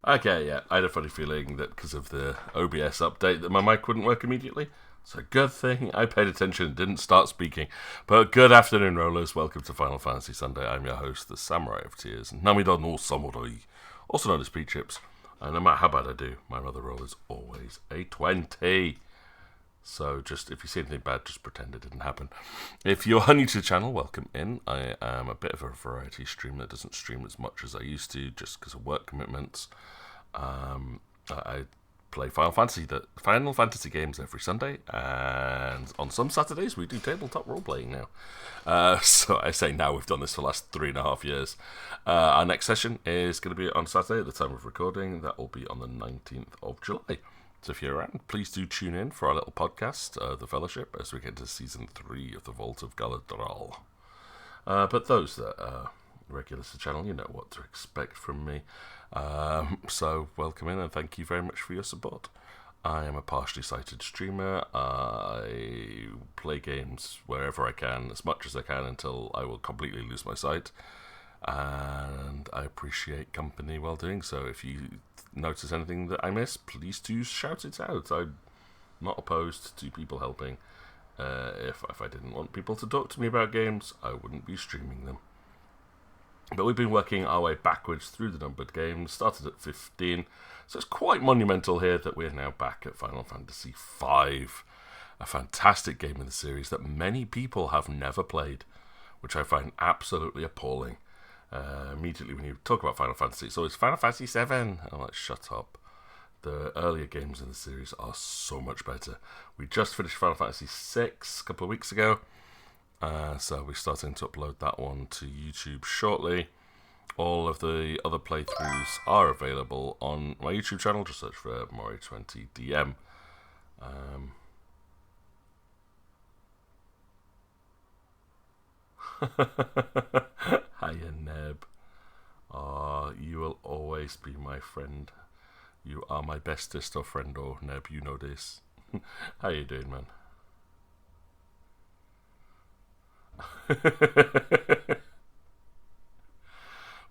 Okay, yeah, I had a funny feeling that because of the OBS update that my mic wouldn't work immediately. So good thing I paid attention and didn't start speaking. But good afternoon, rollers. Welcome to Final Fantasy Sunday. I'm your host, the Samurai of Tears, Namida no Samurai, also known as Peach Chips. And no matter how bad I do, my mother roll is always a 20. So just, if you see anything bad, just pretend it didn't happen. If you're new to the channel, welcome in. I am a bit of a variety streamer that doesn't stream as much as I used to, just because of work commitments. I play Final Fantasy games every Sunday, and on some Saturdays we do tabletop role-playing now. So I say now, we've done this for the last 3.5 years. Our next session is going to be on Saturday at the time of recording. That will be on the 19th of July. So if you're around, please do tune in for our little podcast, The Fellowship, as we get to Season 3 of the Vault of Galadriel. But those that are regular to the channel, you know what to expect from me. So welcome in and thank you very much for your support. I am a partially sighted streamer. I play games wherever I can, as much as I can, until I will completely lose my sight. And I appreciate company while doing so. If you notice anything that I miss, please do shout it out. I'm not opposed to people helping. If I didn't want people to talk to me about games, I wouldn't be streaming them. But we've been working our way backwards through the numbered games, started at 15, so it's quite monumental here that we're now back at Final Fantasy V, a fantastic game in the series that many people have never played, which I find absolutely appalling. Immediately when you talk about Final Fantasy, it's always Final Fantasy VII. I'm like, shut up. The earlier games in the series are so much better. We just finished Final Fantasy VI a couple of weeks ago. So we're starting to upload that one to YouTube shortly. All of the other playthroughs are available on my YouTube channel. Just search for MORI20 DM. Hiya, Neb. You will always be my friend. You are my bestest of friendo, Neb. You know this. How you doing, man?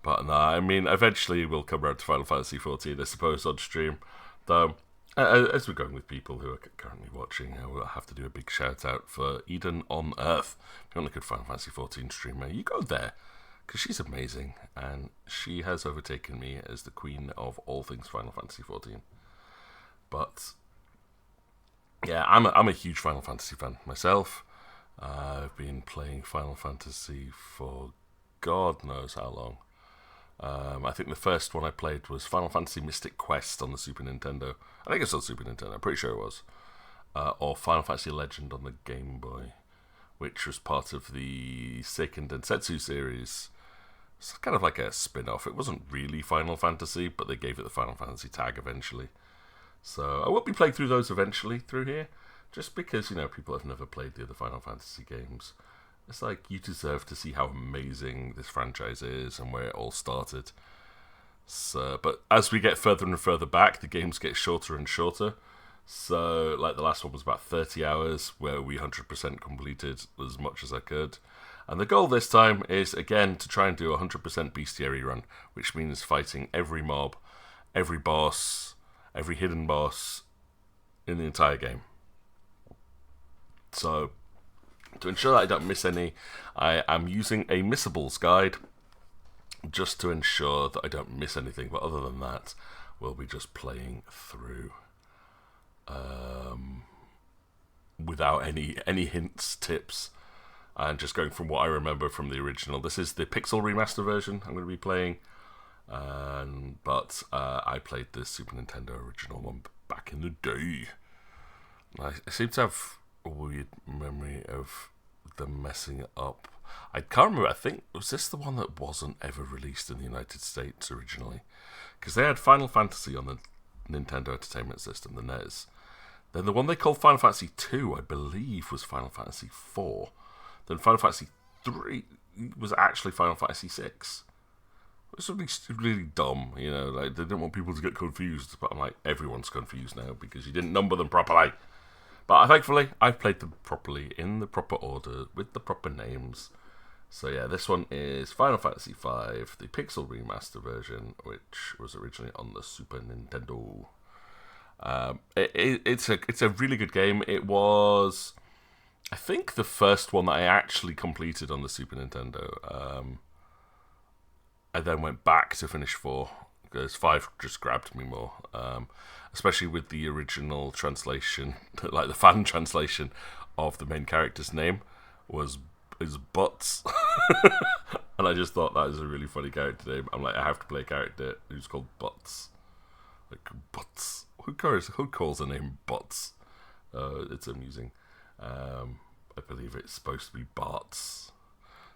But no, I mean, eventually we'll come around to Final Fantasy XIV, I suppose, on stream. Though, as we're going with people who are currently watching, we'll have to do a big shout out for Eden on Earth. If you want a good Final Fantasy XIV streamer, you go there, because she's amazing, and she has overtaken me as the queen of all things Final Fantasy XIV. But yeah, I'm a huge Final Fantasy fan myself. I've been playing Final Fantasy for God knows how long. I think the first one I played was Final Fantasy Mystic Quest on the Super Nintendo. I think it's on Super Nintendo, I'm pretty sure it was. Or Final Fantasy Legend on the Game Boy, which was part of the Seiken Densetsu series. It's kind of like a spin-off. It wasn't really Final Fantasy, but they gave it the Final Fantasy tag eventually. So I will be playing through those eventually through here. Just because, people have never played the other Final Fantasy games. It's like, you deserve to see how amazing this franchise is and where it all started. So, but as we get further and further back, the games get shorter and shorter. So, like, the last one was about 30 hours, where we 100% completed as much as I could. And the goal this time is, again, to try and do a 100% Bestiary run, which means fighting every mob, every boss, every hidden boss in the entire game. So, to ensure that I don't miss any, I am using a missables guide just to ensure that I don't miss anything. But other than that, we'll be just playing through without any hints, tips, and just going from what I remember from the original. This is the Pixel Remaster version I'm going to be playing, but I played the Super Nintendo original one back in the day. I seem to have a weird memory of them messing it up. I can't remember. I think, was this the one that wasn't ever released in the United States originally? Because they had Final Fantasy on the Nintendo Entertainment System, the NES. Then the one they called Final Fantasy 2, I believe, was Final Fantasy 4. Then Final Fantasy 3 was actually Final Fantasy 6. It was really dumb, like, they didn't want people to get confused, but I'm like, everyone's confused now because you didn't number them properly. But thankfully, I've played them properly, in the proper order, with the proper names. So yeah, this one is Final Fantasy V, the Pixel Remaster version, which was originally on the Super Nintendo. It's a really good game. It was, I think, the first one that I actually completed on the Super Nintendo. I then went back to finish 4 because 5 just grabbed me more, especially with the original translation, like the fan translation of the main character's name is Butts, and I just thought that was a really funny character name. I'm like, I have to play a character who's called Butts, like Butts. Who calls a name Butts? It's amusing. I believe it's supposed to be Bart's.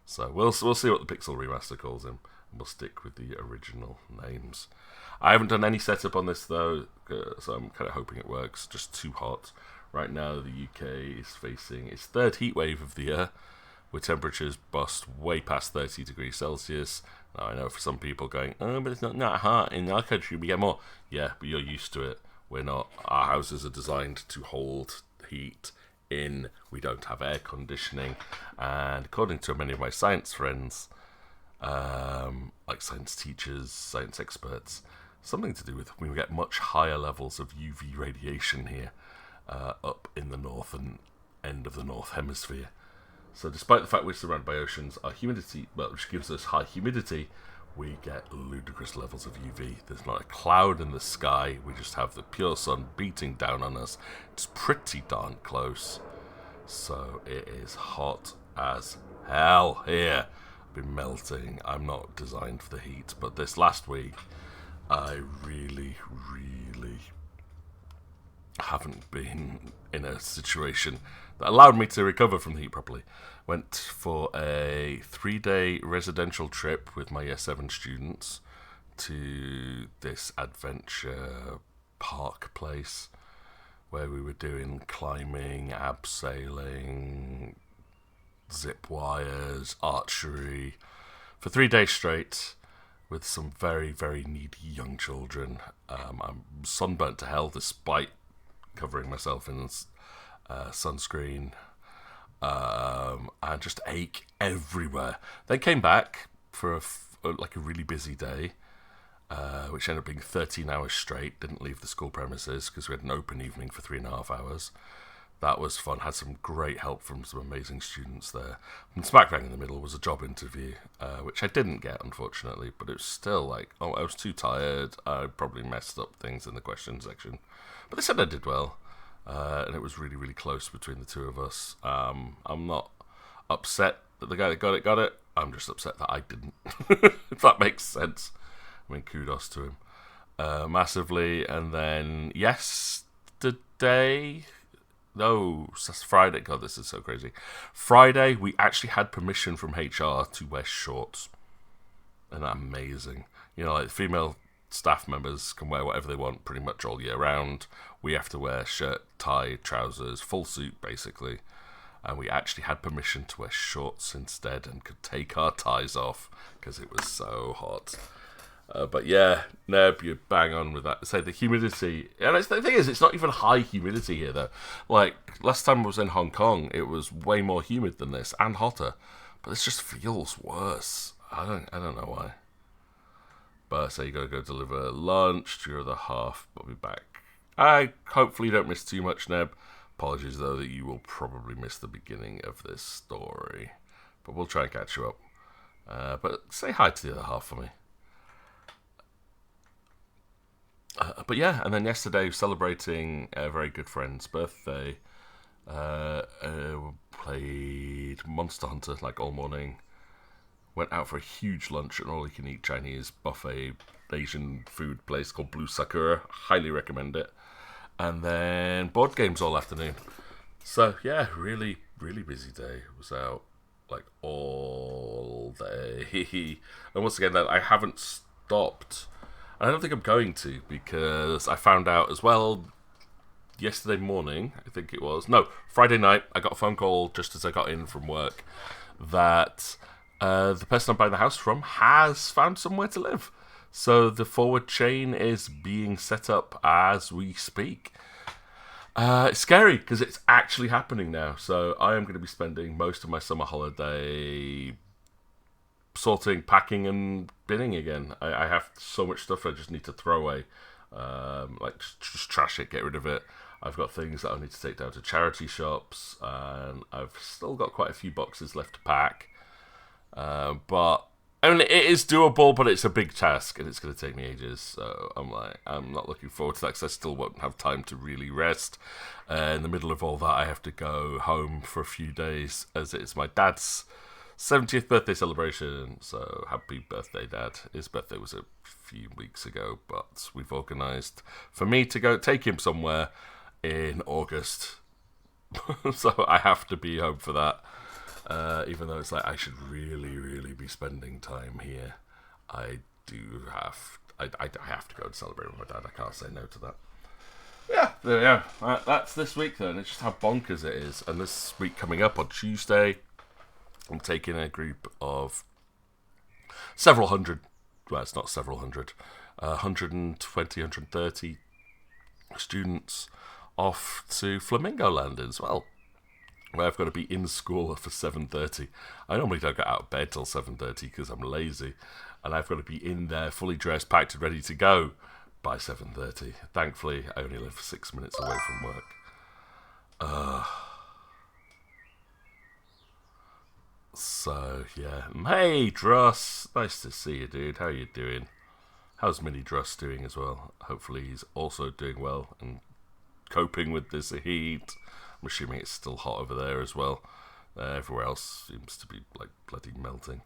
So we'll see what the Pixel Remaster calls him. We'll stick with the original names. I haven't done any setup on this though, so I'm kind of hoping it works. Just too hot. Right now the UK is facing its third heat wave of the year, with temperatures bust way past 30 degrees Celsius. Now I know for some people going, oh, but it's not hot in our country, we get more. Yeah, but you're used to it. We're not. Our houses are designed to hold heat in. We don't have air conditioning. And according to many of my science friends, like science teachers, science experts, something to do with we get much higher levels of UV radiation here up in the northern end of the North Hemisphere. So despite the fact we're surrounded by oceans, our humidity, which gives us high humidity, we get ludicrous levels of UV. There's not a cloud in the sky, we just have the pure sun beating down on us. It's pretty darn close. So it is hot as hell here. I've been melting. I'm not designed for the heat, but this last week, I really haven't been in a situation that allowed me to recover from the heat properly. Went for a 3-day residential trip with my Year 7 students to this adventure park place where we were doing climbing, abseiling, zip wires, archery for 3 days straight with some very needy young children. I'm sunburnt to hell despite covering myself in sunscreen, and just ache everywhere. Then came back for a really busy day, which ended up being 13 hours straight. Didn't leave the school premises because we had an open evening for 3.5 hours. That was fun. Had some great help from some amazing students there. And smack bang in the middle was a job interview, which I didn't get, unfortunately, but it was still I was too tired. I probably messed up things in the question section. But they said I did well, and it was really close between the two of us. I'm not upset that the guy that got it. I'm just upset that I didn't, if that makes sense. I mean, kudos to him massively. And then yesterday... No, that's Friday. God, this is so crazy. Friday, we actually had permission from HR to wear shorts. Isn't that amazing? You know, like female staff members can wear whatever they want pretty much all year round. We have to wear shirt, tie, trousers, full suit, basically. And we actually had permission to wear shorts instead and could take our ties off because it was so hot. But yeah, Neb, you're bang on with that. So the humidity, and the thing is, it's not even high humidity here though. Like last time I was in Hong Kong, it was way more humid than this and hotter, but this just feels worse. I don't know why. But so you gotta go deliver lunch to your other half. I'll be back. I hopefully don't miss too much, Neb. Apologies though that you will probably miss the beginning of this story, but we'll try and catch you up. But say hi to the other half for me. But yeah, and then yesterday, celebrating a very good friend's birthday, played Monster Hunter all morning. Went out for a huge lunch at an all-you-can-eat Chinese buffet Asian food place called Blue Sakura. Highly recommend it. And then board games all afternoon. So yeah, really busy day. Was out all day. And once again, I haven't stopped. I don't think I'm going to, because I found out as well yesterday morning, I think it was. No, Friday night, I got a phone call just as I got in from work that the person I'm buying the house from has found somewhere to live. So the forward chain is being set up as we speak. It's scary because it's actually happening now. So I am going to be spending most of my summer holiday sorting, packing, and binning again. I have so much stuff I just need to throw away. Like, just trash it, get rid of it. I've got things that I need to take down to charity shops, and I've still got quite a few boxes left to pack. But I mean, it is doable, but it's a big task, and it's going to take me ages. So I'm not looking forward to that because I still won't have time to really rest. In the middle of all that, I have to go home for a few days, as it's my dad's 70th birthday celebration. So happy birthday, Dad. His birthday was a few weeks ago, but we've organised for me to go take him somewhere in August. So I have to be home for that. Even though it's like I should really be spending time here, I have to go and celebrate with my dad. I can't say no to that. Yeah, there we go. That's this week then. It's just how bonkers it is. And this week coming up on Tuesday, I'm taking a group of several hundred. Well, it's not several hundred. 120, 130 students off to Flamingo Land as well, where I've got to be in school for 7:30. I normally don't get out of bed till 7:30 because I'm lazy, and I've got to be in there fully dressed, packed and ready to go by 7:30. Thankfully, I only live 6 minutes away from work. So, yeah. Hey, Dross. Nice to see you, dude. How you doing? How's Mini Dross doing as well? Hopefully he's also doing well and coping with this heat. I'm assuming it's still hot over there as well. Everywhere else seems to be like bloody melting.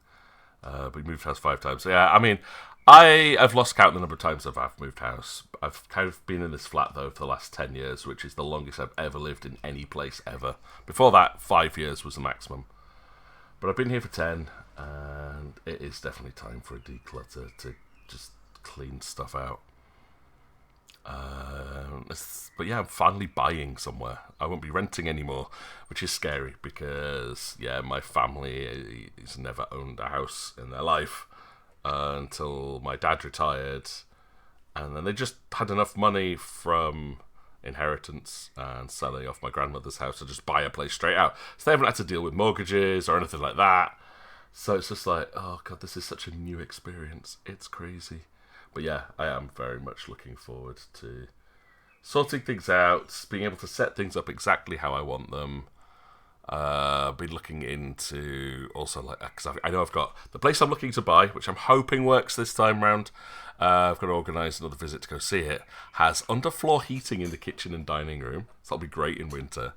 But we moved house 5 times. So yeah, I mean, I've lost count the number of times I've moved house. I've kind of been in this flat though for the last 10 years, which is the longest I've ever lived in any place ever. Before that, 5 years was the maximum. But I've been here for 10, and it is definitely time for a declutter to just clean stuff out. But yeah, I'm finally buying somewhere. I won't be renting anymore, which is scary because, yeah, my family has never owned a house in their life until my dad retired. And then they just had enough money from inheritance and selling off my grandmother's house to just buy a place straight out. So they haven't had to deal with mortgages or anything like that. So it's just like, oh God, this is such a new experience. It's crazy. But yeah, I am very much looking forward to sorting things out, being able to set things up exactly how I want them. Been looking into also, like, because I know I've got the place I'm looking to buy, which I'm hoping works this time round. I've got to organise another visit to go see it. Has underfloor heating in the kitchen and dining room, so that'll be great in winter.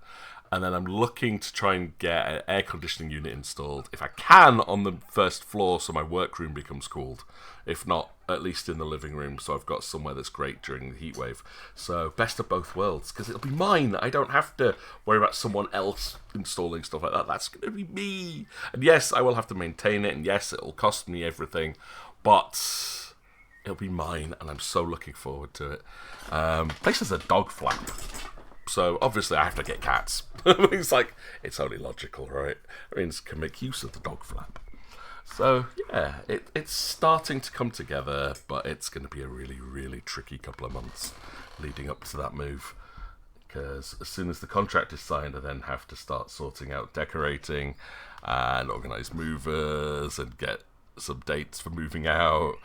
And then I'm looking to try and get an air conditioning unit installed, if I can, on the first floor so my workroom becomes cooled. If not, at least in the living room, so I've got somewhere that's great during the heat wave. So, best of both worlds, because it'll be mine. I don't have to worry about someone else installing stuff like that. That's going to be me. And yes, I will have to maintain it, and yes, it'll cost me everything, but it'll be mine, and I'm so looking forward to it. Place has a dog flap. So, obviously, I have to get cats. It's like, it's only logical, right? I mean, can make use of the dog flap. So, yeah, it's starting to come together, but it's going to be a really tricky couple of months leading up to that move. Because as soon as the contract is signed, I then have to start sorting out decorating and organise movers and get some dates for moving out.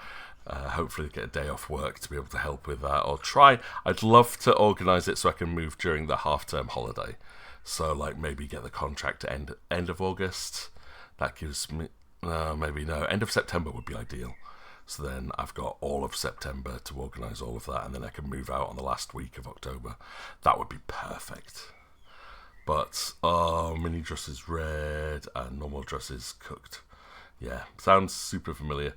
Hopefully get a day off work to be able to help with that, or try. I'd love to organise it so I can move during the half-term holiday. So, like, maybe get the contract to end of August. That gives me, maybe no, end of September would be ideal. So then I've got all of September to organise all of that, and then I can move out on the last week of October. That would be perfect. But, mini dress is red and normal dress is cooked. Yeah, sounds super familiar.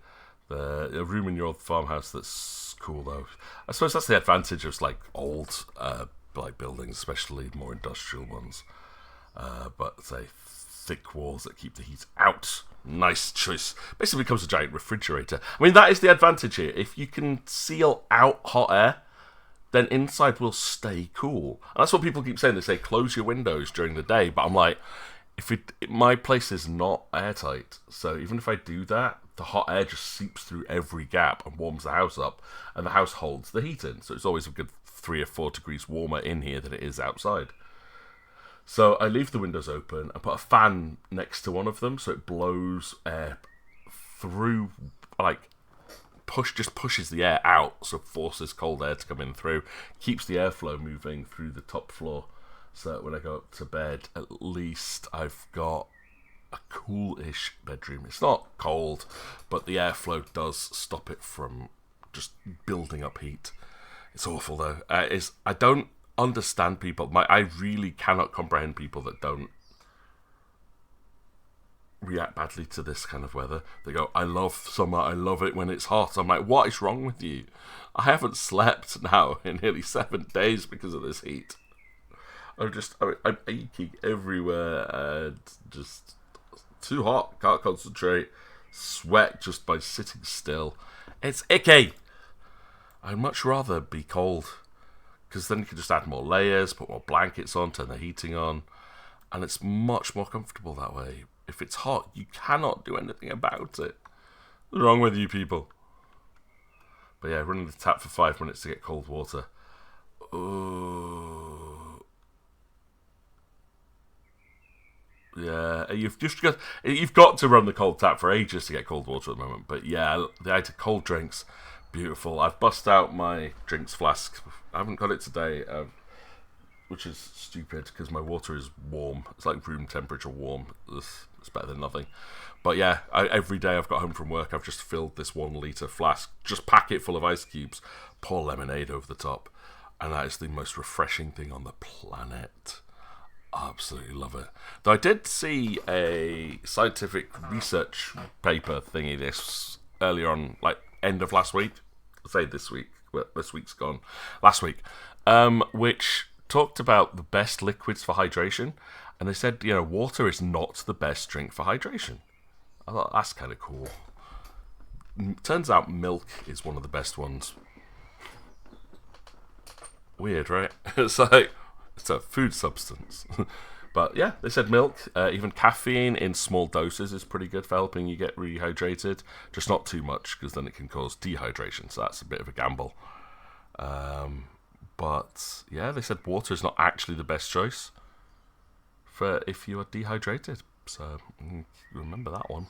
The room in your old farmhouse, that's cool though. I suppose that's the advantage of like old like buildings, especially more industrial ones. But say thick walls that keep the heat out. Nice choice. Basically becomes a giant refrigerator. I mean, that is the advantage here. If you can seal out hot air, then inside will stay cool. And that's what people keep saying. They say close your windows during the day, but I'm like, my place is not airtight, so even if I do that, the hot air just seeps through every gap and warms the house up, and the house holds the heat in, so it's always a good 3 or 4 degrees warmer in here than it is outside. So I leave the windows open and put a fan next to one of them, so it blows air through, like, just pushes the air out, so forces cold air to come in through, keeps the airflow moving through the top floor, so that when I go up to bed, at least I've got a cool-ish bedroom. It's not cold, but the airflow does stop it from just building up heat. It's awful, though. I don't understand people. I really cannot comprehend people that don't react badly to this kind of weather. They go, I love summer, I love it when it's hot. I'm like, what is wrong with you? I haven't slept now in nearly 7 days because of this heat. I'm aching everywhere and just too hot, can't concentrate, sweat just by sitting still. It's icky. I'd much rather be cold, because then you can just add more layers, put more blankets on, turn the heating on, and it's much more comfortable that way. If it's hot, you cannot do anything about it. What's wrong with you people? But yeah, running the tap for 5 minutes to get cold water. Oh. Yeah, you've got to run the cold tap for ages to get cold water at the moment. But yeah, the idea of cold drinks, beautiful. I've bust out my drinks flask. I haven't got it today, which is stupid because my water is warm. It's like room temperature warm. It's better than nothing. But yeah, every day I've got home from work, I've just filled this 1 litre flask, just pack it full of ice cubes, pour lemonade over the top, and that is the most refreshing thing on the planet. I absolutely love it. Though I did see a scientific research paper thingy this earlier on, like end of last week. Say this week. Well, this week's gone. Last week, which talked about the best liquids for hydration, and they said, water is not the best drink for hydration. I thought that's kind of cool. Turns out milk is one of the best ones. Weird, right? It's like, it's a food substance. But yeah, they said milk, even caffeine in small doses is pretty good for helping you get rehydrated. Just not too much, because then it can cause dehydration, so that's a bit of a gamble. But yeah, they said water is not actually the best choice for if you are dehydrated. So remember that one.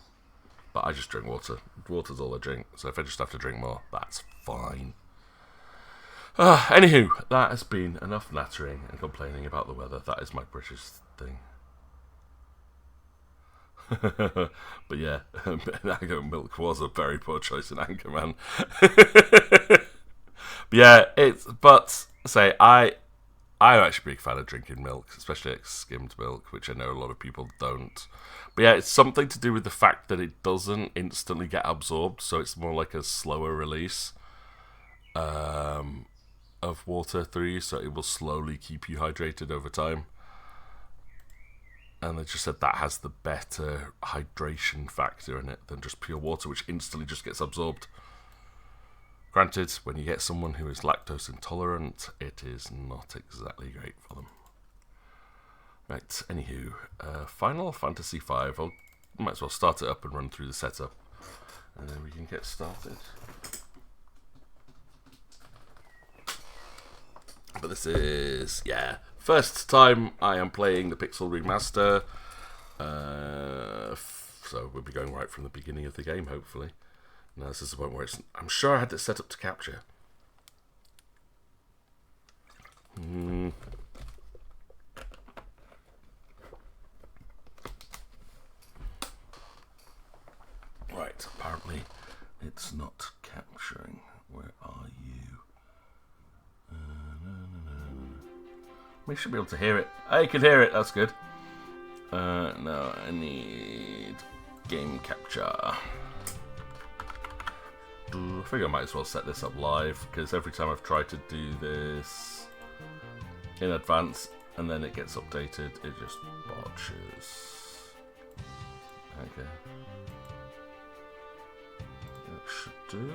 But I just drink water. Water's all I drink. So if I just have to drink more, that's fine. Anywho, that has been enough nattering and complaining about the weather. That is my British thing. But yeah, Anchor Milk was a very poor choice in Anchorman. I'm actually a big fan of drinking milk, especially like skimmed milk, which I know a lot of people don't. But yeah, it's something to do with the fact that it doesn't instantly get absorbed, so it's more like a slower release of water through you, so it will slowly keep you hydrated over time. And they just said that has the better hydration factor in it than just pure water, which instantly just gets absorbed. Granted, when you get someone who is lactose intolerant, it is not exactly great for them. Right, anywho, Final Fantasy V. I might as well start it up and run through the setup, and then we can get started. But this is, first time I am playing the Pixel Remaster, so we'll be going right from the beginning of the game, hopefully. Now this is the point where I'm sure I had it set up to capture. Right, apparently it's not capturing. Where are you? We should be able to hear it. I can hear it, that's good. No, I need game capture. I figure I might as well set this up live, because every time I've tried to do this in advance and then it gets updated, it just botches. Okay. That should do.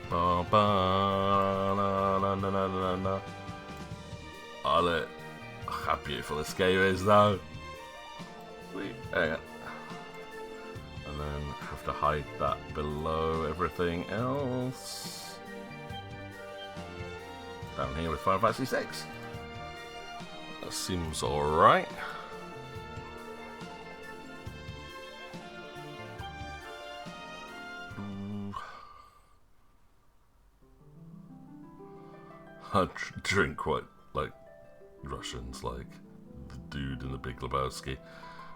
Ba ba na na na na na na. Oh look, how beautiful this game is though. Sweet. Hang on. And then have to hide that below everything else. Down here with Final Fantasy VI. That seems alright. drink quite like Russians, like the dude in the Big Lebowski.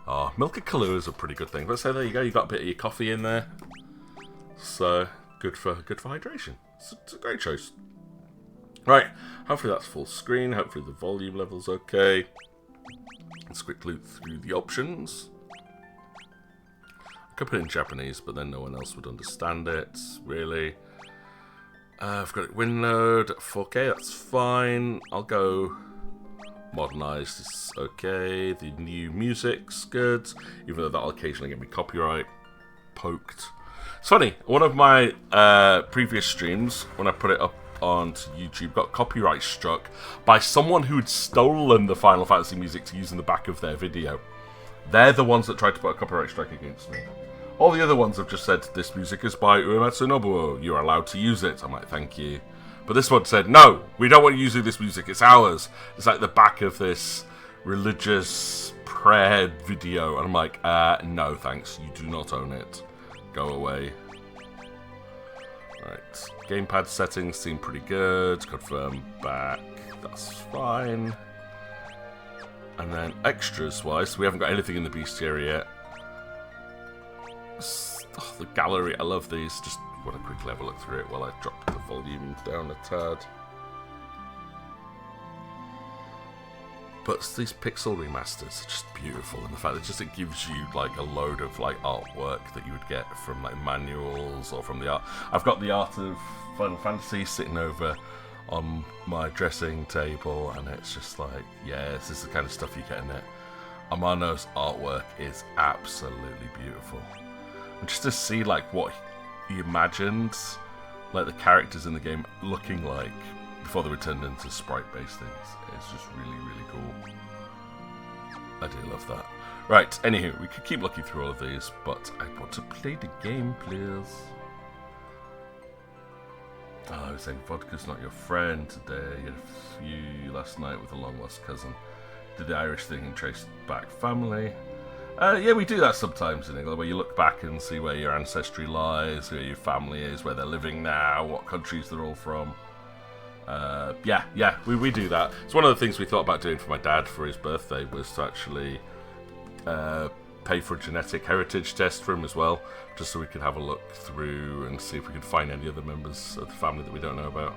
Oh, Milk of Kahlua is a pretty good thing. But so there you go, you got a bit of your coffee in there. So good for hydration. It's a great choice. Right, hopefully that's full screen. Hopefully the volume level's okay. Let's quickly look through the options. I could put it in Japanese, but then no one else would understand it, really. I've got it windowed at 4K, that's fine. I'll go modernized, is okay. The new music's good, even though that'll occasionally get me copyright poked. It's funny, one of my previous streams, when I put it up onto YouTube, got copyright struck by someone who'd stolen the Final Fantasy music to use in the back of their video. They're the ones that tried to put a copyright strike against me. All the other ones have just said, this music is by Uematsu Nobuo, you're allowed to use it. I'm like, thank you. But this one said, no, we don't want you using this music, it's ours. It's like the back of this religious prayer video. And I'm like, no thanks, you do not own it. Go away. Right, gamepad settings seem pretty good. Confirm back, that's fine. And then extras-wise, we haven't got anything in the Bestiary yet. Oh, the gallery, I love these. Just want to quickly have a look through it while I drop the volume down a tad. But these pixel remasters are just beautiful, and the fact that it gives you like a load of like artwork that you would get from like manuals or from the art. I've got the art of Final Fantasy sitting over on my dressing table, and it's just like, yeah, this is the kind of stuff you get in it. Amano's artwork is absolutely beautiful. And just to see like what he imagined like the characters in the game looking like before they were turned into sprite-based things, it's just really, really cool. I do love that. Right, anywho, we could keep looking through all of these, but I want to play the game, please. Oh, I was saying vodka's not your friend today. You had a few last night with a long-lost cousin. Did the Irish thing and traced back family. Yeah, we do that sometimes in England, where you look back and see where your ancestry lies, where your family is, where they're living now, what countries they're all from. Yeah, we do that. It's one of the things we thought about doing for my dad for his birthday, was to actually pay for a genetic heritage test for him as well, just so we could have a look through and see if we could find any other members of the family that we don't know about.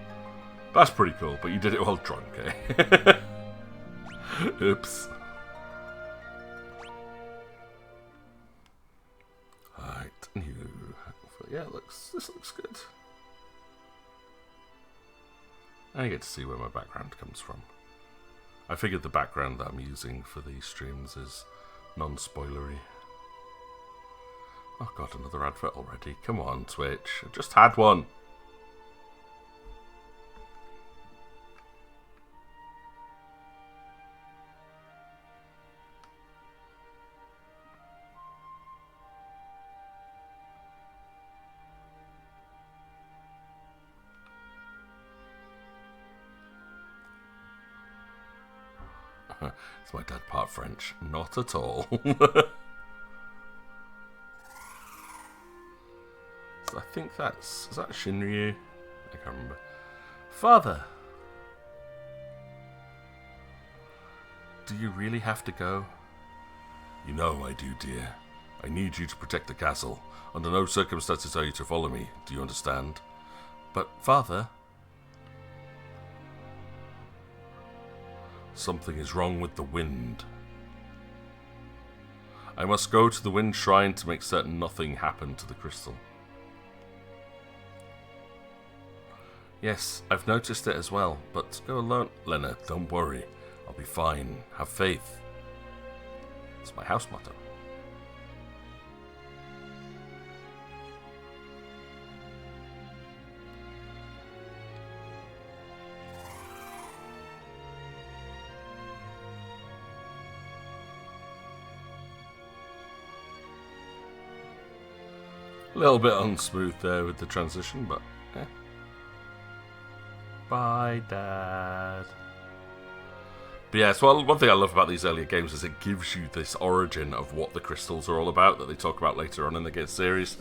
That's pretty cool, but you did it while drunk, eh? Oops. Alright, yeah, this looks good. I get to see where my background comes from. I figured the background that I'm using for these streams is non-spoilery. Oh god, another advert already. Come on, Twitch. I just had one. Is my dad part French? Not at all. So I think is that Shinryu? I can't remember. Father! Do you really have to go? You know I do, dear. I need you to protect the castle. Under no circumstances are you to follow me. Do you understand? But, Father... Something is wrong with the wind. I must go to the wind shrine to make certain nothing happened to the crystal. Yes, I've noticed it as well, but go alone. Leonard, don't worry. I'll be fine. Have faith. It's my house motto. A little bit unsmooth there with the transition, but yeah. Bye, Dad. But yeah, so one thing I love about these earlier games is it gives you this origin of what the crystals are all about that they talk about later on in the game series.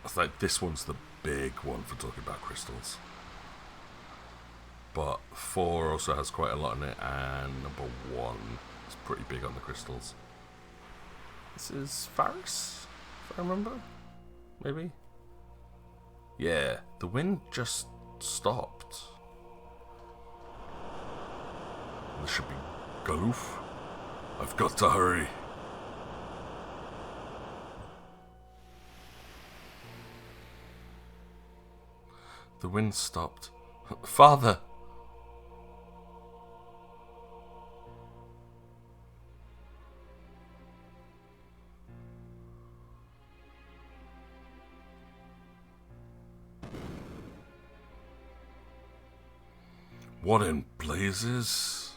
It's like this one's the big one for talking about crystals. but 4 also has quite a lot in it, and number 1 is pretty big on the crystals. This is Faris, if I remember? Maybe? Yeah, the wind just stopped. This should be Goloof. I've got to hurry. The wind stopped. Father! What in blazes?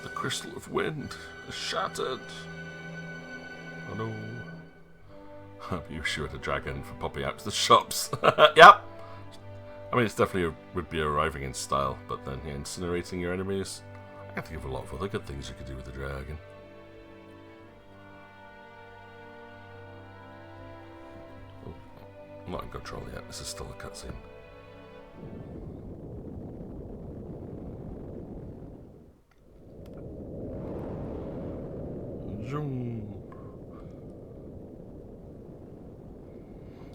The crystal of wind is shattered. Oh no. You shoot a dragon for popping out to the shops. Yep. I mean, it's definitely would be arriving in style, but then incinerating your enemies. I can think of a lot of other good things you could do with a dragon. Oh, I'm not in control yet. This is still a cutscene. Zoom.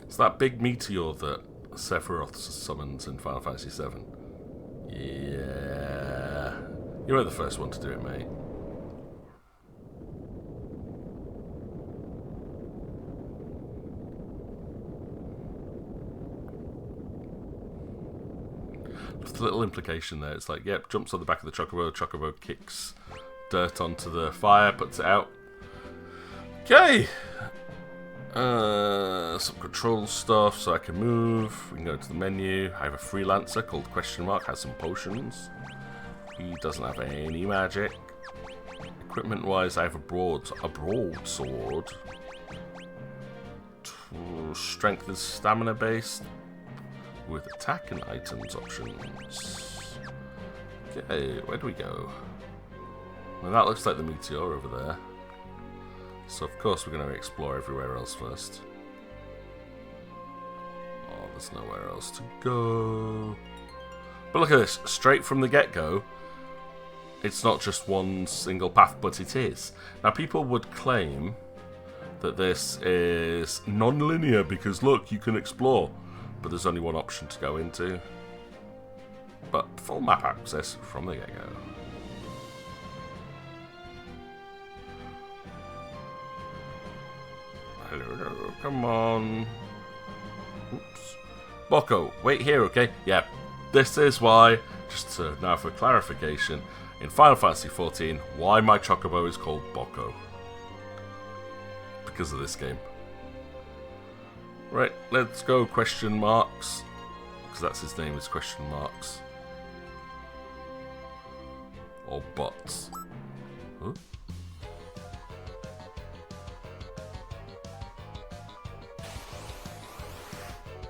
It's that big meteor that Sephiroth summons in Final Fantasy VII. Yeah. You were the first one to do it, mate. Just a little implication there. It's like, yep, jumps on the back of the Chocobo. Chocobo kicks dirt onto the fire, puts it out. Okay. Some control stuff so I can move. We can go to the menu. I have a freelancer called Question Mark, has some potions. He doesn't have any magic. Equipment wise, I have a broadsword. Strength is stamina based with attack and items options. Okay, where do we go? Well, that looks like the meteor over there. So of course we're going to explore everywhere else first. Oh, there's nowhere else to go. But look at this, straight from the get-go, it's not just one single path, but it is. Now people would claim that this is non-linear because look, you can explore, but there's only one option to go into. But full map access from the get-go. Hello, come on. Oops. Bocco, wait here, okay? Yeah, this is why, just now for clarification, in Final Fantasy XIV, why my Chocobo is called Bocco. Because of this game. Right, let's go Question Marks. Because that's his name, is Question Marks. Or bots. Huh?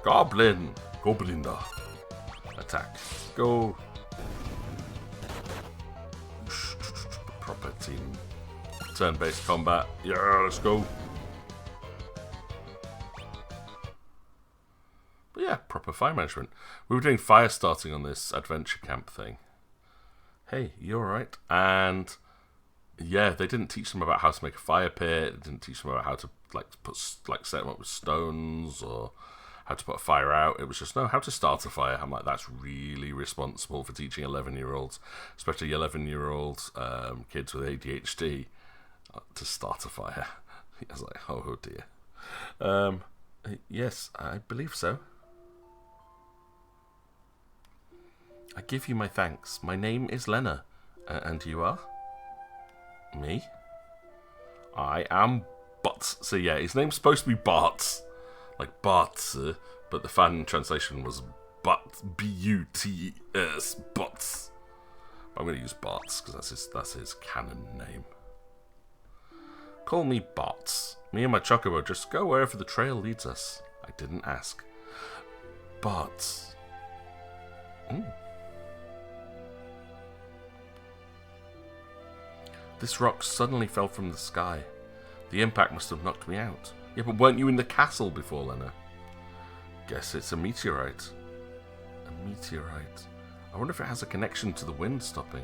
Goblinda. Attack. Go. Proper team. Turn-based combat. Yeah, let's go. But yeah, proper fire management. We were doing fire starting on this adventure camp thing. Hey, you alright? And yeah, they didn't teach them about how to make a fire pit. They didn't teach them about how to set them up with stones or how to put a fire out. It was just, no, how to start a fire. I'm like, that's really responsible for teaching 11-year-olds, especially 11-year-old kids with ADHD, to start a fire. I was like, oh dear. Yes, I believe so. I give you my thanks. My name is Lena. And you are? Me? I am Butts. So yeah, his name's supposed to be Bartz. Like Bartz, but the fan translation was Butts, B-U-T-S, Butts. I'm going to use Bartz because that's his canon name. Call me Bartz. Me and my Chocobo just go wherever the trail leads us. I I didn't ask. But... Ooh. This rock suddenly fell from the sky. The impact must have knocked me out. Yeah, but weren't you in the castle before, Lena? Guess it's a meteorite. A meteorite. I wonder if it has a connection to the wind stopping.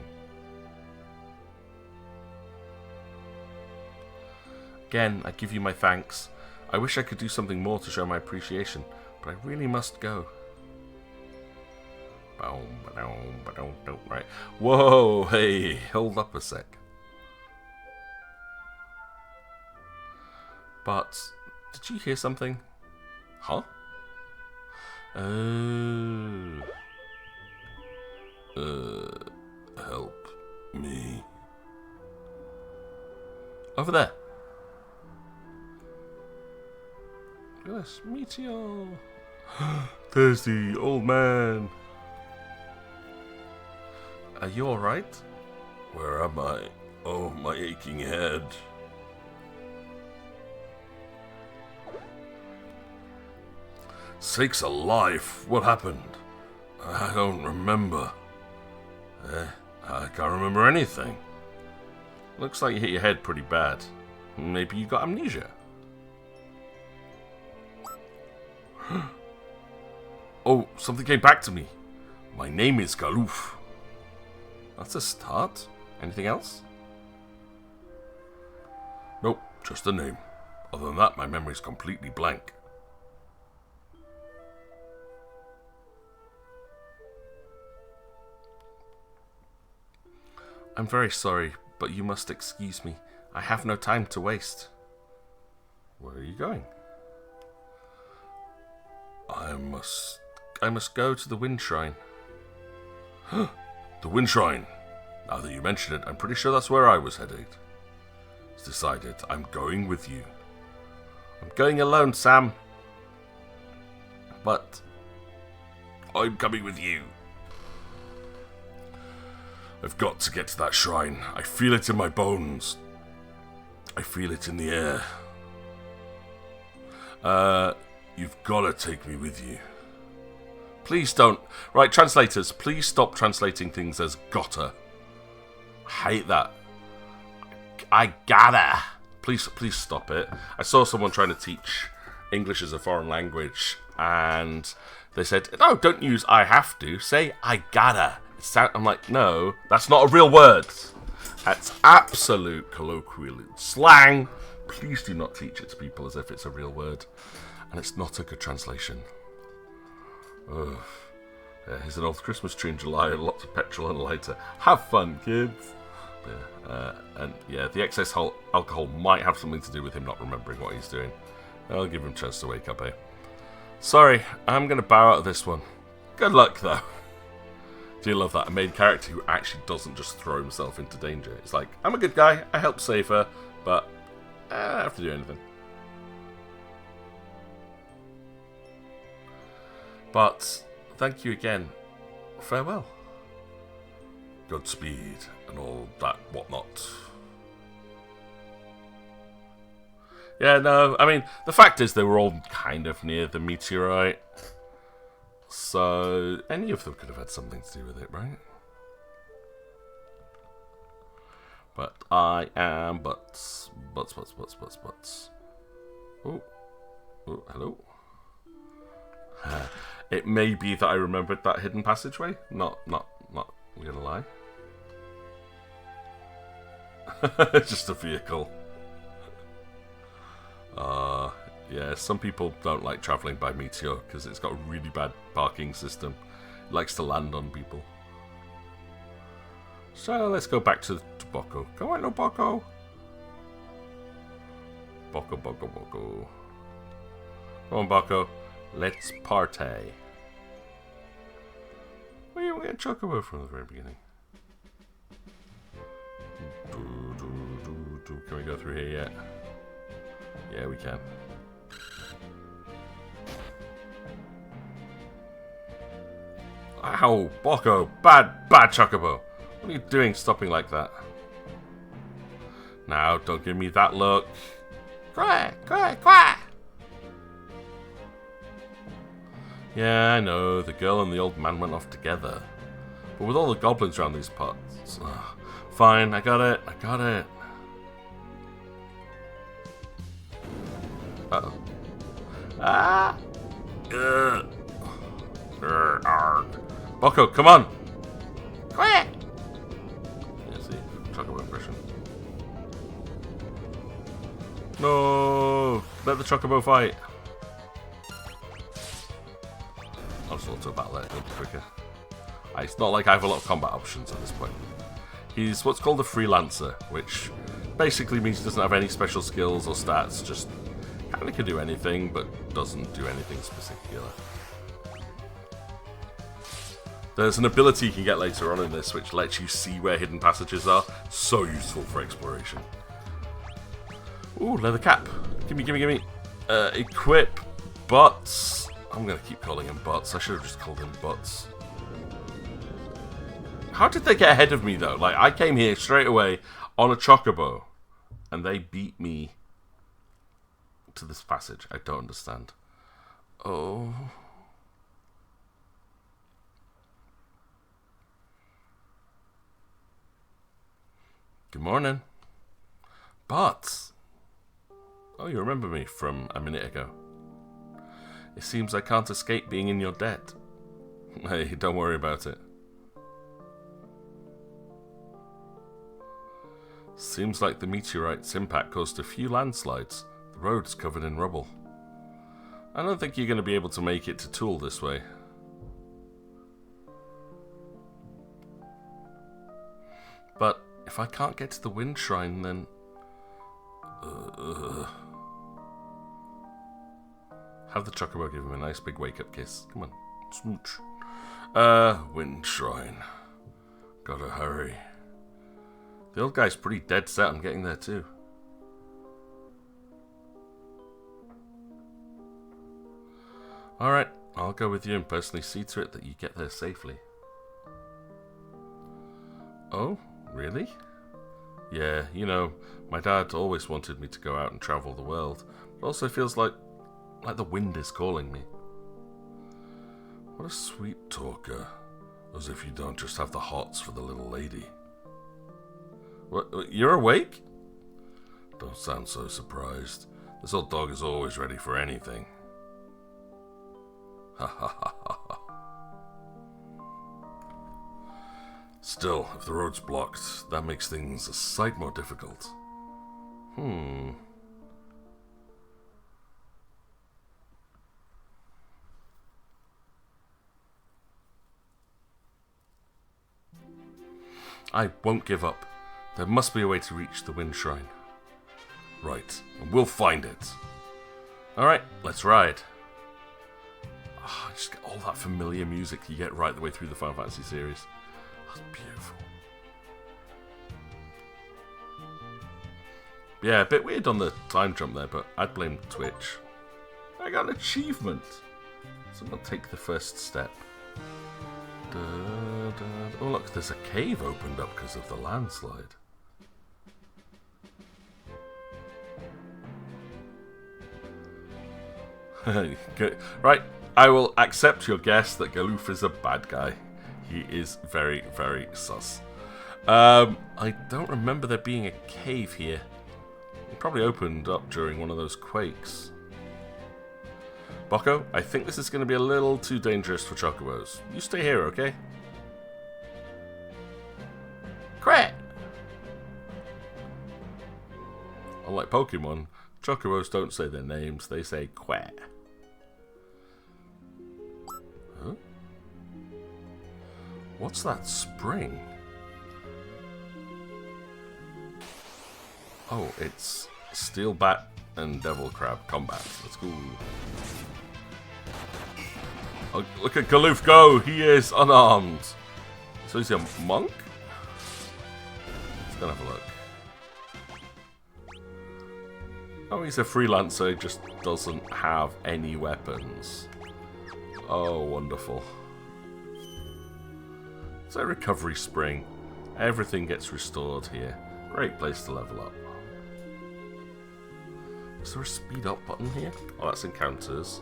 Again, I give you my thanks. I wish I could do something more to show my appreciation, but I really must go. Right. Whoa, hey, hold up a sec. But, did you hear something? Huh? Help me. Over there. Look at this, meteor. There's the old man. Are you alright? Where am I? Oh, my aching head. Sakes alive, what happened? I don't remember. I can't remember anything. Looks like you hit your head pretty bad. Maybe you got amnesia. Oh, something came back to me. My name is Galoof. That's a start. Anything else? Nope, just a name. Other than that, my memory's completely blank. I'm very sorry, but you must excuse me. I have no time to waste. Where are you going? I must go to the Wind Shrine. The Wind Shrine. Now that you mention it, I'm pretty sure that's where I was headed. It's decided. I'm going with you. I'm going alone, Sam. But I'm coming with you. I've got to get to that shrine. I feel it in my bones. I feel it in the air. You've got to take me with you. Please don't. Right, translators, please stop translating things as gotta. I hate that. I gotta. Please stop it. I saw someone trying to teach English as a foreign language, and they said, no, don't use I have to. Say I gotta. I'm like, no, that's not a real word. That's absolute colloquial slang. Please do not teach it to people as if it's a real word. And it's not a good translation. Ugh. Yeah, here's an old Christmas tree in July and lots of petrol and a lighter. Have fun, kids. Yeah, and yeah, the excess alcohol might have something to do with him not remembering what he's doing. I'll give him a chance to wake up, eh? Sorry, I'm going to bow out of this one. Good luck, though. Do you love that? A main character who actually doesn't just throw himself into danger. It's like, I'm a good guy, I helped save her, but I don't have to do anything. But, thank you again. Farewell. Godspeed, and all that whatnot. Yeah, no, I mean, the fact is they were all kind of near the meteorite. So, any of them could have had something to do with it, right? But I am butts. Butts. Oh, hello. It may be that I remembered that hidden passageway. Not gonna lie. Just a vehicle. Yeah, some people don't like travelling by Meteor because it's got a really bad parking system. It likes to land on people. So let's go back to Boko. Come on, no Boko. Boko. Come on, Boko. Let's partay. Well, yeah, we'll get Chocobo from the very beginning. Can we go through here yet? Yeah, we can. Ow, Boko, bad Chocobo. What are you doing stopping like that? Now, don't give me that look. Quack. Yeah, I know, the girl and the old man went off together. But with all the goblins around these parts... fine, I got it, Uh-oh. Ah! Bocco, come on! Quiet! Yeah, see, chocobo impression. No! Let the chocobo fight! I'll just auto battle it, it'll be quicker. It's not like I have a lot of combat options at this point. He's what's called a freelancer, which basically means he doesn't have any special skills or stats, just kind of can do anything, but doesn't do anything particular. There's an ability you can get later on in this which lets you see where hidden passages are. So useful for exploration. Ooh, leather cap. Gimme. Equip butts. I'm going to keep calling him butts. I should have just called him butts. How did they get ahead of me, though? Like, I came here straight away on a chocobo, and they beat me to this passage. I don't understand. Oh... Good morning. But... Oh, you remember me from a minute ago. It seems I can't escape being in your debt. Hey, don't worry about it. Seems like the meteorite's impact caused a few landslides. The road's covered in rubble. I don't think you're going to be able to make it to Tool this way. But if I can't get to the Wind Shrine, then... Have the chocobo give him a nice big wake-up kiss. Come on, smooch. Wind Shrine. Gotta hurry. The old guy's pretty dead set on getting there too. Alright, I'll go with you and personally see to it that you get there safely. Oh, really? Yeah, you know, my dad always wanted me to go out and travel the world. It also feels like the wind is calling me. What a sweet talker. As if you don't just have the hots for the little lady. What, you're awake? Don't sound so surprised. This old dog is always ready for anything. Ha ha ha ha ha. Still, if the road's blocked, that makes things a sight more difficult. I won't give up. There must be a way to reach the Wind Shrine. Right, and we'll find it. Alright, let's ride. Oh, just get all that familiar music you get right the way through the Final Fantasy series. That's beautiful. Yeah, a bit weird on the time jump there, but I'd blame Twitch. I got an achievement. Someone take the first step. Oh look, there's a cave opened up because of the landslide. Right, I will accept your guess that Galoof is a bad guy. He is very, very sus. I don't remember there being a cave here. It probably opened up during one of those quakes. Bocco, I think this is going to be a little too dangerous for chocobos. You stay here, okay? Quack! Unlike Pokemon, chocobos don't say their names, they say quack. Huh? What's that spring? Oh, it's Steel Bat and Devil Crab combat. Let's go. Oh, look at Galoof go! He is unarmed. So he's a monk? Let's go and have a look. Oh, he's a freelancer, he just doesn't have any weapons. Oh, wonderful. It's a recovery spring. Everything gets restored here. Great place to level up. Is there a speed up button here? Oh, that's encounters.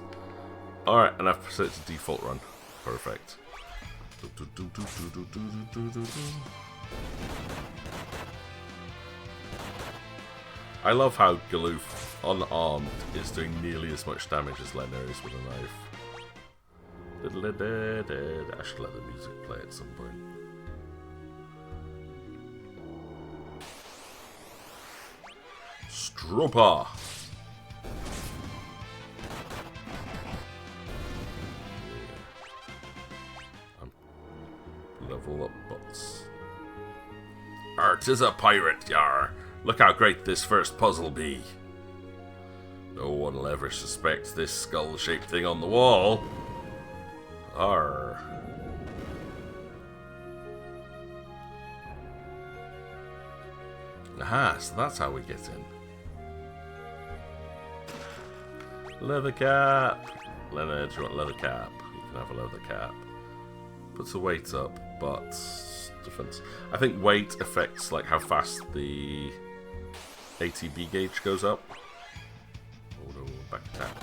Alright, and I've set it to default run. Perfect. I love how Galoof, unarmed, is doing nearly as much damage as Lena is with a knife. I should let the music play at some point. Strooper! Level up butts. "'Tis a pirate, yar. Look how great this first puzzle be. No one will ever suspect this skull-shaped thing on the wall. Arr. Aha, so that's how we get in. Leather cap. Lena, do you want leather cap? You can have a leather cap. Puts the weight up, but defense. I think weight affects like how fast the ATB gauge goes up. Oh no, back attack.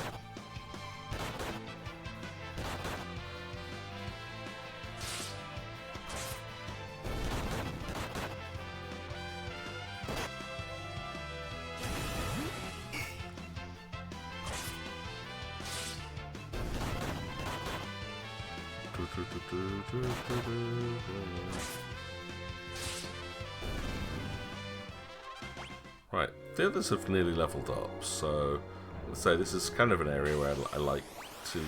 Right, the others have nearly leveled up, so let's say this is kind of an area where I like to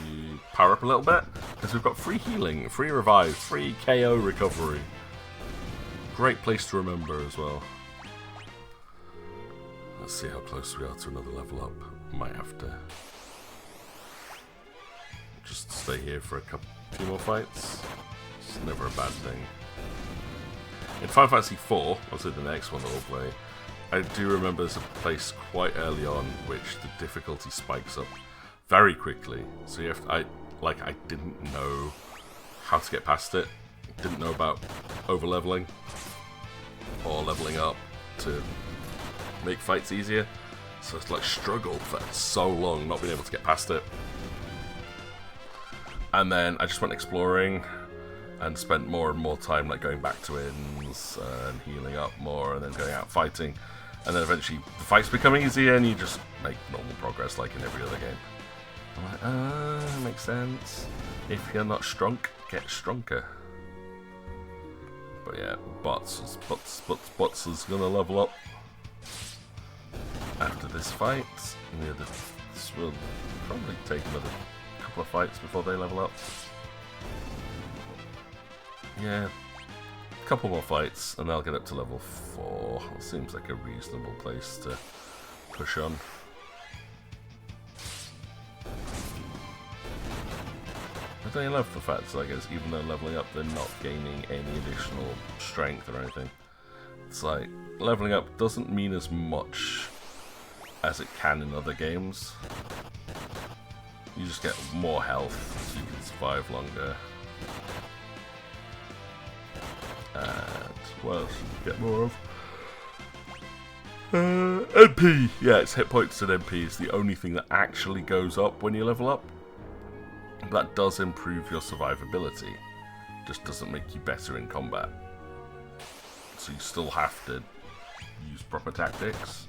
power up a little bit, because we've got free healing, free revive, free KO recovery. Great place to remember as well. Let's see how close we are to another level up. Might have to just stay here for a few more fights. It's never a bad thing. In Final Fantasy IV, obviously the next one that we'll play, I do remember there's a place quite early on which the difficulty spikes up very quickly. So you have to, I didn't know how to get past it. Didn't know about over leveling or leveling up to make fights easier. So it's like struggled for so long not being able to get past it. And then I just went exploring and spent more and more time like going back to inns and healing up more and then going out fighting. And then eventually the fights become easier and you just make normal progress like in every other game. I'm like, makes sense. If you're not strong, get stronger. But yeah, Butts is gonna level up after this fight. Yeah, this will probably take another couple of fights before they level up. Yeah, a couple more fights and they'll get up to level 4. It seems like a reasonable place to push on. I don't love the fact that I guess even though leveling up they're not gaining any additional strength or anything. It's like leveling up doesn't mean as much as it can in other games. You just get more health so you can survive longer. And what else do you get more of? MP! Yeah, it's hit points and MP is the only thing that actually goes up when you level up. That does improve your survivability. Just doesn't make you better in combat. So you still have to use proper tactics.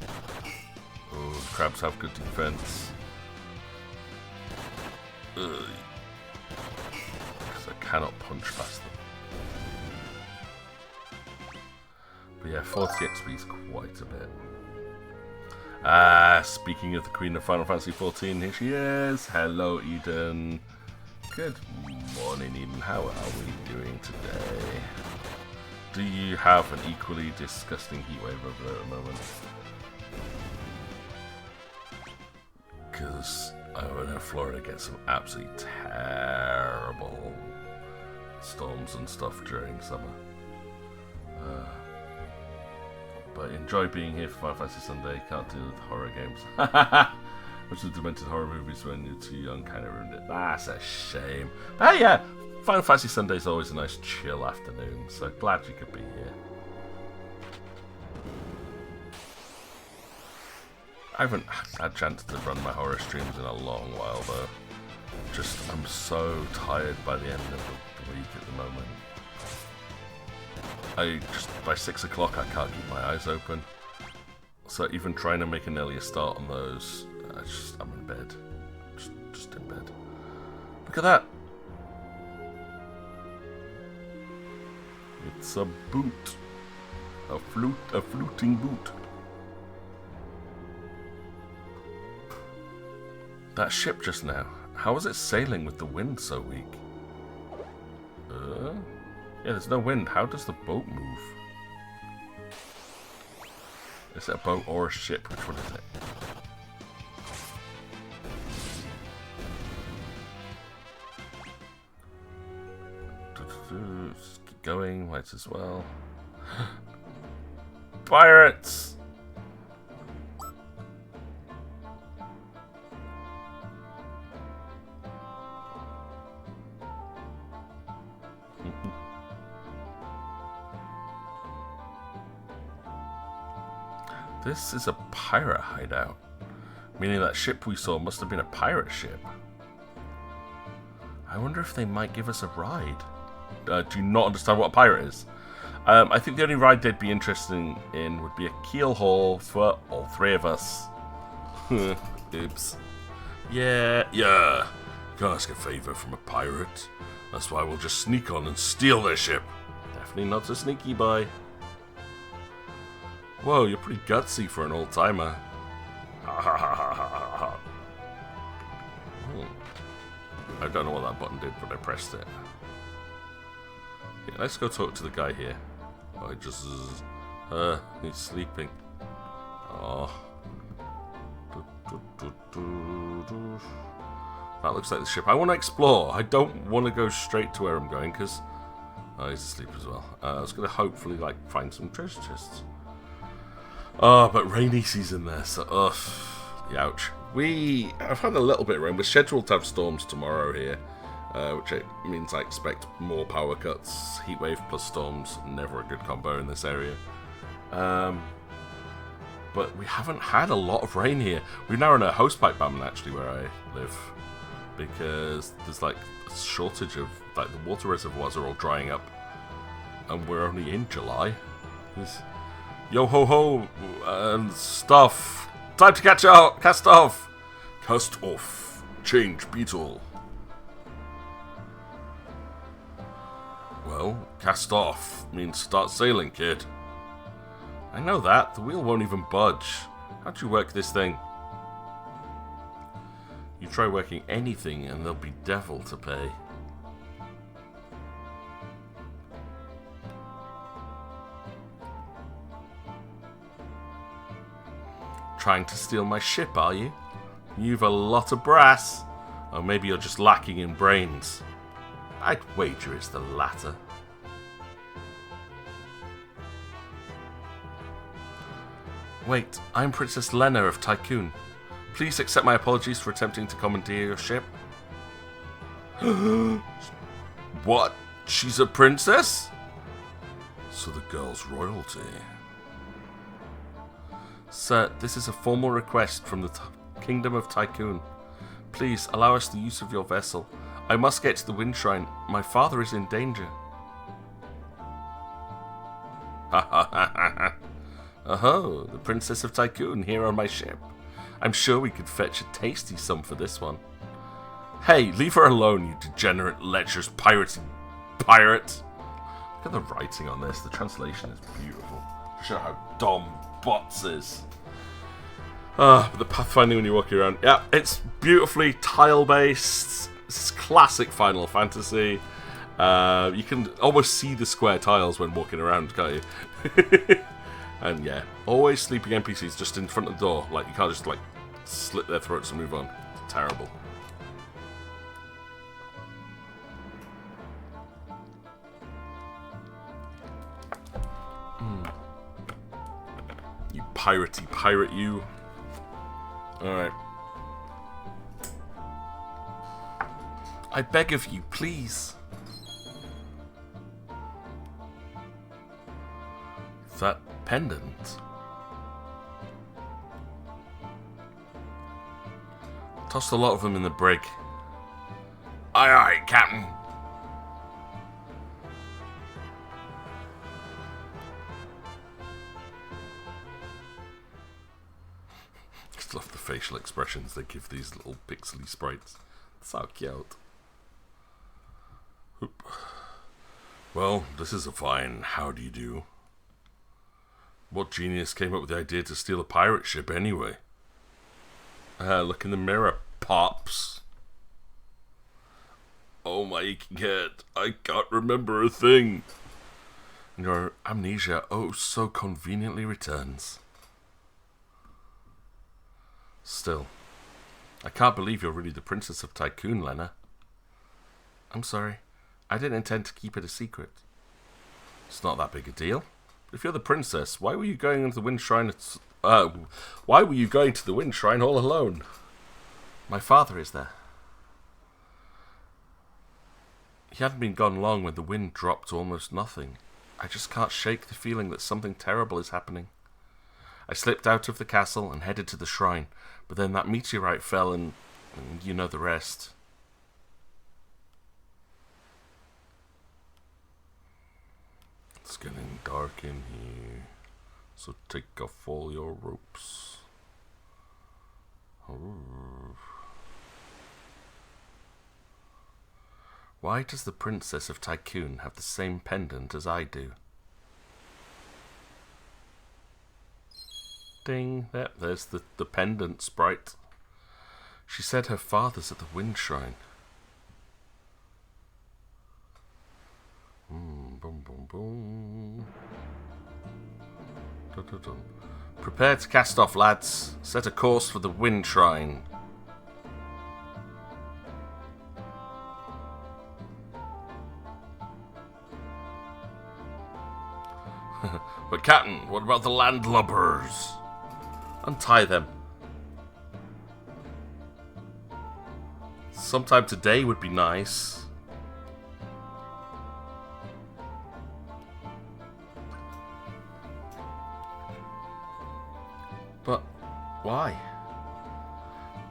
Oh, the crabs have good defense. Because I cannot punch past them. But yeah, 40 XP is quite a bit. Speaking of the Queen of Final Fantasy XIV, here she is. Hello, Eden. Good morning, Eden. How are we doing today? Do you have an equally disgusting heatwave over there at the moment? Because I know Florida gets some absolutely terrible storms and stuff during summer. But enjoy being here for Final Fantasy Sunday. Can't deal with horror games. Which is demented horror movies when you're too young kind of ruined it. That's a shame. But hey, yeah, Final Fantasy Sunday is always a nice chill afternoon. So glad you could be here. I haven't had a chance to run my horror streams in a long while though. I'm so tired by the end of the week at the moment. By 6 o'clock I can't keep my eyes open. So even trying to make an earlier start on those, I'm in bed. Just in bed. Look at that! It's a boot. A fluting boot. That ship just now, how is it sailing with the wind so weak? Yeah, there's no wind. How does the boat move? Is it a boat or a ship? Which one is it? Just keep going, might as well. Pirates! This is a pirate hideout, meaning that ship we saw must have been a pirate ship. I wonder if they might give us a ride. Do you not understand what a pirate is? I think the only ride they'd be interested in would be a keel haul for all three of us. Oops. Yeah. You can't ask a favour from a pirate. That's why we'll just sneak on and steal their ship. Definitely not a sneaky boy. Whoa, you're pretty gutsy for an old-timer. I don't know what that button did, but I pressed it. Yeah, let's go talk to the guy here. Oh, he's sleeping. Oh. That looks like the ship. I want to explore. I don't want to go straight to where I'm going, because... Oh, he's asleep as well. I was going to hopefully, find some treasure chests. Oh, but rainy season there, so ouch. I've had a little bit of rain. We're scheduled to have storms tomorrow here, which means I expect more power cuts. Heatwave plus storms, never a good combo in this area. But we haven't had a lot of rain here. We're now in a hosepipe ban actually where I live, because there's a shortage of the water reservoirs are all drying up, and we're only in July. Yo ho ho and stuff. Time to cast off. Cast off. Change beetle. Well, cast off means start sailing, kid. I know that. The wheel won't even budge. How'd you work this thing? You try working anything and there'll be devil to pay. Trying to steal my ship, are you? You've a lot of brass. Or maybe you're just lacking in brains. I'd wager it's the latter. Wait, I'm Princess Lena of Tycoon. Please accept my apologies for attempting to commandeer your ship. What? She's a princess? So the girl's royalty. Sir, this is a formal request from the Kingdom of Tycoon. Please allow us the use of your vessel. I must get to the Wind Shrine. My father is in danger. Oh, the Princess of Tycoon here on my ship. I'm sure we could fetch a tasty sum for this one. Hey, leave her alone, you degenerate, lecherous, pirating pirate. Look at the writing on this. The translation is beautiful. Show how dumb Bots is. But the pathfinding when you're walking around. Yeah, it's beautifully tile-based. It's classic Final Fantasy. You can almost see the square tiles when walking around, can't you? And yeah, always sleeping NPCs just in front of the door. You can't just slit their throats and move on. It's terrible. You piratey pirate, you. Alright. I beg of you, please. That pendant. Tossed a lot of them in the brig. Aye, aye, Captain. Just love the facial expressions they give these little pixely sprites. So cute. Oop. Well, this is a fine how do you do. What genius came up with the idea to steal a pirate ship anyway? Look in the mirror, Pops. Oh my god, I can't remember a thing. And your amnesia, oh so conveniently returns. Still, I can't believe you're really the Princess of Tycoon, Lena. I'm sorry. I didn't intend to keep it a secret. It's not that big a deal. If you're the princess, why were you going into the wind shrine? Why were you going to the wind shrine all alone? My father is there. He hadn't been gone long when the wind dropped to almost nothing. I just can't shake the feeling that something terrible is happening. I slipped out of the castle and headed to the shrine, but then that meteorite fell and you know the rest. It's getting dark in here, so take off all your ropes. Oh. Why does the Princess of Tycoon have the same pendant as I do? Ding, there's the pendant sprite. She said her father's at the wind shrine. Boom, boom, boom. Dun, dun, dun. Prepare to cast off, lads. Set a course for the wind shrine. But Captain, what about the landlubbers? Untie them. Sometime today would be nice. But why?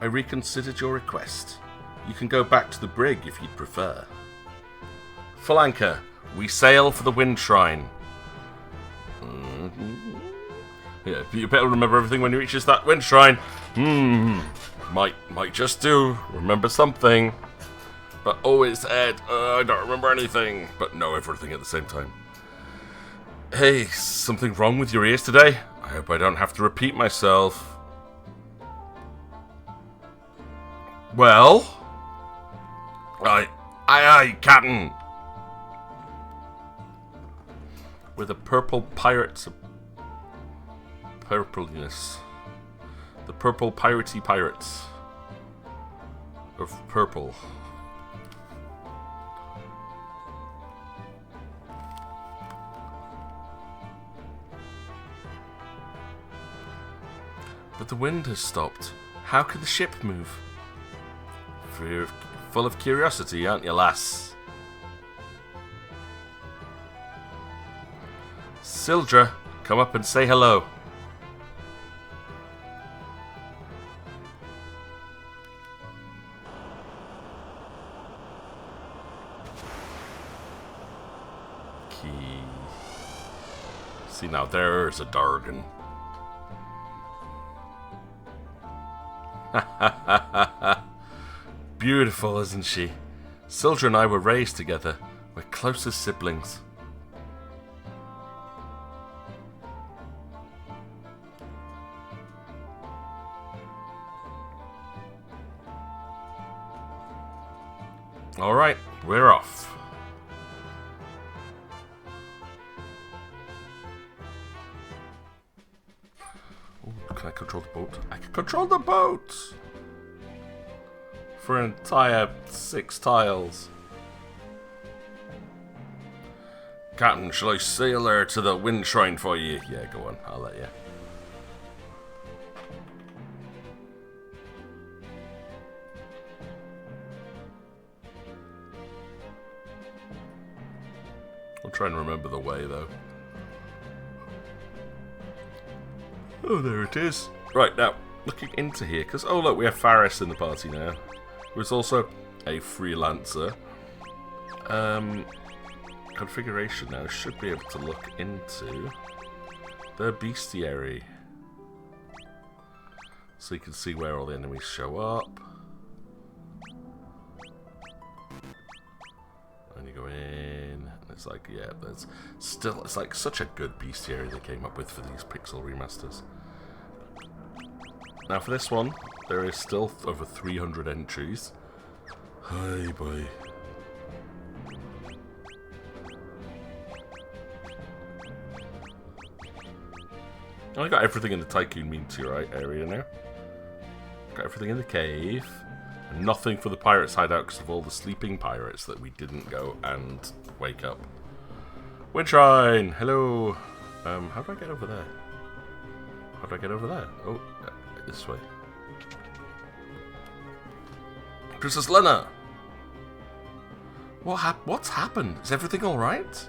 I reconsidered your request. You can go back to the brig if you'd prefer. Full anchor. We sail for the wind shrine. Yeah, you better remember everything when you reach that wind shrine. Might just do. Remember something. But always add, I don't remember anything. But know everything at the same time. Hey, something wrong with your ears today? I hope I don't have to repeat myself. Well? Aye, Captain. With a purple pirate's purpliness. The purple piratey pirates of purple. But the wind has stopped. How could the ship move? Full of curiosity, aren't you, lass? Sildra, come up and say hello. Key. See, now there's a Dargan. Beautiful, isn't she? Sildra and I were raised together. We're close as siblings. Alright, we're off. Ooh, can I control the boat? I can control the boat! For an entire 6 tiles. Captain, shall I sail there to the wind shrine for you? Yeah, go on, I'll let you. I'll try and remember the way, though. Oh, there it is. Right, now, looking into here, because, oh, look, we have Faris in the party now. There's also a freelancer. Configuration now should be able to look into the Bestiary. So you can see where all the enemies show up. And you go in, and it's like, yeah, there's still, it's like such a good Bestiary they came up with for these pixel remasters. Now for this one, there is still over 300 entries. Hi, boy. I got everything in the Tycoon Meteorite area now. Got everything in the cave. And nothing for the pirates' hideout because of all the sleeping pirates that we didn't go and wake up. Wind Shrine! Hello! How do I get over there? How do I get over there? Oh, this way. Princess Lena! What's happened? Is everything alright?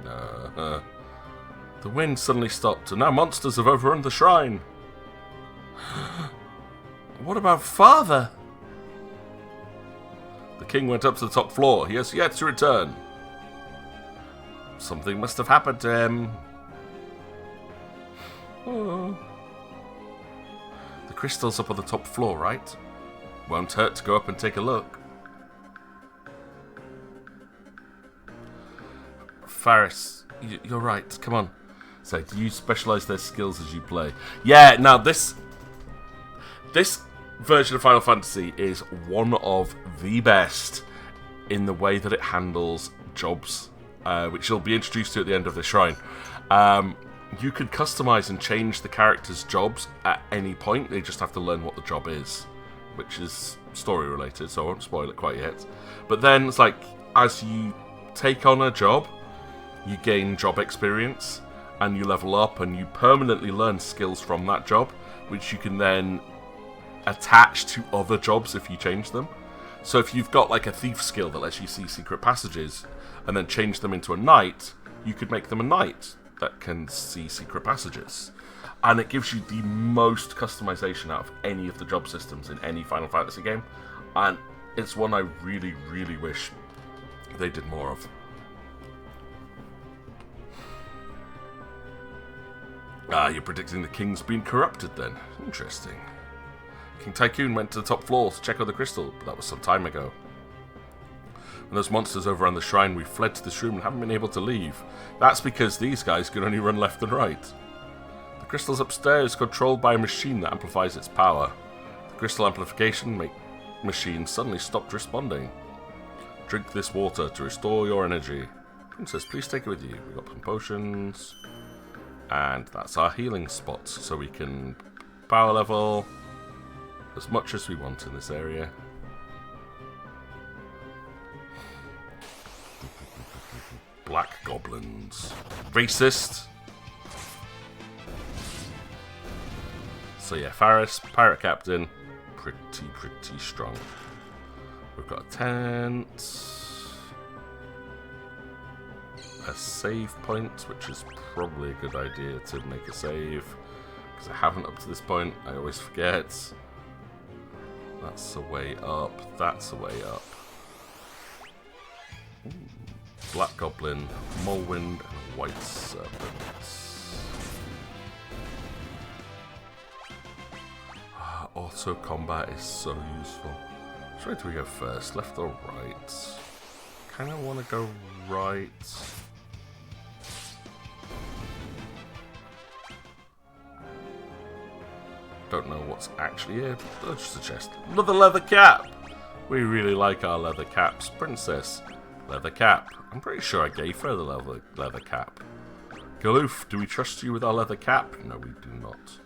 The wind suddenly stopped, and now monsters have overrun the shrine. What about Father? The king went up to the top floor. He has yet to return. Something must have happened to him. Oh. The crystal's up on the top floor, right? Won't hurt to go up and take a look. Faris, you're right. Come on. So, do you specialize their skills as you play? Yeah, now this version of Final Fantasy is one of the best in the way that it handles jobs, which you'll be introduced to at the end of the shrine. You can customize and change the character's jobs at any point. They just have to learn what the job is, which is story related, so I won't spoil it quite yet. But then it's like, as you take on a job, you gain job experience, and you level up, and you permanently learn skills from that job, which you can then attach to other jobs if you change them. So if you've got like a thief skill that lets you see secret passages, and then change them into a knight, you could make them a knight that can see secret passages. And it gives you the most customization out of any of the job systems in any Final Fantasy game. And it's one I really, really wish they did more of. Ah, you're predicting the king's been corrupted then. Interesting. King Tycoon went to the top floor to check on the crystal, but that was some time ago. When those monsters overran the shrine, we fled to this room and haven't been able to leave. That's because these guys can only run left and right. The crystal's upstairs, controlled by a machine that amplifies its power. The crystal amplification machine suddenly stopped responding. Drink this water to restore your energy. Princess, please take it with you. We've got some potions. And that's our healing spots, so we can power level as much as we want in this area. Black goblins. Racist. So yeah, Faris, pirate captain, pretty strong. We've got a tent. A save point, which is probably a good idea to make a save, because I haven't up to this point. I always forget. That's a way up. That's a way up. Ooh. Black Goblin, Mulwind, and White Serpent. Auto combat is so useful. Which way do we go first? Left or right? Kind of want to go right. Don't know what's actually here. Oh, just a chest. Another leather cap! We really like our leather caps. Princess, leather cap. I'm pretty sure I gave her the leather cap. Galoof, do we trust you with our leather cap? No, we do not.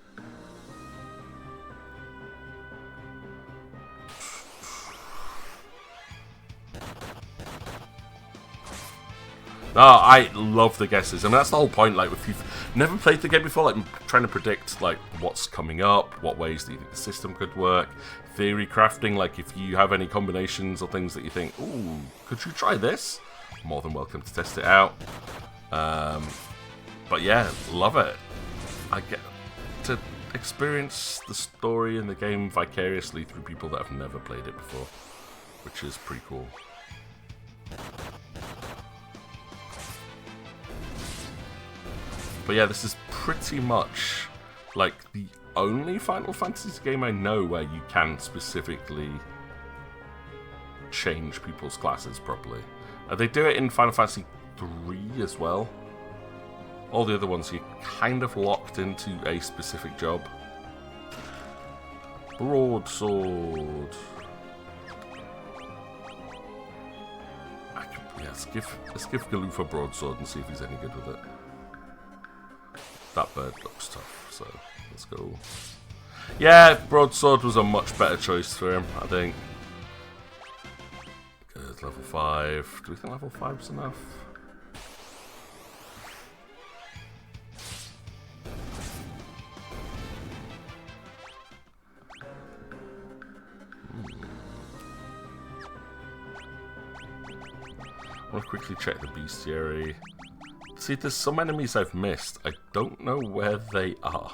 Oh, I love the guesses, and that's the whole point. Like, if you've never played the game before, like trying to predict like what's coming up, what ways that you think the system could work, theory crafting. Like, if you have any combinations or things that you think, ooh, could you try this? More than welcome to test it out. But yeah, love it. I get to experience the story and the game vicariously through people that have never played it before, which is pretty cool. But yeah, this is pretty much like the only Final Fantasy game I know where you can specifically change people's classes properly. They do it in Final Fantasy 3 as well. All the other ones, you're kind of locked into a specific job. Broadsword. Yeah, let's give Galoof a broadsword and see if he's any good with it. That bird looks tough, so let's go. Yeah, broadsword was a much better choice for him, I think. Good, level 5. Do we think level 5 is enough? I want to quickly check the Bestiary. See, there's some enemies I've missed. I don't know where they are.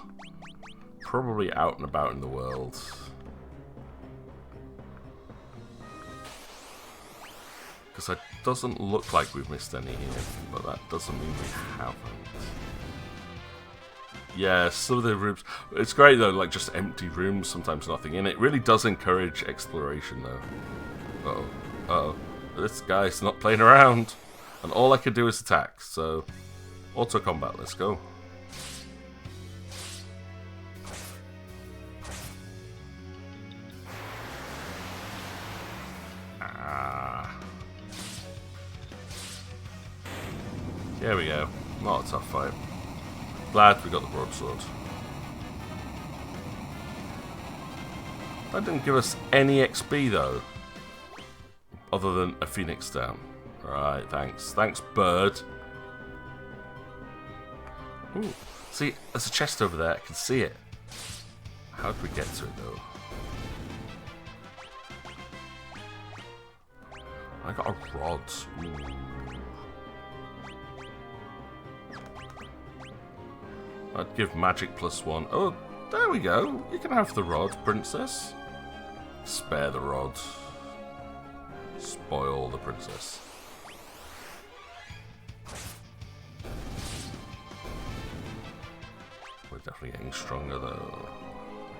Probably out and about in the world. Because it doesn't look like we've missed any here, but that doesn't mean we haven't. Yeah, some of the rooms... It's great though, like just empty rooms, sometimes nothing in it. It really does encourage exploration though. Uh-oh. Uh-oh. This guy's not playing around. And all I can do is attack, so... Auto combat, let's go. Ah. Here we go. Not a tough fight. Glad we got the broadsword. That didn't give us any XP though. Other than a phoenix down. Right, thanks. Thanks, bird. Ooh. See, there's a chest over there. I can see it. How did we get to it, though? I got a rod. Ooh. I'd give magic +1. Oh, there we go. You can have the rod, princess. Spare the rod. Spoil the princess. We're definitely getting stronger though.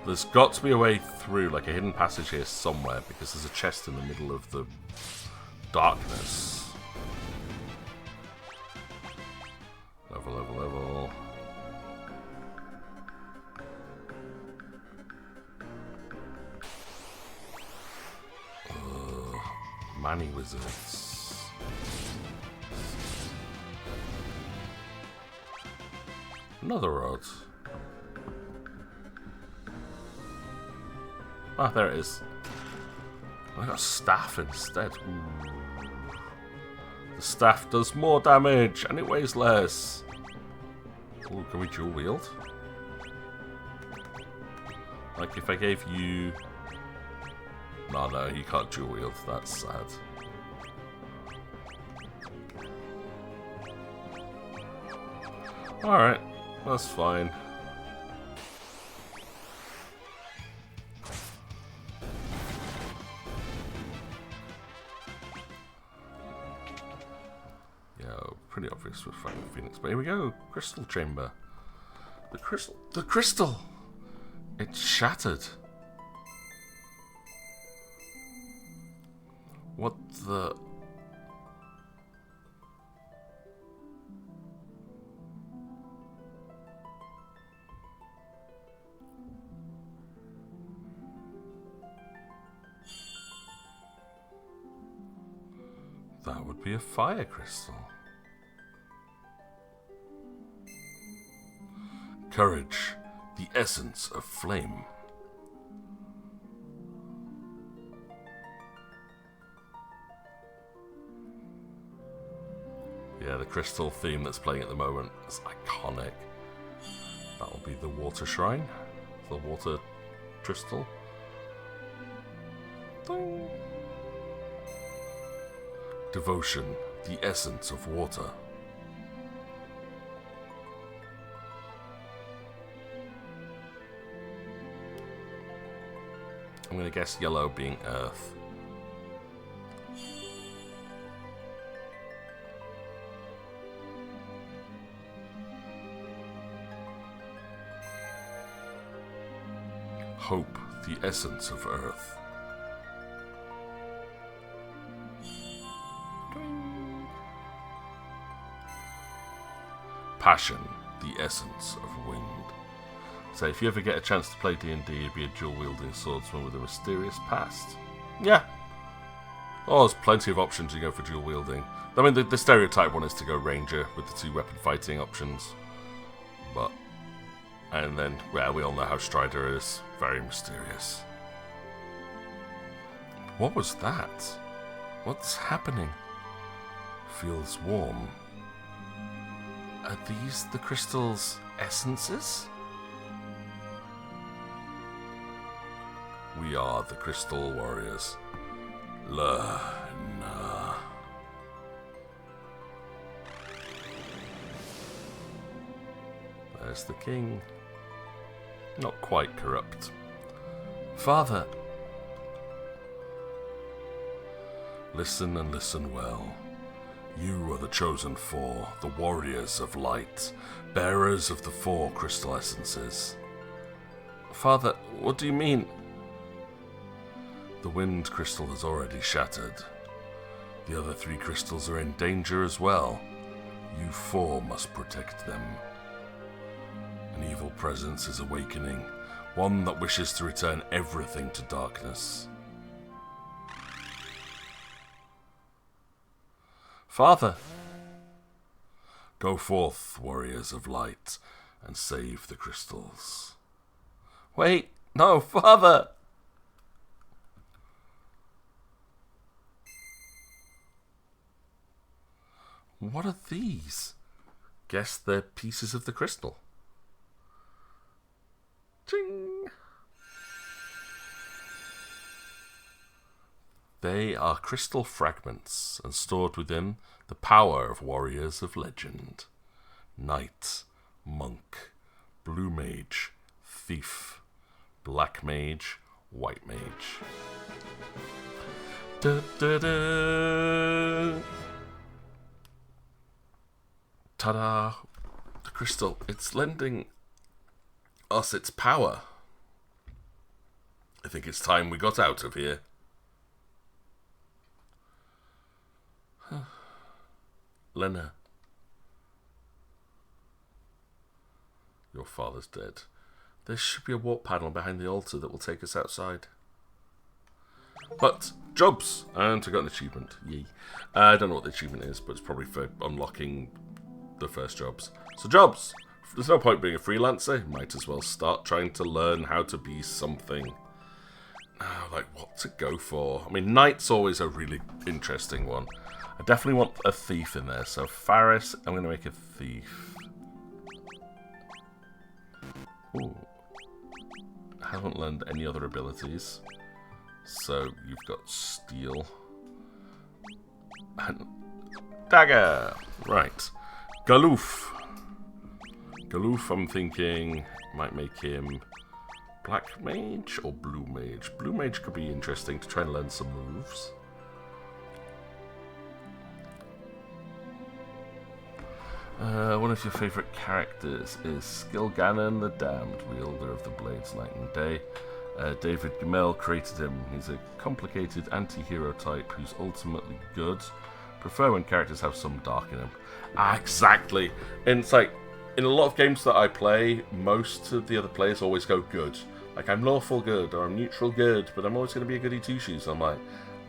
There's got to be a way through, like a hidden passage here somewhere, because there's a chest in the middle of the darkness. Level, level, level. Many wizards. Another rod. Ah, there it is. I got a staff instead. Ooh. The staff does more damage and it weighs less. Ooh, can we dual wield? Like if I gave you... No, no, you can't dual wield. That's sad. Alright, that's fine. Yeah, pretty obvious with fighting Phoenix. But here we go. Crystal chamber. The crystal. The crystal! It's shattered. What the... That would be a fire crystal. Courage, the essence of flame. Yeah, the crystal theme that's playing at the moment is iconic. That'll be the water shrine, the water crystal. Ding. Devotion, the essence of water. I'm going to guess yellow being earth. Hope, the essence of Earth. Passion, the essence of wind. So if you ever get a chance to play D&D, you'd be a dual-wielding swordsman with a mysterious past. Yeah. Oh, there's plenty of options you go for dual-wielding. I mean, the stereotype one is to go ranger with the 2 weapon fighting options. But, and then, well, we all know how Strider is. Very mysterious. What was that? What's happening? Feels warm. Are these the crystal's essences? We are the Crystal Warriors. La na. There's the king. Not quite corrupt. Father. Listen and listen well. You are the chosen 4, the warriors of light, bearers of the 4 crystal essences. Father, what do you mean? The wind crystal has already shattered. The other 3 crystals are in danger as well. You 4 must protect them. An evil presence is awakening, one that wishes to return everything to darkness. Father! Go forth, warriors of light, and save the crystals. Wait! No, Father! What are these? Guess they're pieces of the crystal. Ching! They are crystal fragments, and stored within the power of warriors of legend. Knight, monk, blue mage, thief, black mage, white mage. Da, da, da. Ta-da! The crystal, it's lending us its power. I think it's time we got out of here. Lena. Your father's dead. There should be a warp panel behind the altar that will take us outside. But, jobs! And I got an achievement. Yay. I don't know what the achievement is, but it's probably for unlocking the first jobs. So jobs! There's no point being a freelancer. Might as well start trying to learn how to be something. Like what to go for. I mean, knight's always a really interesting one. I definitely want a thief in there. So Faris, I'm going to make a thief. Ooh. I haven't learned any other abilities. So you've got steel. And dagger! Right. Galoof. Galoof, I'm thinking, might make him black mage or blue mage. Blue mage could be interesting to try and learn some moves. One of your favourite characters is Skilganon the Damned, wielder of the blades night and day. David Gemmell created him. He's a complicated anti-hero type who's ultimately good. Prefer when characters have some dark in them. Exactly. And it's like, in a lot of games that I play, most of the other players always go good. Like, I'm lawful good, or I'm neutral good, but I'm always going to be a goody two-shoes. I'm like,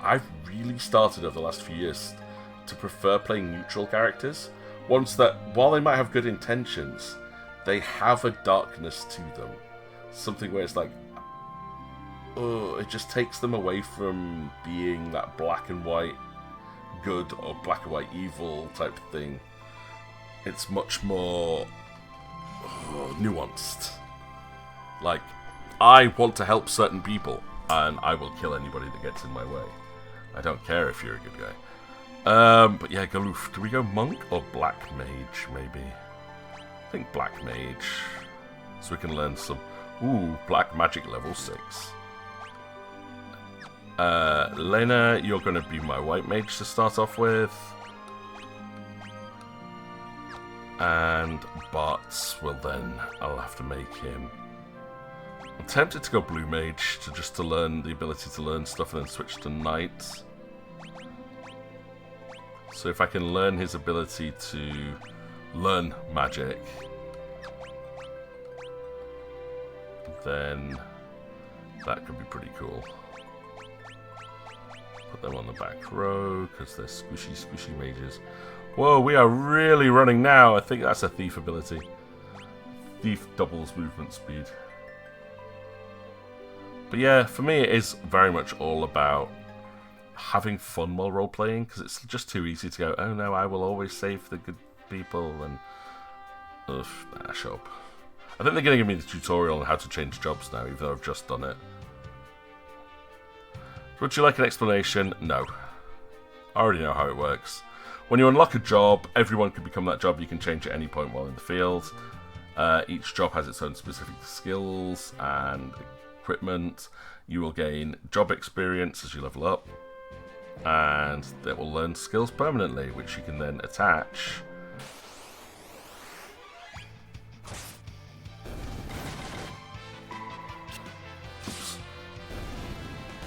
I've really started over the last few years to prefer playing neutral characters. Ones that, while they might have good intentions, they have a darkness to them. Something where it's like, oh, it just takes them away from being that black and white good or black and white evil type thing. It's much more nuanced. Like, I want to help certain people, and I will kill anybody that gets in my way. I don't care if you're a good guy. But yeah, Galoof. Do we go monk or black mage, maybe? I think black mage. So we can learn some... Ooh, black magic level 6. Lena, you're going to be my white mage to start off with. And Bart's, well then, I'll have to make him I'm tempted to go Blue Mage to learn the ability to learn stuff and then switch to Knight. So if I can learn his ability to learn magic, then that could be pretty cool. Put them on the back row because they're squishy mages. Whoa, we are really running now. I think that's a thief ability. Thief doubles movement speed. But yeah, for me it is very much all about having fun while role-playing, because it's just too easy to go, oh no, I will always save the good people, and ugh, nah, shut up. I think they're going to give me the tutorial on how to change jobs now, even though I've just done it. Would you like an explanation? No. I already know how it works. When you unlock a job, everyone can become that job. You can change at any point while in the field. Each job has its own specific skills and equipment. You will gain job experience as you level up, and they will learn skills permanently, which you can then attach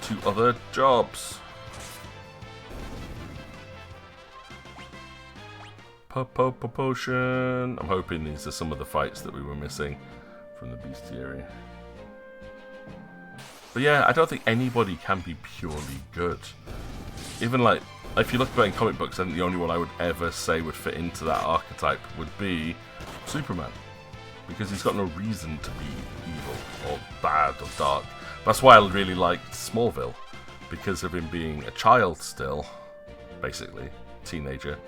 to other jobs. Potion. I'm hoping these are some of the fights that we were missing from the Bestiary. But yeah, I don't think anybody can be purely good. Even like, if you look back in comic books, I think the only one I would ever say would fit into that archetype would be Superman. Because he's got no reason to be evil or bad or dark. That's why I really liked Smallville. Because of him being a child still, basically, teenager.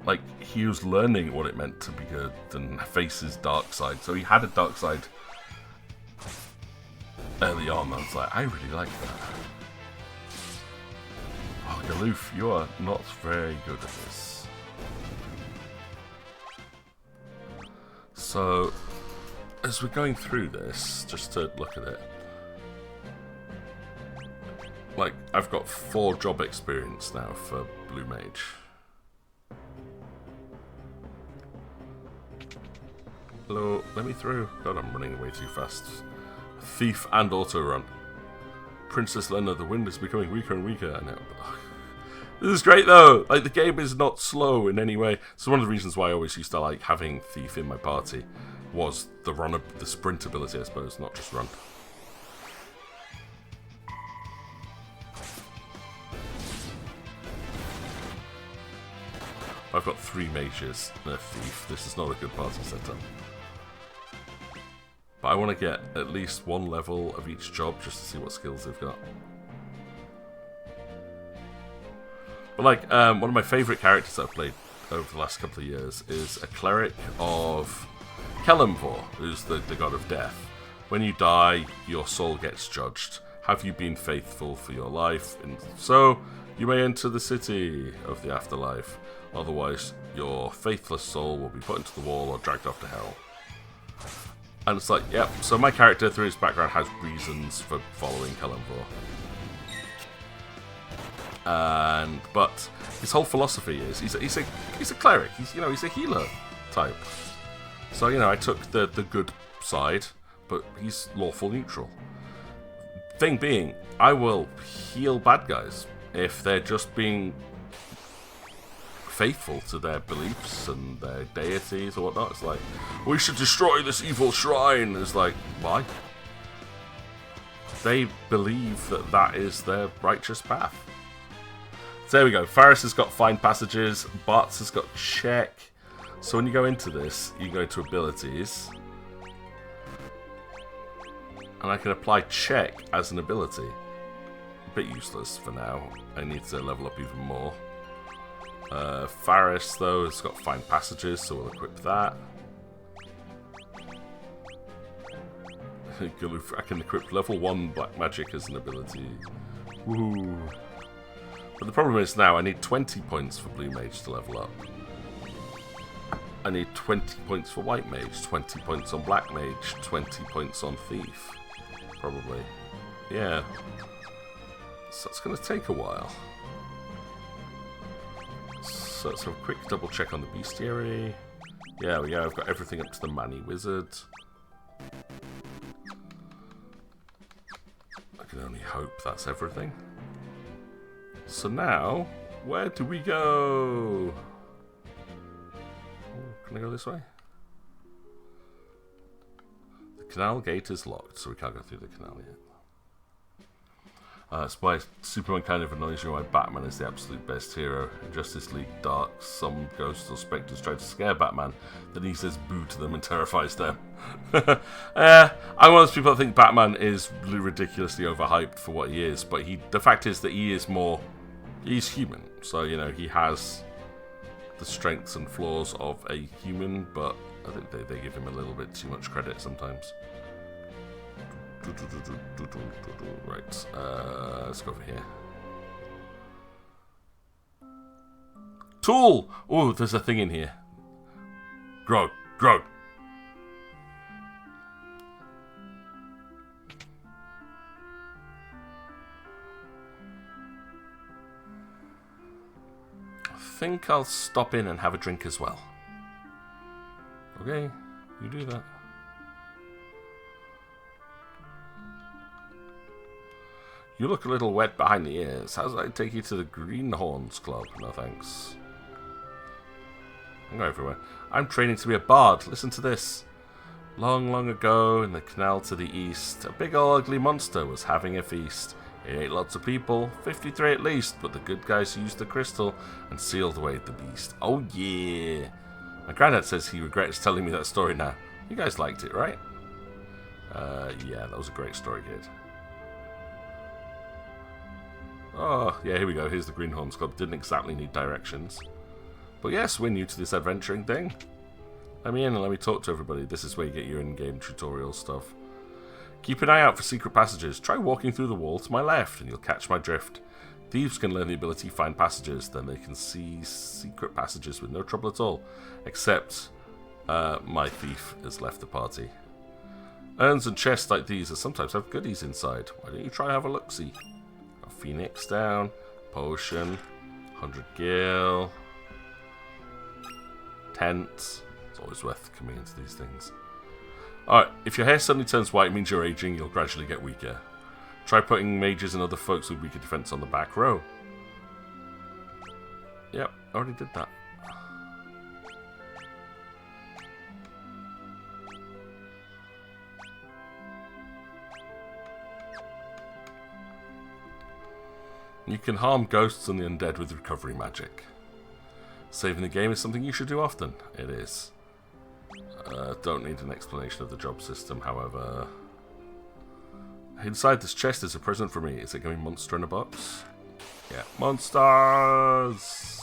Like, he was learning what it meant to be good and face his dark side. So he had a dark side early on. I was like, I really like that. Oh, Galoof, you are not very good at this. So, as we're going through this, just to look at it, like, I've got 4 job experience now for Blue Mage. Hello, let me through. God, I'm running way too fast. Thief and auto run. Princess Lena, the wind is becoming weaker and weaker. I know. This is great though. Like, the game is not slow in any way. So one of the reasons why I always used to like having Thief in my party was the sprint ability, I suppose, not just run. I've got 3 mages and a thief. This is not a good party setup. But I want to get at least 1 level of each job just to see what skills they've got. But like, one of my favourite characters I've played over the last couple of years is a cleric of Kelemvor, who's the god of death. When you die, your soul gets judged. Have you been faithful for your life? And so, you may enter the city of the afterlife. Otherwise, your faithless soul will be put into the wall or dragged off to hell. And it's like, yep, so my character, through his background, has reasons for following Kelemvor. But his whole philosophy is, he's a cleric, he's a healer type. So, I took the good side, but he's lawful neutral. Thing being, I will heal bad guys if they're just being faithful to their beliefs and their deities or whatnot. It's like, we should destroy this evil shrine. It's like, why? They believe that that is their righteous path. So there we go. Faris has got find passages. Bart's has got check. So when you go into this, you go to abilities. And I can apply check as an ability. A bit useless for now. I need to level up even more. Faris, though, has got find passages, so we'll equip that. I can equip level 1 black magic as an ability. Woohoo! But the problem is now I need 20 points for blue mage to level up. I need 20 points for white mage, 20 points on black mage, 20 points on thief. Probably. Yeah. So it's going to take a while. So let's have a quick double check on the Bestiary. Yeah, I've got everything up to the Manny Wizard. can only hope that's everything. So now, where do we go? Oh, can I go this way? The canal gate is locked, so we can't go through the canal yet. That's why Superman kind of annoys you why Batman is the absolute best hero. In Justice League Dark, some ghosts or spectres try to scare Batman, then he says boo to them and terrifies them. I'm one of those people that think Batman is ridiculously overhyped for what he is, but the fact is that he's human. So, you know, he has the strengths and flaws of a human, but I think they give him a little bit too much credit sometimes. Right, let's go over here. Tool! Oh, there's a thing in here. Grog. I think I'll stop in and have a drink as well. Okay, you do that. You look a little wet behind the ears. How does I take you to the Greenhorns Club? No thanks. I'm going everywhere. I'm training to be a bard. Listen to this. Long, long ago, in the canal to the east, a big old ugly monster was having a feast. It ate lots of people, 53 at least, but the good guys used the crystal and sealed away the beast. Oh yeah! My granddad says he regrets telling me that story now. You guys liked it, right? Yeah, that was a great story, kid. Oh, yeah, here we go. Here's the Greenhorns Club. Didn't exactly need directions. But yes, we're new to this adventuring thing. Let me in and let me talk to everybody. This is where you get your in-game tutorial stuff. Keep an eye out for secret passages. Try walking through the wall to my left and you'll catch my drift. Thieves can learn the ability to find passages. Then they can see secret passages with no trouble at all. Except my thief has left the party. Urns and chests like these sometimes have goodies inside. Why don't you try have a look-see? Phoenix down, potion, 100 gil, tents. It's always worth coming into these things. Alright, if your hair suddenly turns white, it means you're aging, you'll gradually get weaker. Try putting mages and other folks with weaker defense on the back row. Yep, already did that. You can harm ghosts and the undead with recovery magic. Saving the game is something you should do often. It is. Don't need an explanation of the job system, however. Inside this chest is a present for me. Is it going to be monster in a box? Yeah. Monsters!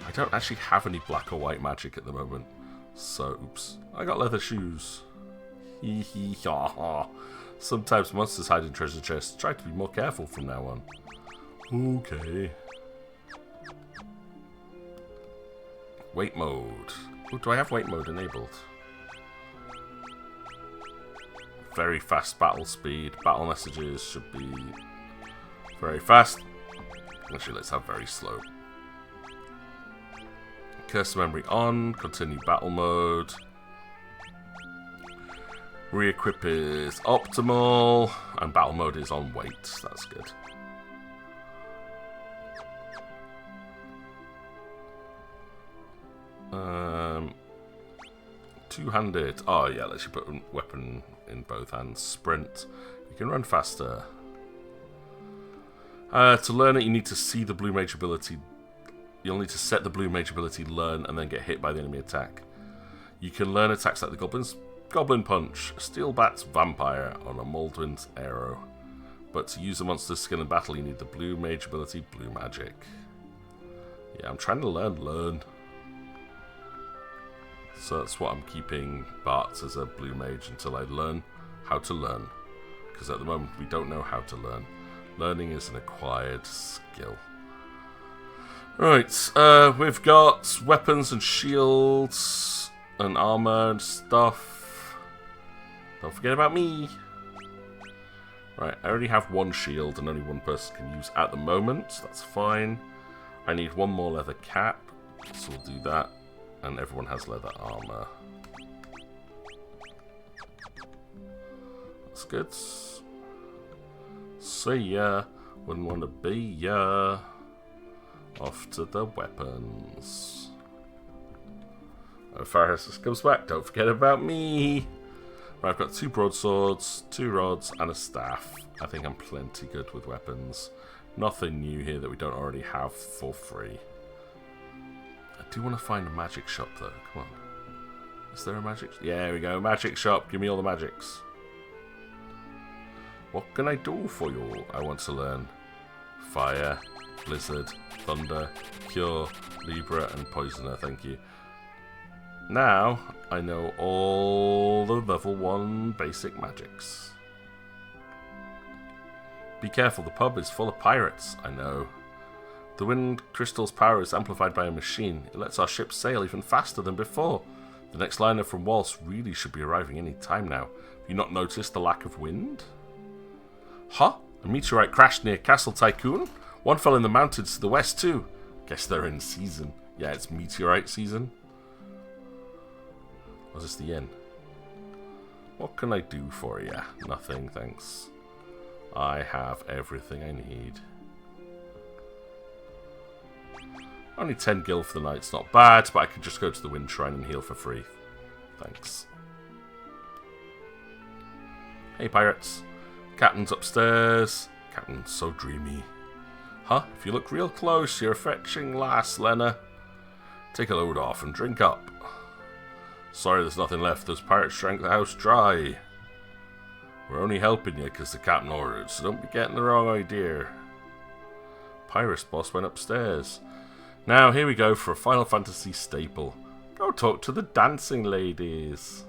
I don't actually have any black or white magic at the moment. So, oops. I got leather shoes. Hee hee ha ha. Sometimes monsters hide in treasure chests. Try to be more careful from now on. Okay. Wait mode. Ooh, do I have wait mode enabled? Very fast battle speed. Battle messages should be very fast. Actually, let's have very slow. Curse memory on. Continue battle mode. Re-equip is optimal, and battle mode is on wait. That's good. Two-handed. Oh yeah, let's put a weapon in both hands. Sprint. You can run faster. To learn it, you need to see the blue mage ability. You'll need to set the blue mage ability, learn, and then get hit by the enemy attack. You can learn attacks like the goblins. Goblin Punch, Steel Bat's Vampire on a Moldwin's Arrow. But to use a monster's skill in battle, you need the blue mage ability, Blue Magic. Yeah, I'm trying to learn. So that's what I'm keeping Bart as a blue mage until I learn how to learn. Because at the moment, we don't know how to learn. Learning is an acquired skill. Right, we've got weapons and shields and armor and stuff. Don't forget about me. Right, I already have one shield and only one person can use at the moment. So that's fine. I need one more leather cap, so we'll do that. And everyone has leather armor. That's good. See ya. Wouldn't want to be ya. Off to the weapons. Oh, Faris comes back. Don't forget about me. Right, I've got 2 broadswords, 2 rods, and a staff. I think I'm plenty good with weapons. Nothing new here that we don't already have for free. I do want to find a magic shop, though. Come on. Is there a magic? Yeah, there we go. Magic shop. Give me all the magics. What can I do for you? I want to learn fire, blizzard, thunder, cure, libra, and poisoner. Thank you. Now I know all the level 1 basic magics. Be careful, the pub is full of pirates. I know. The wind crystal's power is amplified by a machine. It lets our ship sail even faster than before. The next liner from Waltz really should be arriving any time now. Have you not noticed the lack of wind? Huh? A meteorite crashed near Castle Tycoon? One fell in the mountains to the west too. Guess they're in season. Yeah, it's meteorite season. Was this the inn? What can I do for you? Nothing, thanks. I have everything I need. Only 10 gil for the night's not bad, but I could just go to the Wind Shrine and heal for free. Thanks. Hey, pirates. Captain's upstairs. Captain's so dreamy. Huh? If you look real close, you're a fetching lass, Lena. Take a load off and drink up. Sorry there's nothing left. Those pirates drank the house dry. We're only helping you because the captain ordered, so don't be getting the wrong idea. Pirates boss went upstairs. Now, here we go for a Final Fantasy staple. Go talk to the dancing ladies.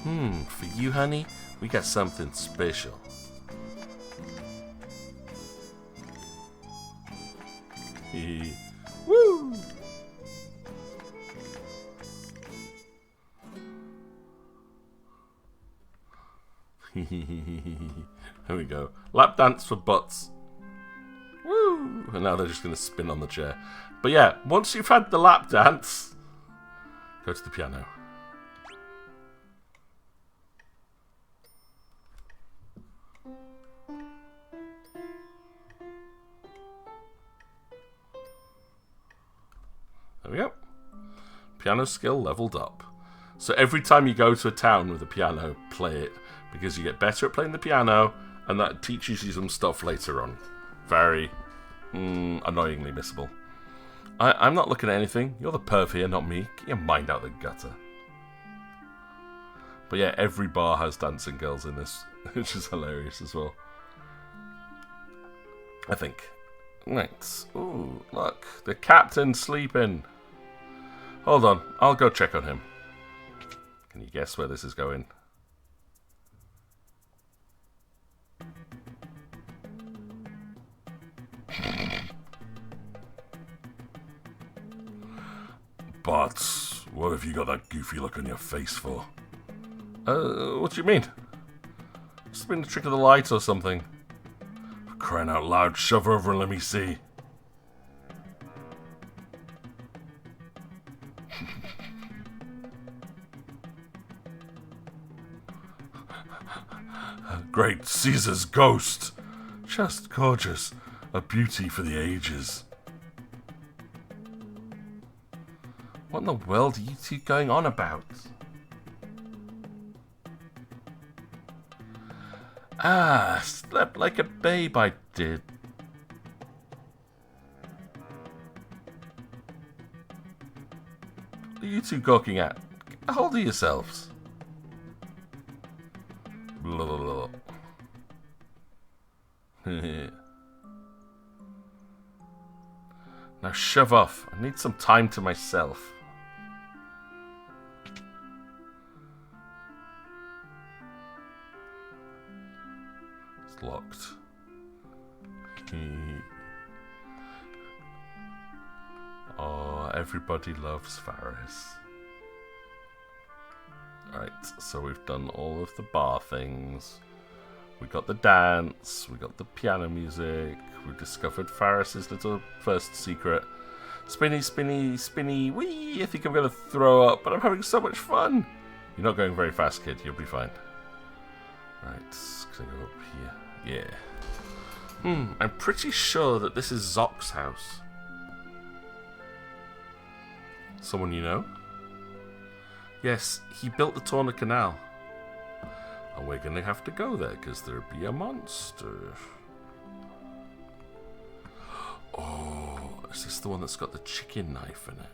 For you, honey, we got something special. Woo! There we go. Lap dance for butts. Woo! And now they're just going to spin on the chair. But yeah, once you've had the lap dance, go to the piano. There we go. Piano skill leveled up. So every time you go to a town with a piano, play it. Because you get better at playing the piano, and that teaches you some stuff later on. Very annoyingly missable. I'm not looking at anything. You're the perv here, not me. Get your mind out the gutter. But yeah, every bar has dancing girls in this, which is hilarious as well. I think. Right. Ooh, look. The captain's sleeping. Hold on. I'll go check on him. Can you guess where this is going? But what have you got that goofy look on your face for? What do you mean? It's been the trick of the light or something. For crying out loud, shove over and let me see. Great Caesar's ghost! Just gorgeous. A beauty for the ages. What in the world are you two going on about? Ah, slept like a babe I did. What are you two gawking at? Get a hold of yourselves. Blah, blah, blah. Now shove off. I need some time to myself. It's locked. Oh, everybody loves Faris. Right, so we've done all of the bar things. We got the dance, we got the piano music, we discovered Faris's little first secret. Spinny, spinny, spinny, wee! I think I'm gonna throw up, but I'm having so much fun! You're not going very fast, kid. You'll be fine. Right, can I go up here? Yeah. I'm pretty sure that this is Zock's house. Someone you know? Yes, he built the Torna Canal. And we're going to have to go there because there'll be a monster. Oh, is this the one that's got the chicken knife in it?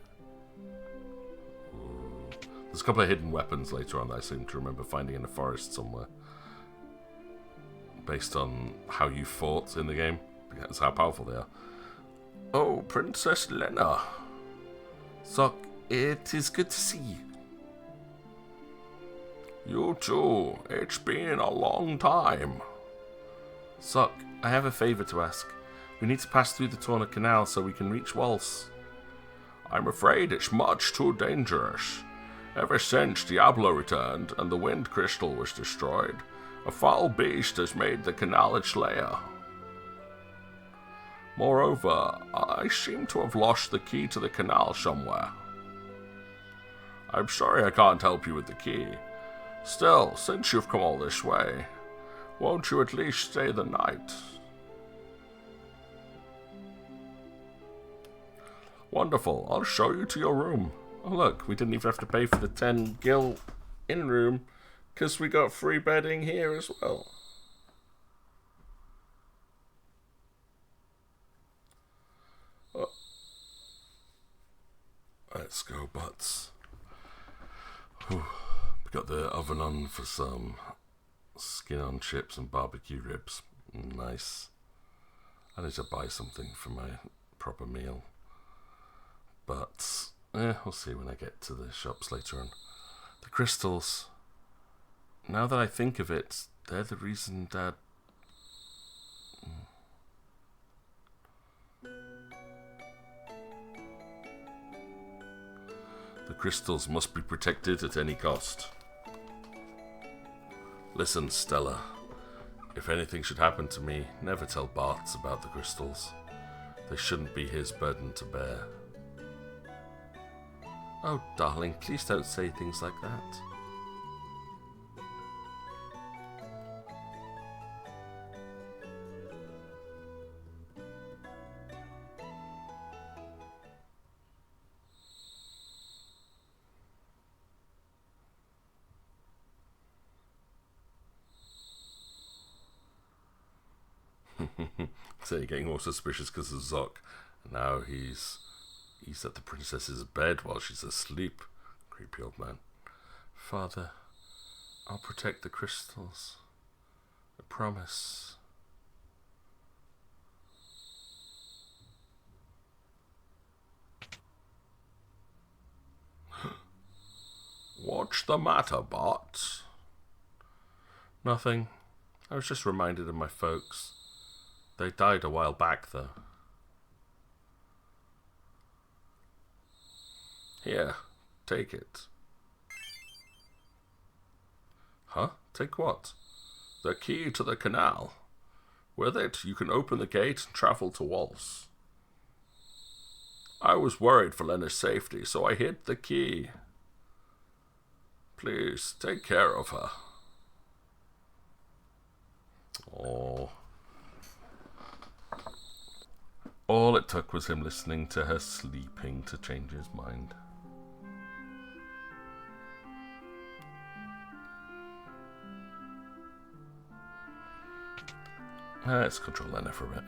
Ooh. There's a couple of hidden weapons later on that I seem to remember finding in a forest somewhere. Based on how you fought in the game. That's how powerful they are. Oh, Princess Lena. Zock, it is good to see you. You too. It's been a long time. Zock, I have a favour to ask. We need to pass through the Torna Canal so we can reach Waltz. I'm afraid it's much too dangerous. Ever since Diablo returned and the Wind Crystal was destroyed, a foul beast has made the canal its lair. Moreover, I seem to have lost the key to the canal somewhere. I'm sorry I can't help you with the key. Still, since you've come all this way, won't you at least stay the night? Wonderful, I'll show you to your room. Oh look, we didn't even have to pay for the 10 gil in room, because we got free bedding here as well. Oh. Let's go, butts. Whew. We got the oven on for some skin on chips and barbecue ribs. Nice. I need to buy something for my proper meal. But, we'll see when I get to the shops later on. The crystals. Now that I think of it, they're the reason Dad... The crystals must be protected at any cost. Listen, Stella. If anything should happen to me, never tell Bart about the crystals. They shouldn't be his burden to bear. Oh, darling, please don't say things like that. So you're getting more suspicious because of Zock. Now he's at the princess's bed while she's asleep. Creepy old man. Father, I'll protect the crystals. I promise. What's the matter, Bart? Nothing. I was just reminded of my folks. They died a while back, though. Here, take it. Huh? Take what? The key to the canal. With it, you can open the gate and travel to Waltz. I was worried for Lena's safety, so I hid the key. Please, take care of her. Oh. All it took was him listening to her sleeping to change his mind. Let's control Lena for a bit.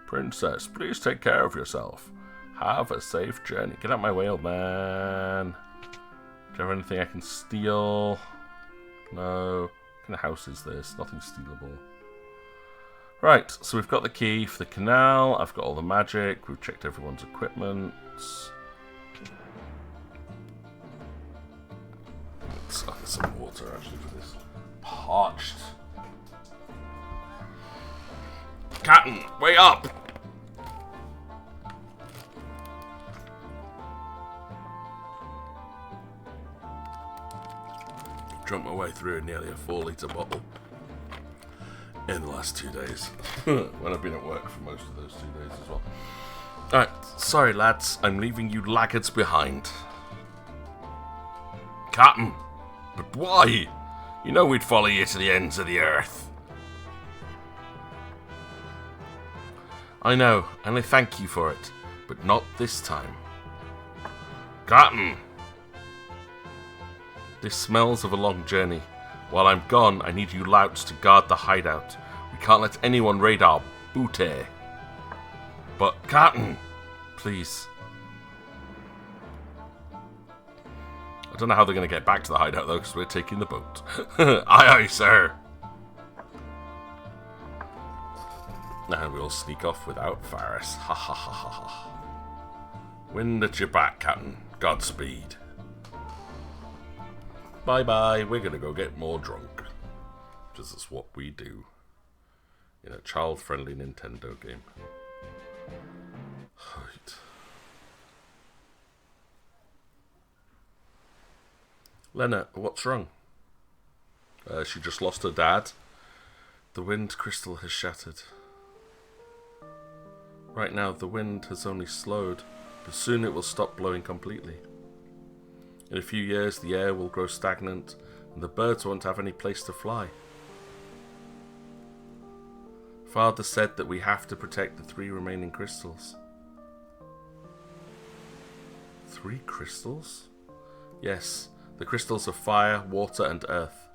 Princess, please take care of yourself. Have a safe journey. Get out my way, old man. Do you have anything I can steal? No. What kind of house is this? Nothing stealable. Right, so we've got the key for the canal. I've got all the magic. We've checked everyone's equipment. Let's get some water actually for this. Parched. Captain, wake up! Drunk my way through nearly a 4-litre bottle in the last 2 days. When I've been at work for most of those 2 days as well. Alright, sorry lads, I'm leaving you laggards behind. Captain, But why? You know we'd follow you to the ends of the earth. I know, and I thank you for it, but not this time. Captain! This smells of a long journey. While I'm gone, I need you louts to guard the hideout. We can't let anyone raid our booty. But, Captain, please. I don't know how they're going to get back to the hideout, though, because we're taking the boat. Aye, aye, sir. And we'll sneak off without Faris. Ha ha ha ha ha. Wind at your back, Captain. Godspeed. Bye-bye. We're going to go get more drunk. This is what we do in a child-friendly Nintendo game. Right. Lena, what's wrong? She just lost her dad. The wind crystal has shattered. Right now, the wind has only slowed, but soon it will stop blowing completely. In a few years, the air will grow stagnant, and the birds won't have any place to fly. Father said that we have to protect the 3 remaining crystals. 3 crystals? Yes, the crystals of fire, water, and earth.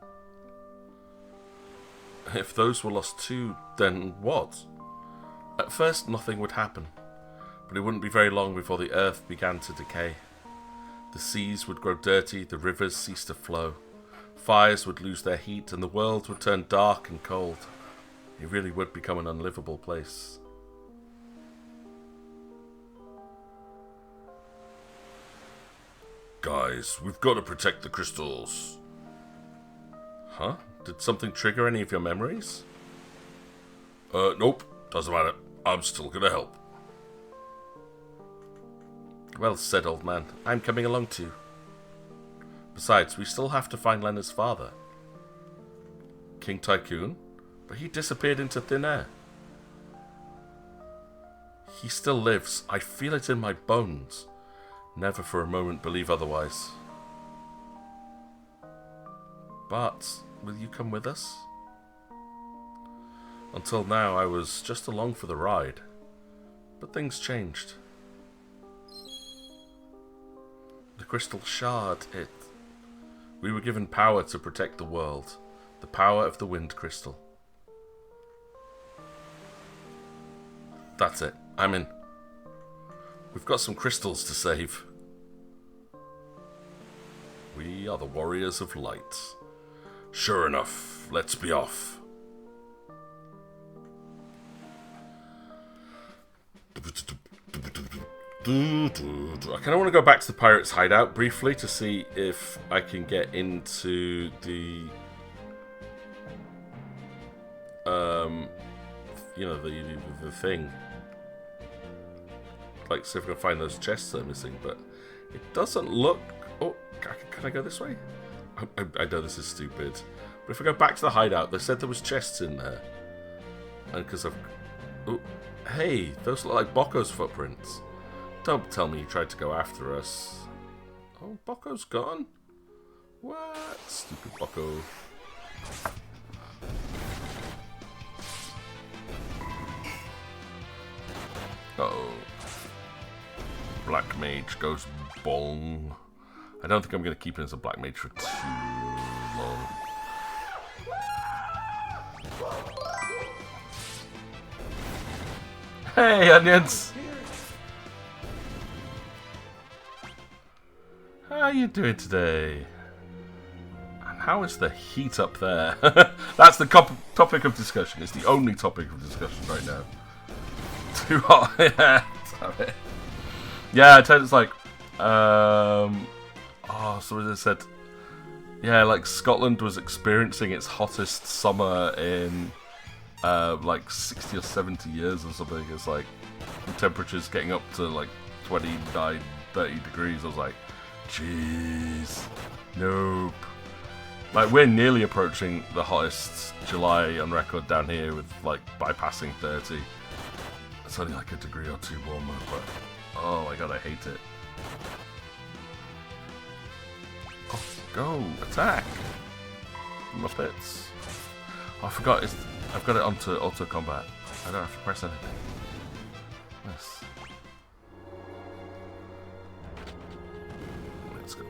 If those were lost too, then what? At first, nothing would happen, but it wouldn't be very long before the earth began to decay. The seas would grow dirty, the rivers cease to flow, fires would lose their heat, and the world would turn dark and cold. It really would become an unlivable place. Guys, we've got to protect the crystals. Huh? Did something trigger any of your memories? Nope. Doesn't matter. I'm still gonna help. Well said, old man. I'm coming along too. Besides, we still have to find Lena's father. King Tycoon? But he disappeared into thin air. He still lives. I feel it in my bones. Never for a moment believe otherwise. But, will you come with us? Until now, I was just along for the ride. But things changed. The crystal shard, we were given power to protect the world. The power of the wind crystal. That's it. I'm in. We've got some crystals to save. We are the warriors of light. Sure enough, let's be off. I kind of want to go back to the pirates' hideout briefly to see if I can get into the, you know, the thing. Like, see if I can find those chests that are missing, but it doesn't look. Oh, can I go this way? I know this is stupid, but if I go back to the hideout, they said there was chests in there, and because I've. Oh, hey, those look like Bocco's footprints. Don't tell me you tried to go after us. Oh, Bocco's gone? What? Stupid Bocco. Uh-oh. Black Mage goes bong. I don't think I'm going to keep him as a Black Mage for too long. Hey, onions! How are you doing today? And how is the heat up there? That's the topic of discussion. It's the only topic of discussion right now. Too hot. Yeah, damn it. Yeah, I tell it's like, oh, somebody said, yeah, like Scotland was experiencing its hottest summer in like 60 or 70 years or something. It's like the temperature's getting up to like 29, 30 degrees. I was like, jeez, nope. Like, we're nearly approaching the hottest July on record down here with like bypassing 30. It's only like a degree or two warmer, but oh my god, I hate it. Oh. Go, attack! Muppets. Oh, I forgot, I've got it onto auto combat. I don't have to press anything. Yes. Let's go.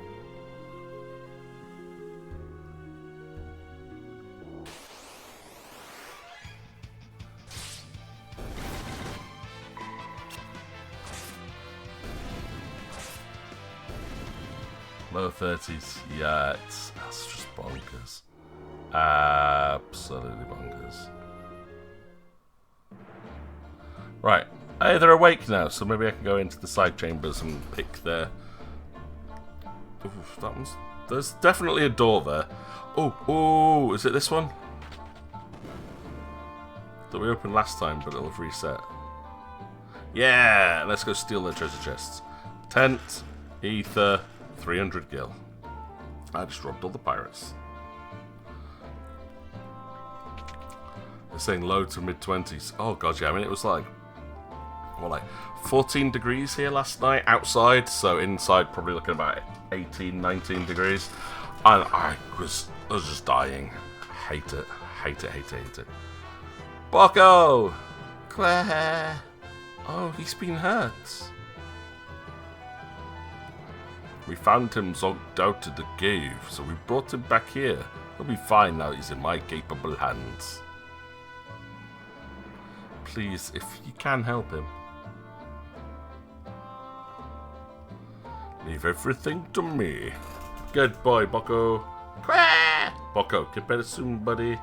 Low 30s, yeah, that's just bonkers. Absolutely bonkers. Right, hey, they're awake now, so maybe I can go into the side chambers and pick their... Oof, that one's... There's definitely a door there. Oh, is it this one? That we opened last time, but it'll have reset. Yeah, let's go steal their treasure chests. Tent, ether... 300 gil. I just robbed all the pirates. They're saying low to mid-20s. Oh god, yeah, I mean it was like 14 degrees here last night outside, so inside probably looking about 18, 19 degrees. And I was just dying. Hate it. Hate it. Bocco! Claire! Oh, he's been hurt. We found him zonked out of the cave, so we brought him back here. He'll be fine now he's in my capable hands. Please, if you can help him. Leave everything to me. Good boy, Bocco. Quack! Bocco, get better soon, buddy.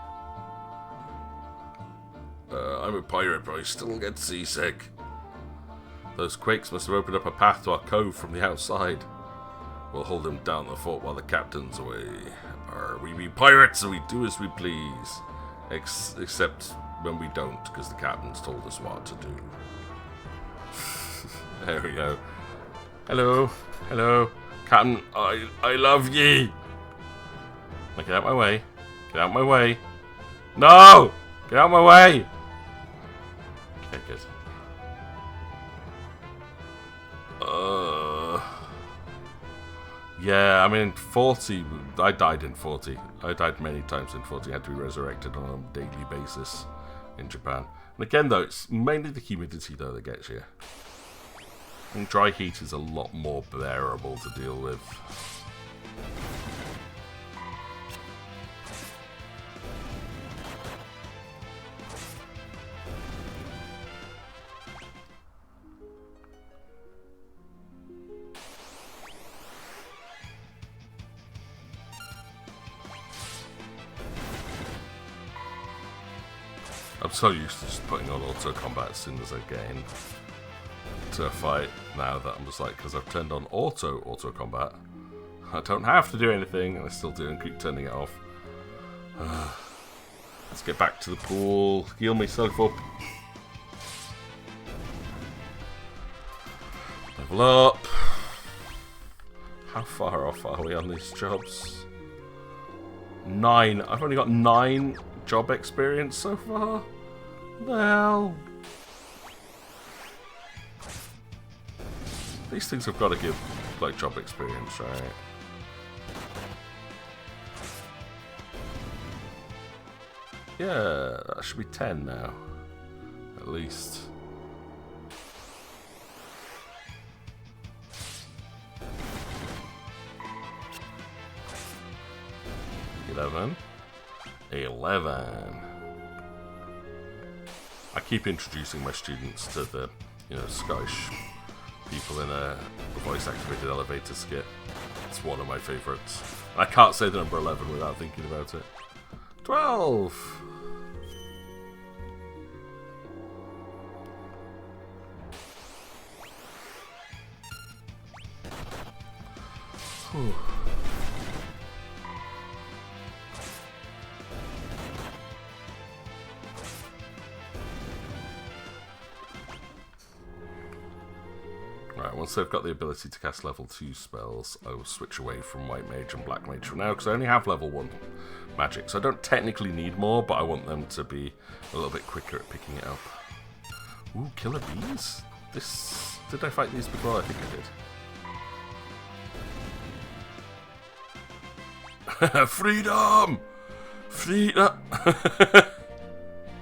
I'm a pirate, but I still get seasick. Those quakes must have opened up a path to our cove from the outside. We'll hold him down the fort while the captain's away. We be pirates and we do as we please. Except when we don't, because the captain's told us what to do. There we go. Hello. Captain, I love ye. Now get out my way. Get out my way. No! Get out my way! Okay, good. Yeah, I mean, 40, I died in 40. I died many times in 40. I had to be resurrected on a daily basis in Japan. And again, though, it's mainly the humidity, though, that gets you. And dry heat is a lot more bearable to deal with. I'm so used to just putting on auto combat as soon as I get into a fight now that I'm just like, because I've turned on auto combat, I don't have to do anything, and I still do and keep turning it off. Let's get back to the pool, heal myself up. Level up. How far off are we on these jobs? 9. I've only got 9 job experience so far. Well, these things have got to give like job experience, right? Yeah, that should be 10 now, at least. $11. I keep introducing my students to the, Scottish people in a voice-activated elevator skit. It's one of my favourites. I can't say the number 11 without thinking about it. 12! Whew. Right, once they've got the ability to cast level 2 spells, I will switch away from White Mage and Black Mage for now, because I only have level 1 magic, so I don't technically need more, but I want them to be a little bit quicker at picking it up. Ooh, killer bees? Did I fight these before? I think I did. Freedom! Freedom!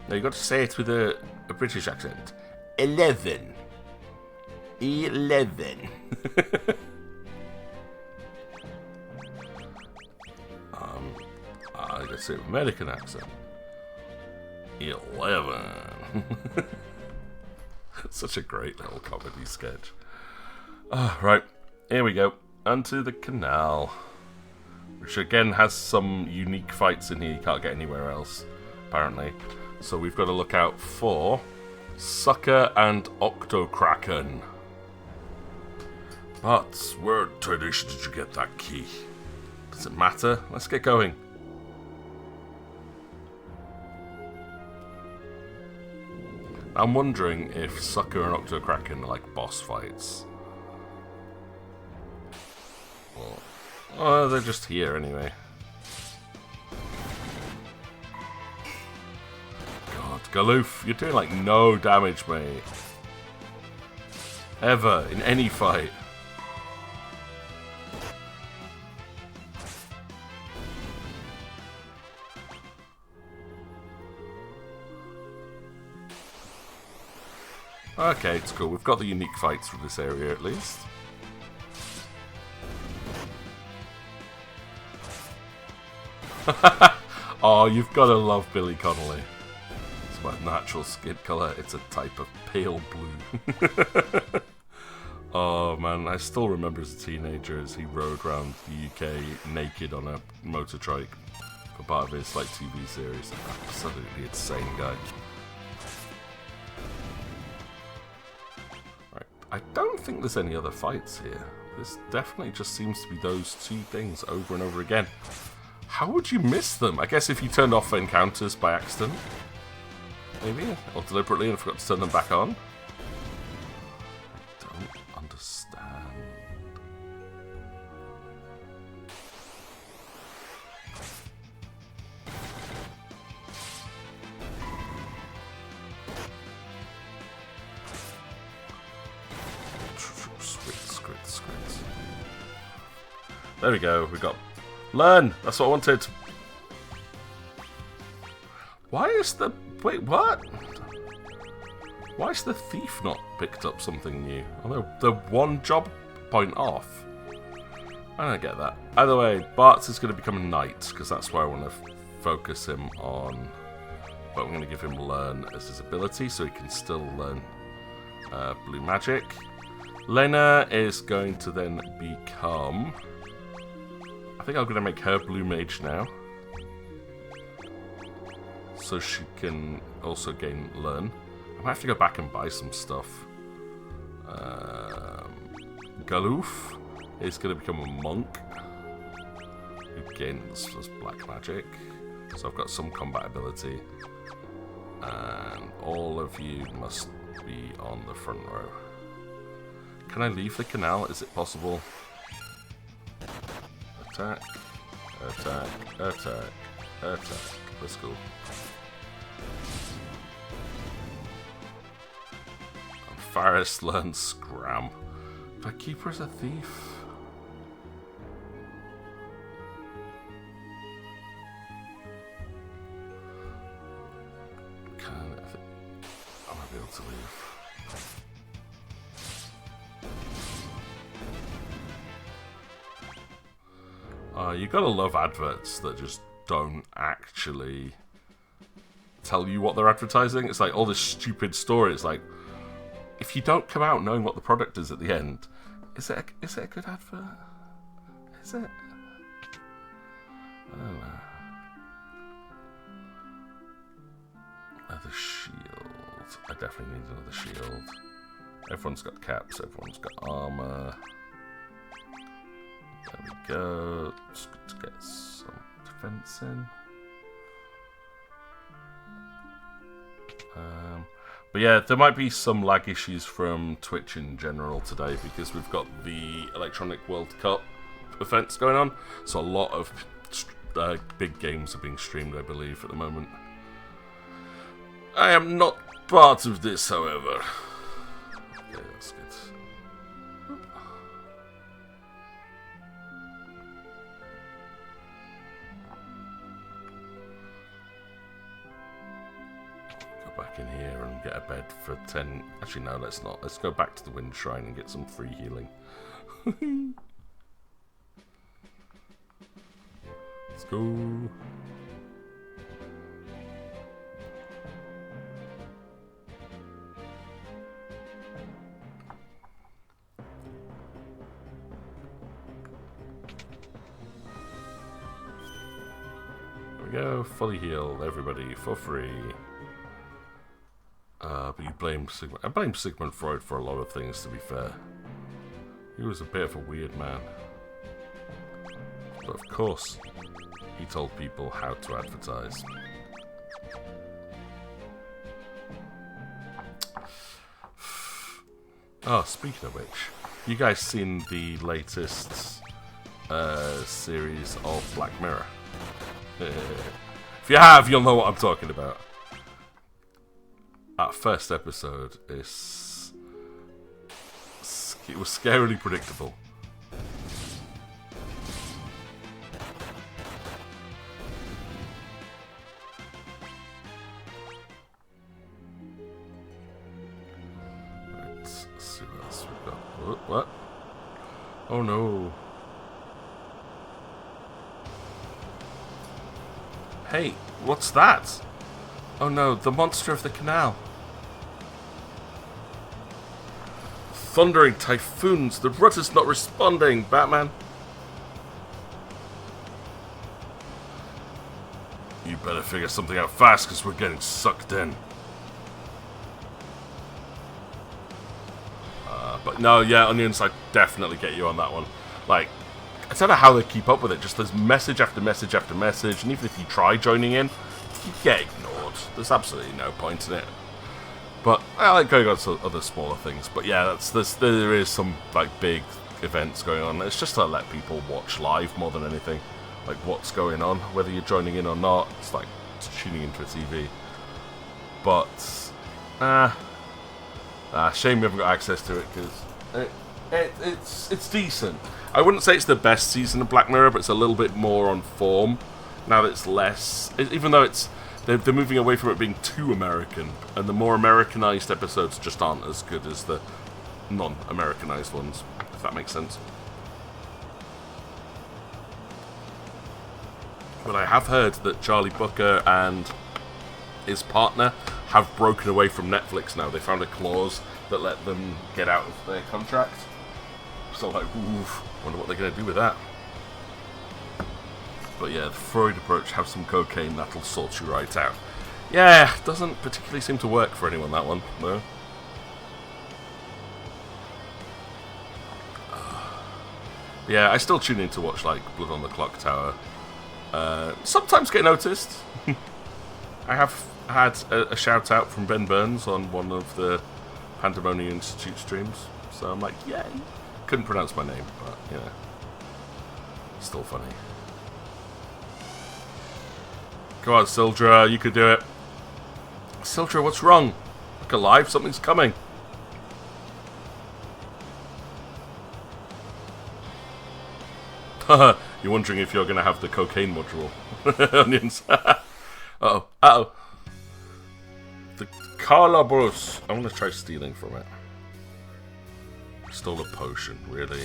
No, you got to say it with a British accent. 11. 11. I gotta say it with American accent. 11. Such a great little comedy sketch. Right, here we go. Onto the canal. Which again has some unique fights in here you can't get anywhere else, apparently. So we've got to look out for Sucker and Octokraken. But where tradition did you get that key? Does it matter? Let's get going. I'm wondering if Sucker and Octokraken are like boss fights. Oh, they're just here anyway. God, Galoof, you're doing like no damage, mate. Ever, in any fight. Okay, it's cool. We've got the unique fights from this area at least. Oh, you've got to love Billy Connolly. It's my natural skin colour. It's a type of pale blue. Oh man, I still remember as a teenager as he rode around the UK naked on a motor trike for part of his like TV series. Absolutely insane guy. Right, I don't think there's any other fights here. This definitely just seems to be those two things over and over again. How would you miss them? I guess if you turned off encounters by accident. Maybe? Or deliberately and forgot to turn them back on? I don't understand. Squid. There we go, we got... Learn! That's what I wanted. Why is the... Wait, what? Why is the thief not picked up something new? Oh, they're one job point off. I don't get that. Either way, Bart's is going to become a knight, because that's where I want to focus him on. But I'm going to give him Learn as his ability, so he can still learn blue magic. Lena is going to then become... I think I'm going to make her Blue Mage now. So she can also gain Learn. I might have to go back and buy some stuff. Galoof is going to become a monk. Who gains black magic. So I've got some combat ability. And all of you must be on the front row. Can I leave the canal? Is it possible? Attack, attack, attack, attack. Let's go. And Faris learns Scram. Do I keep her as a thief? I might be able to leave. You gotta love adverts that just don't actually tell you what they're advertising. It's like all this stupid story. It's like, if you don't come out knowing what the product is at the end, is it a good advert? Is it? I don't know. Another shield. I definitely need another shield. Everyone's got caps, everyone's got armor. There we go. Just good to get some defense in. But yeah, there might be some lag issues from Twitch in general today because we've got the Electronic World Cup events going on. So a lot of big games are being streamed, I believe, at the moment. I am not part of this, however. Okay, that's good. back in here and get a bed for 10... Actually, no, let's not. Let's go back to the Wind Shrine and get some free healing. Let's go. There we go. Fully heal everybody for free. But you blame Sigmund. I blame Sigmund Freud for a lot of things, to be fair. He was a bit of a weird man. But of course, he told people how to advertise. Oh, speaking of which, you guys seen the latest series of Black Mirror? If you have, you'll know what I'm talking about. That first episode is... it was scarily predictable. Let's see what else we've got. What? Oh no. Hey, what's that? Oh no, the monster of the canal. Thundering typhoons, the rudder's not responding, Batman. You better figure something out fast, because we're getting sucked in. But no, yeah, on the inside, definitely get you on that one. Like, I don't know how they keep up with it. Just there's message after message after message, and even if you try joining in, you get ignored. There's absolutely no point in it. But I like going on to other smaller things. But yeah, there is some like big events going on. It's just to let people watch live more than anything. Like what's going on, whether you're joining in or not. It's like tuning into a TV. But shame we haven't got access to it because it's decent. I wouldn't say it's the best season of Black Mirror, but it's a little bit more on form now that it's less. Even though they're moving away from it being too American, and the more Americanized episodes just aren't as good as the non-Americanized ones, if that makes sense. But I have heard that Charlie Booker and his partner have broken away from Netflix now. They found a clause that let them get out of their contract. So like, oof, wonder what they're going to do with that. But yeah, the Freud approach, have some cocaine, that'll sort you right out. Yeah, doesn't particularly seem to work for anyone, that one, no. Yeah, I still tune in to watch, like, Blood on the Clock Tower. Sometimes get noticed. I have had a shout-out from Ben Burns on one of the Pandemonium Institute streams. So I'm like, yay. Couldn't pronounce my name, but, you know. Still funny. Come on, Sildra, you could do it. Sildra, what's wrong? Look alive, something's coming. Haha, you're wondering if you're going to have the cocaine module on the inside. Uh-oh, uh-oh. The Calabros. I want to try stealing from it. Stole a potion, really?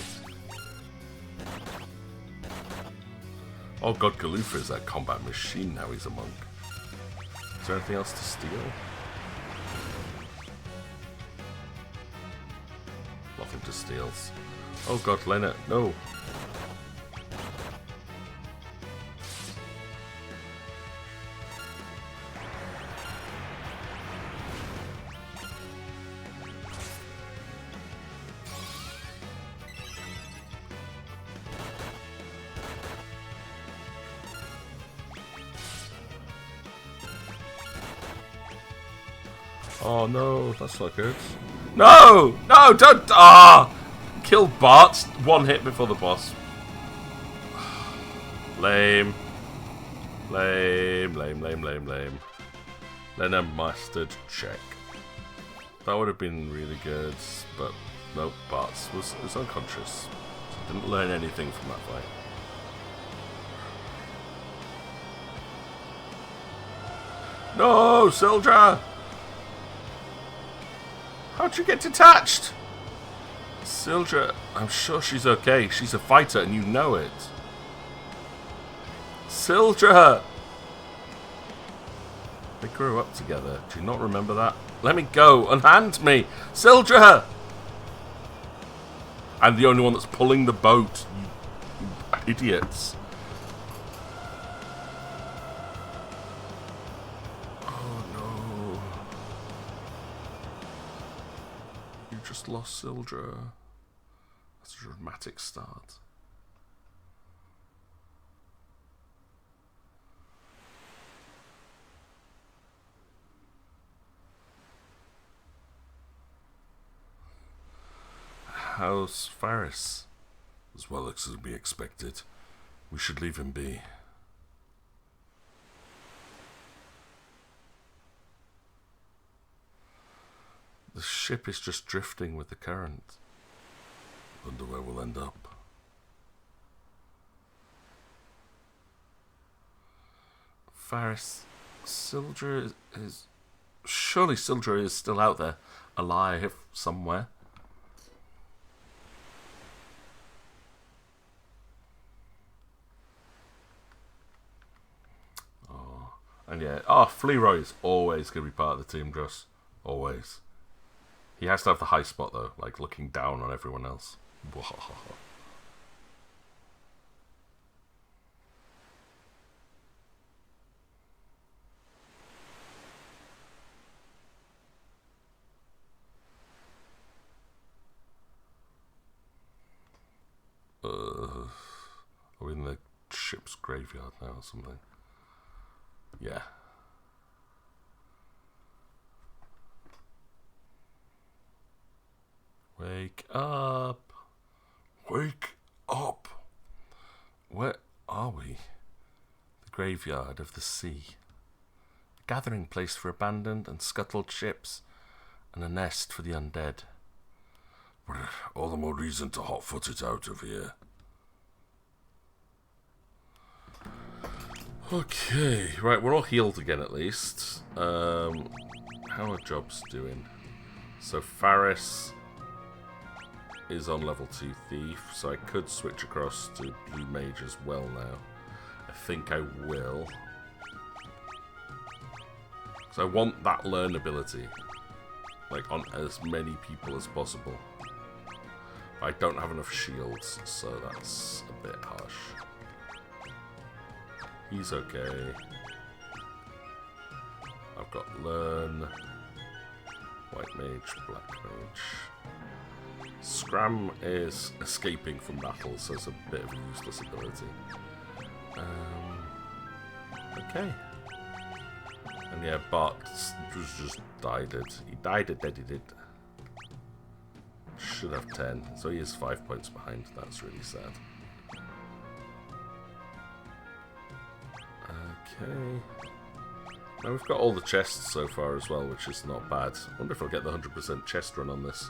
Oh god, Galoofa is a combat machine now he's a monk. Is there anything else to steal? Nothing to steal. Oh god, Lennart, no. Oh no, that's not good. No! No, don't! Ah! Kill Bart. One hit before the boss. Lame. Lame, lame, lame, lame, lame. Then a mustard check. That would have been really good, but nope, Bart was unconscious. So didn't learn anything from that fight. No, Sildra! How'd you get detached? Sildra, I'm sure she's okay. She's a fighter and you know it. Sildra! They grew up together. Do you not remember that? Let me go. Unhand me. Sildra! I'm the only one that's pulling the boat. You idiots. Oh no. You just lost Sildra. That's a dramatic start. How's Faris? As well as could be expected. We should leave him be. The ship is just drifting with the current. Wonder where we'll end up. Faris, Sildra is... Surely Sildra is still out there, alive somewhere. And yeah, Fleroy is always going to be part of the team, Joss. Always. He has to have the high spot, though, like looking down on everyone else. Are we in the ship's graveyard now or something? Yeah. Wake up. Wake up. Where are we? The graveyard of the sea. A gathering place for abandoned and scuttled ships, and a nest for the undead. But all the more reason to hot-foot it out of here. Okay, right, we're all healed again at least. How are jobs doing? So Faris is on level 2 Thief, so I could switch across to Blue Mage as well now. I think I will. Because I want that learn ability. Like, on as many people as possible. But I don't have enough shields, so that's a bit harsh. He's okay. I've got Learn, White Mage, Black Mage. Scram is escaping from battle, so it's a bit of a useless ability. Okay. And yeah, Bart was just died it. He died it, he did. Should have 10, so he is 5 points behind. That's really sad. Okay. Now we've got all the chests so far as well, which is not bad. I wonder if I'll get the 100% chest run on this.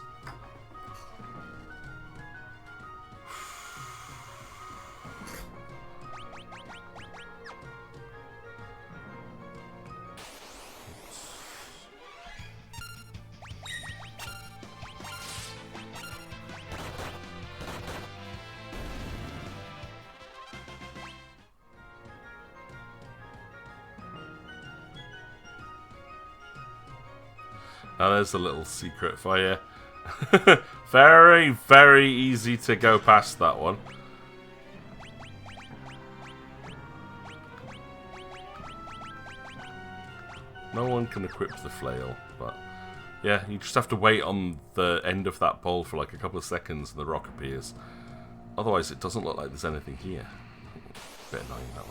Now there's a little secret for you. Very, very easy to go past that one. No one can equip the flail, but yeah, you just have to wait on the end of that bowl for like a couple of seconds and the rock appears. Otherwise it doesn't look like there's anything here. Bit annoying, that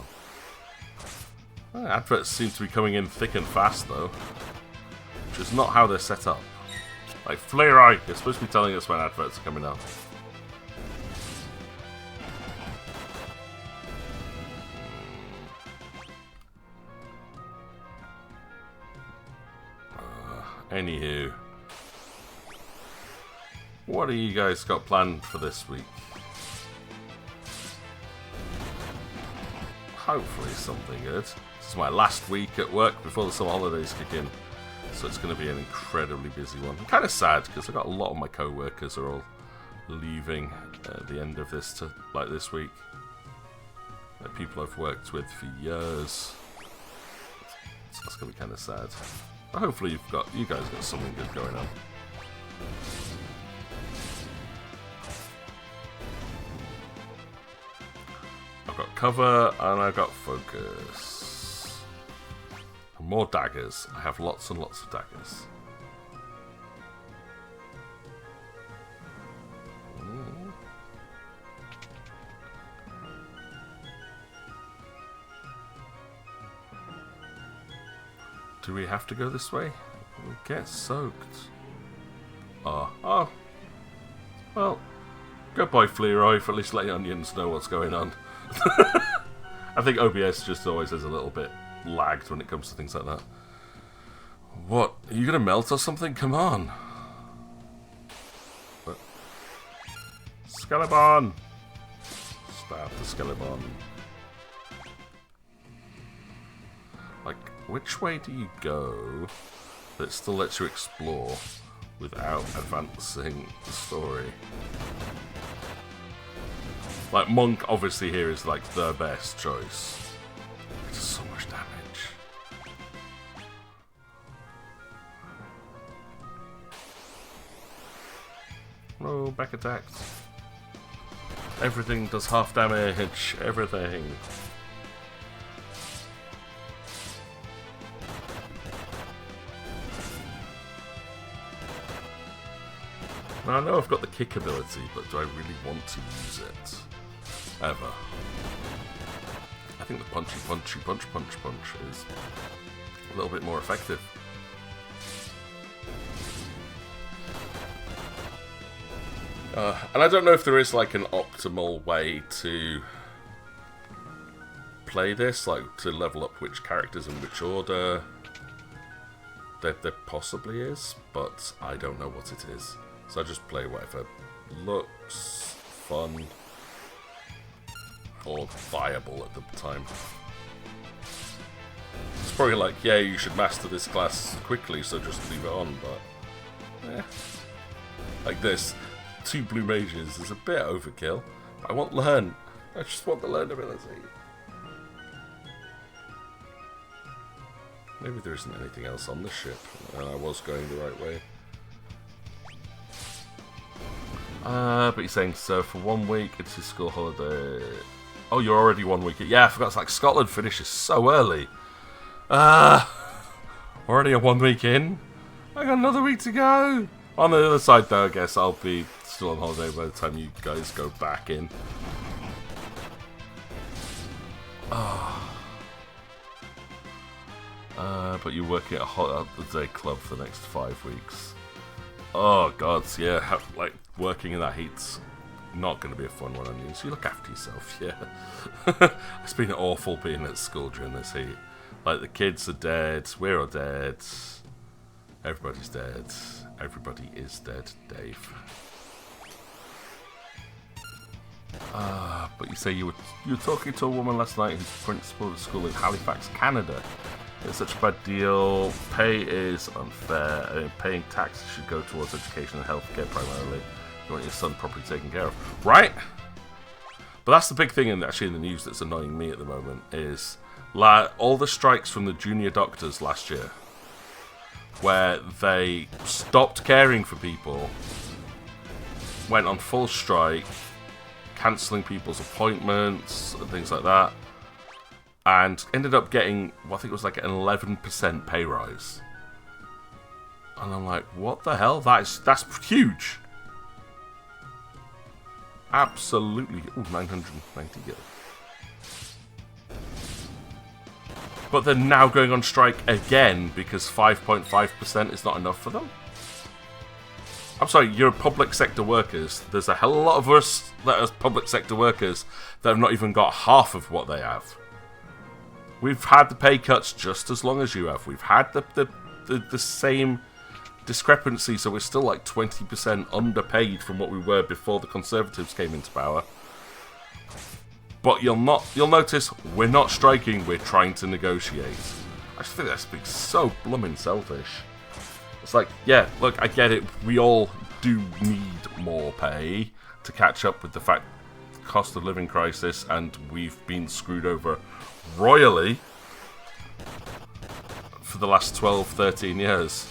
one. Adverts seem to be coming in thick and fast though. Which is not how they're set up. Like, Fleroy, you're supposed to be telling us when adverts are coming up. Anywho. What do you guys got planned for this week? Hopefully something good. This is my last week at work before the summer holidays kick in. So it's going to be an incredibly busy one. I'm kind of sad because I got a lot of my co-workers are all leaving at the end of this this week. Like people I've worked with for years. It's going to be kind of sad. But hopefully you guys got something good going on. I've got cover and I've got focus. And more daggers. I have lots and lots of daggers. Do we have to go this way? We'll get soaked. Oh. Well, goodbye, Fleroy, for at least letting onions know what's going on. I think OBS just always is a little bit lagged when it comes to things like that. What? Are you going to melt or something? Come on. What? Skeleton! Stab the skeleton. Like, which way do you go that still lets you explore without advancing the story? Like, Monk obviously here is like the best choice. It does so much damage. Oh, back attacked. Everything does half damage. Everything. Now, I know I've got the kick ability, but do I really want to use it? Ever. I think the punch is a little bit more effective. And I don't know if there is like an optimal way to play this, like to level up which characters in which order. There possibly is, but I don't know what it is. So I just play whatever looks fun or viable at the time. It's probably like, yeah, you should master this class quickly, so just leave it on, but like this, 2 blue mages is a bit overkill. But I want learn. I just want the learn ability. Maybe there isn't anything else on the ship, and I was going the right way. But you're saying, so for 1 week, it's his school holiday. Oh, you're already 1 week. Yeah, I forgot, it's like Scotland finishes so early. Already a 1 week in? I got another week to go. On the other side, though, I guess I'll be still on holiday by the time you guys go back in. But you're working at a day club for the next 5 weeks. Oh, God, yeah, like, working in that heat's not going to be a fun one on you, so you look after yourself, yeah. It's been awful being at school during this heat. Like, the kids are dead, we're all dead, everybody's dead, everybody is dead, Dave. But you say you were talking to a woman last night who's principal of a school in Halifax, Canada. It's such a bad deal. Pay is unfair. Paying taxes should go towards education and healthcare primarily. You want your son properly taken care of, right? But that's the big thing in the news that's annoying me at the moment is all the strikes from the junior doctors last year, where they stopped caring for people, went on full strike, cancelling people's appointments and things like that, and ended up getting, well, I think it was like an 11% pay rise. And I'm like, what the hell? That's huge. Absolutely. Ooh, 990 gil. But they're now going on strike again because 5.5% is not enough for them. I'm sorry, you're public sector workers. There's a hell of a lot of us that are public sector workers that have not even got half of what they have. We've had the pay cuts just as long as you have. We've had the same discrepancy, so we're still like 20% underpaid from what we were before the Conservatives came into power. But you'll notice we're not striking, we're trying to negotiate. I just think that's being so blooming selfish. It's like, yeah, look, I get it. We all do need more pay to catch up with the fact cost of living crisis, and we've been screwed over royally for the last 12, 13 years.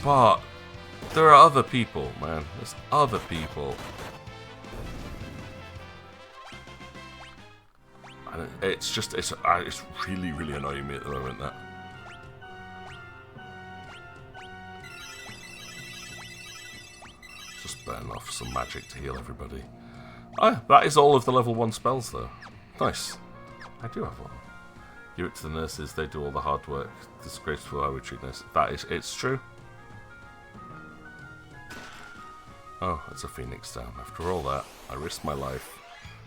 But there are other people, man. There's other people. And it's just, it's really, really annoying me at the moment, that. Just burn off some magic to heal everybody. Oh, that is all of the level 1 spells, though. Nice. I do have one. Give it to the nurses, they do all the hard work. Disgraceful, I would treat nurses. That is, it's true. Oh, it's a Phoenix Down. After all that, I risked my life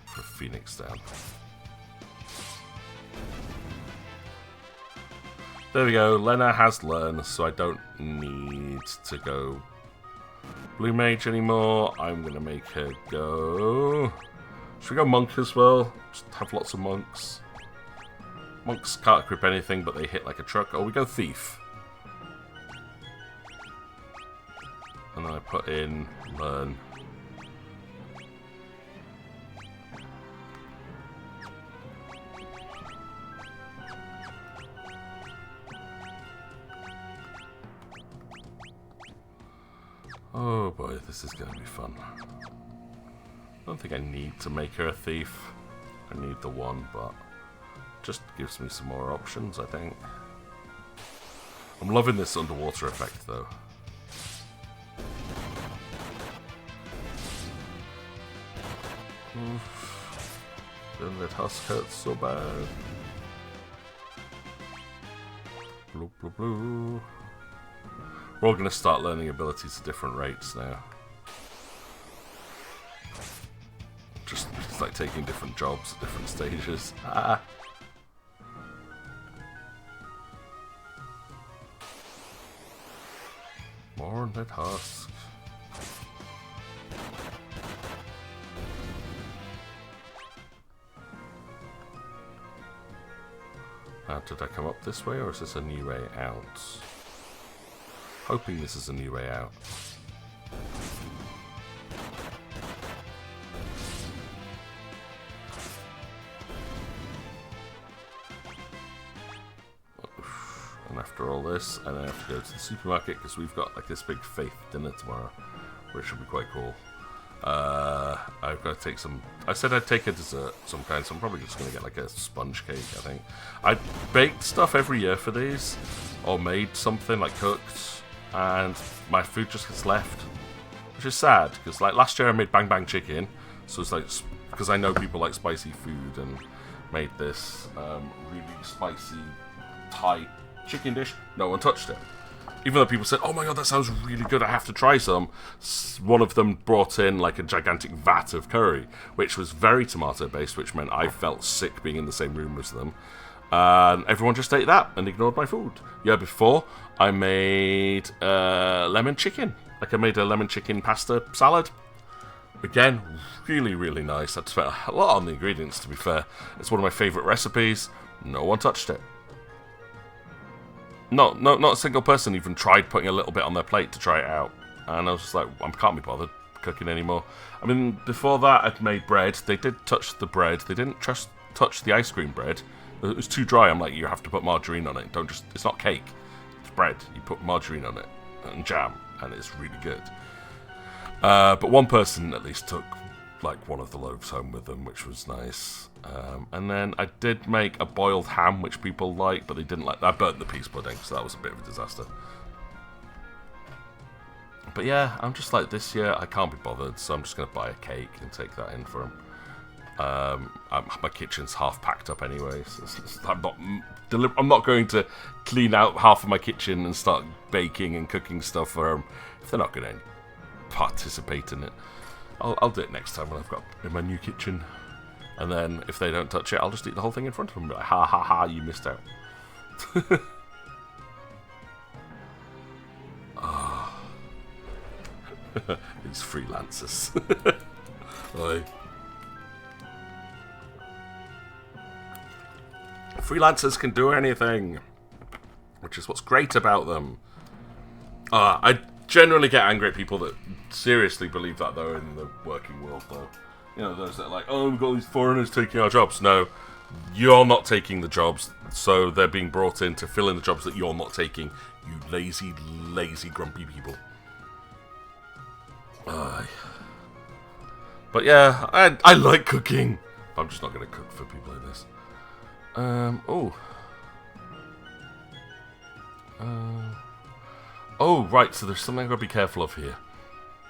for Phoenix Down. There we go, Lena has learned, so I don't need to go Blue Mage anymore. I'm going to make her go... Should we go Monk as well? Just have lots of Monks. Monks can't equip anything, but they hit like a truck. Oh, we go Thief. And then I put in Learn. Oh boy, this is going to be fun. I don't think I need to make her a thief. I need the one, but just gives me some more options, I think. I'm loving this underwater effect, though. Oof. Then that husk hurts so bad. Blue, blue, blue. We're all going to start learning abilities at different rates now. Just it's like taking different jobs at different stages. Ah. More on that husk. Now, did I come up this way, or is this a new way out? Hoping this is a new way out. And after all this, I then have to go to the supermarket because we've got like this big faith dinner tomorrow, which will be quite cool. I've got to take some... I said I'd take a dessert of some kind, so I'm probably just going to get like a sponge cake, I think. I baked stuff every year for these, or made something like cooked, and my food just gets left, which is sad, because like last year I made bang bang chicken, so it's like, because I know people like spicy food, and made this really spicy Thai chicken dish. No one touched it, even though people said, oh my god, that sounds really good, I have to try some. One of them brought in like a gigantic vat of curry, which was very tomato based, which meant I felt sick being in the same room as them. And everyone just ate that and ignored my food. Year before, I made lemon chicken. Like I made a lemon chicken pasta salad. Again, really, really nice. I spent a lot on the ingredients, to be fair. It's one of my favourite recipes. No one touched it. Not a single person even tried putting a little bit on their plate to try it out. And I was just like, I can't be bothered cooking anymore. I mean, before that, I'd made bread. They did touch the bread. They didn't touch the ice cream bread. It was too dry. I'm like, you have to put margarine on it. Don't just... It's not cake. It's bread. You put margarine on it and jam, and it's really good. But one person at least took like one of the loaves home with them, which was nice. And then I did make a boiled ham, which people like, but they didn't like. I burnt the peas pudding, so that was a bit of a disaster. But yeah, I'm just like, this year I can't be bothered, so I'm just going to buy a cake and take that in for them. My kitchen's half packed up anyway, so I'm not going to clean out half of my kitchen and start baking and cooking stuff for them if they're not going to participate in it. I'll do it next time when I've got in my new kitchen, and then if they don't touch it, I'll just eat the whole thing in front of them and be like, ha ha ha, you missed out. Oh. These freelancers. Oi. Freelancers can do anything, which is what's great about them. I generally get angry at people that seriously believe that, though, in the working world, though. You know, those that are like, oh, we've got these foreigners taking our jobs. No, you're not taking the jobs, so they're being brought in to fill in the jobs that you're not taking, you lazy, lazy, grumpy people. But yeah, I like cooking. I'm just not going to cook for people like this. Oh, right, so there's something I've got to be careful of here.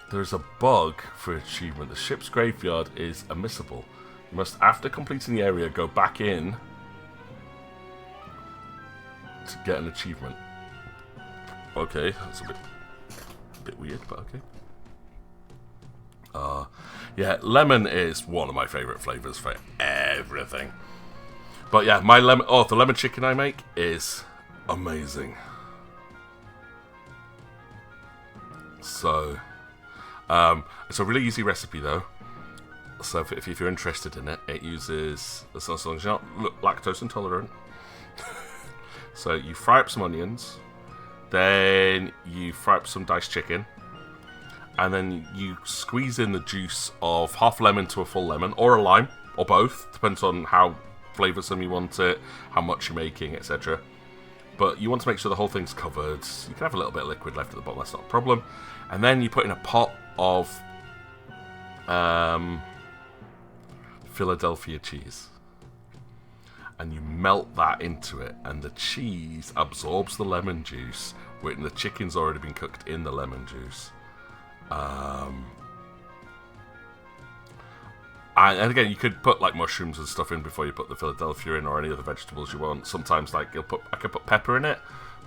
There's a bug for achievement. The ship's graveyard is unmissable. You must, after completing the area, go back in to get an achievement. Okay, that's a bit weird, but okay. Yeah, lemon is one of my favourite flavours for everything. But yeah, the lemon chicken I make is amazing. So, it's a really easy recipe though. So if you're interested in it, it uses, as long as you're not lactose intolerant. So you fry up some onions, then you fry up some diced chicken, and then you squeeze in the juice of half lemon to a full lemon, or a lime, or both, depends on how flavoursome you want it, how much you're making, etc. But you want to make sure the whole thing's covered. You can have a little bit of liquid left at the bottom, that's not a problem. And then you put in a pot of Philadelphia cheese. And you melt that into it, and the cheese absorbs the lemon juice, when the chicken's already been cooked in the lemon juice. And again, you could put like mushrooms and stuff in before you put the Philadelphia in, or any other vegetables you want. Sometimes like I could put pepper in it,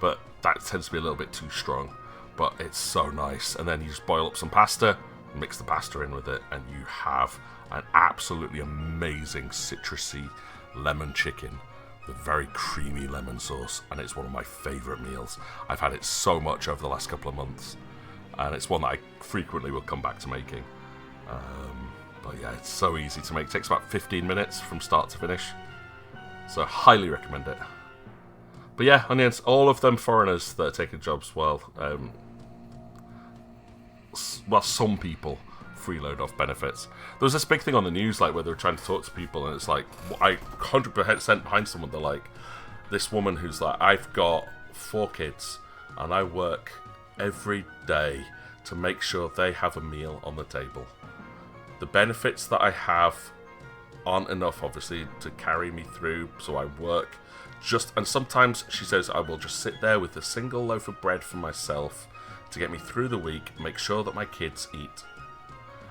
but that tends to be a little bit too strong. But it's so nice. And then you just boil up some pasta, mix the pasta in with it, and you have an absolutely amazing citrusy lemon chicken with very creamy lemon sauce, and it's one of my favourite meals. I've had it so much over the last couple of months, and it's one that I frequently will come back to making. But yeah, it's so easy to make. It takes about 15 minutes from start to finish. So highly recommend it. But yeah, onions, all of them foreigners that are taking jobs, well, some people freeload off benefits. There was this big thing on the news, like, where they were trying to talk to people, and it's like, I 100% behind someone. They're like, this woman who's like, I've got 4 kids, and I work every day to make sure they have a meal on the table. The benefits that I have aren't enough, obviously, to carry me through, so I work and sometimes she says I will just sit there with a single loaf of bread for myself to get me through the week, make sure that my kids eat.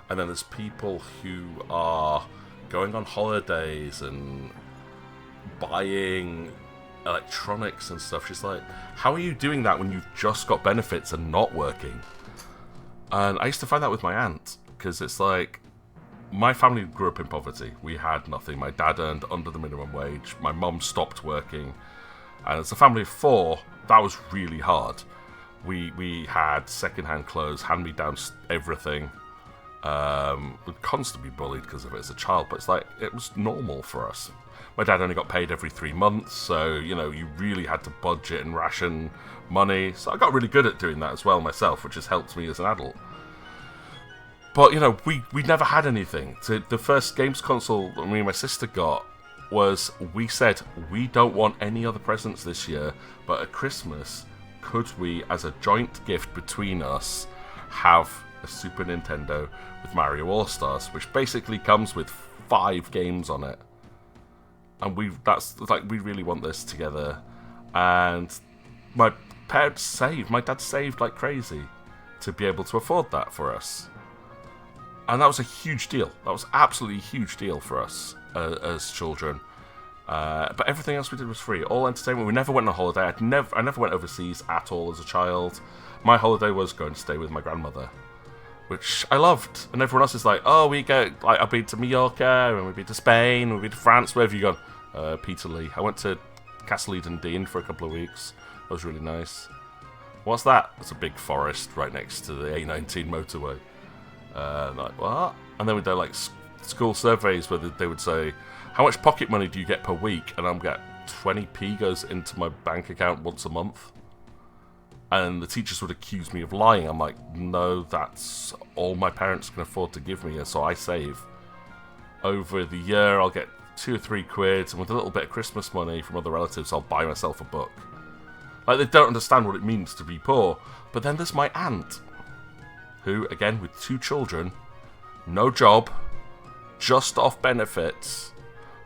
And then there's people who are going on holidays and buying electronics and stuff. She's like, how are you doing that when you've just got benefits and not working? And I used to find that with my aunt, because it's like, my family grew up in poverty. We had nothing. My dad earned under the minimum wage. My mum stopped working. And as a family of 4, that was really hard. We had second-hand clothes, hand-me-downs, everything. We'd constantly be bullied because of it as a child, but it's like, it was normal for us. My dad only got paid every 3 months, so, you know, you really had to budget and ration money. So I got really good at doing that as well myself, which has helped me as an adult. But, you know, we never had anything. The first games console that me and my sister got was, we said, we don't want any other presents this year, but at Christmas, could we, as a joint gift between us, have a Super Nintendo with Mario All-Stars, which basically comes with 5 games on it. And we really want this together. And my dad saved like crazy to be able to afford that for us. And that was a huge deal. That was absolutely a huge deal for us as children. But everything else we did was free. All entertainment. We never went on a holiday. I never went overseas at all as a child. My holiday was going to stay with my grandmother, which I loved. And everyone else is like, oh, we go, like, I've been to Mallorca, and we've been to Spain, we've been to France. Where have you gone? Peterlee. I went to Castle Eden Dean for a couple of weeks. That was really nice. What's that? It's a big forest right next to the A19 motorway. Like, what? And then we do like school surveys where they would say, how much pocket money do you get per week? And I'm get 20p goes into my bank account once a month. And the teachers would accuse me of lying. I'm like, no, that's all my parents can afford to give me, and so I save. Over the year, I'll get 2 or 3 quid, and with a little bit of Christmas money from other relatives, I'll buy myself a book. Like, they don't understand what it means to be poor. But then there's my aunt, who, again, with 2 children, no job, just off benefits,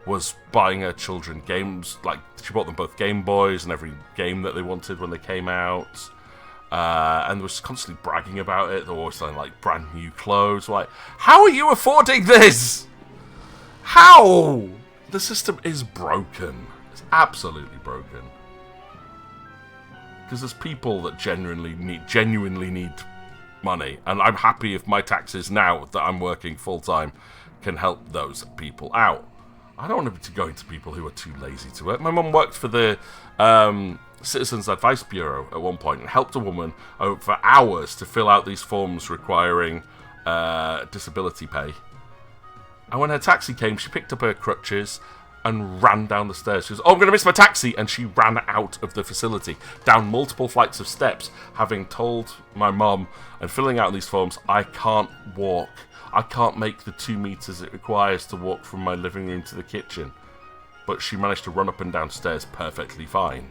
was buying her children games. Like, she bought them both Game Boys and every game that they wanted when they came out. And was constantly bragging about it. They're always selling, like, brand new clothes. Like, how are you affording this? How? The system is broken. It's absolutely broken. Because there's people that genuinely need money. And I'm happy if my taxes now that I'm working full-time can help those people out. I don't want to be going to people who are too lazy to work. My mum worked for the Citizens Advice Bureau at one point and helped a woman for hours to fill out these forms requiring disability pay. And when her taxi came, she picked up her crutches and ran down the stairs. She goes, oh, I'm going to miss my taxi! And she ran out of the facility, down multiple flights of steps, having told my mum and filling out these forms, I can't walk. I can't make the 2 meters it requires to walk from my living room to the kitchen. But she managed to run up and down stairs perfectly fine.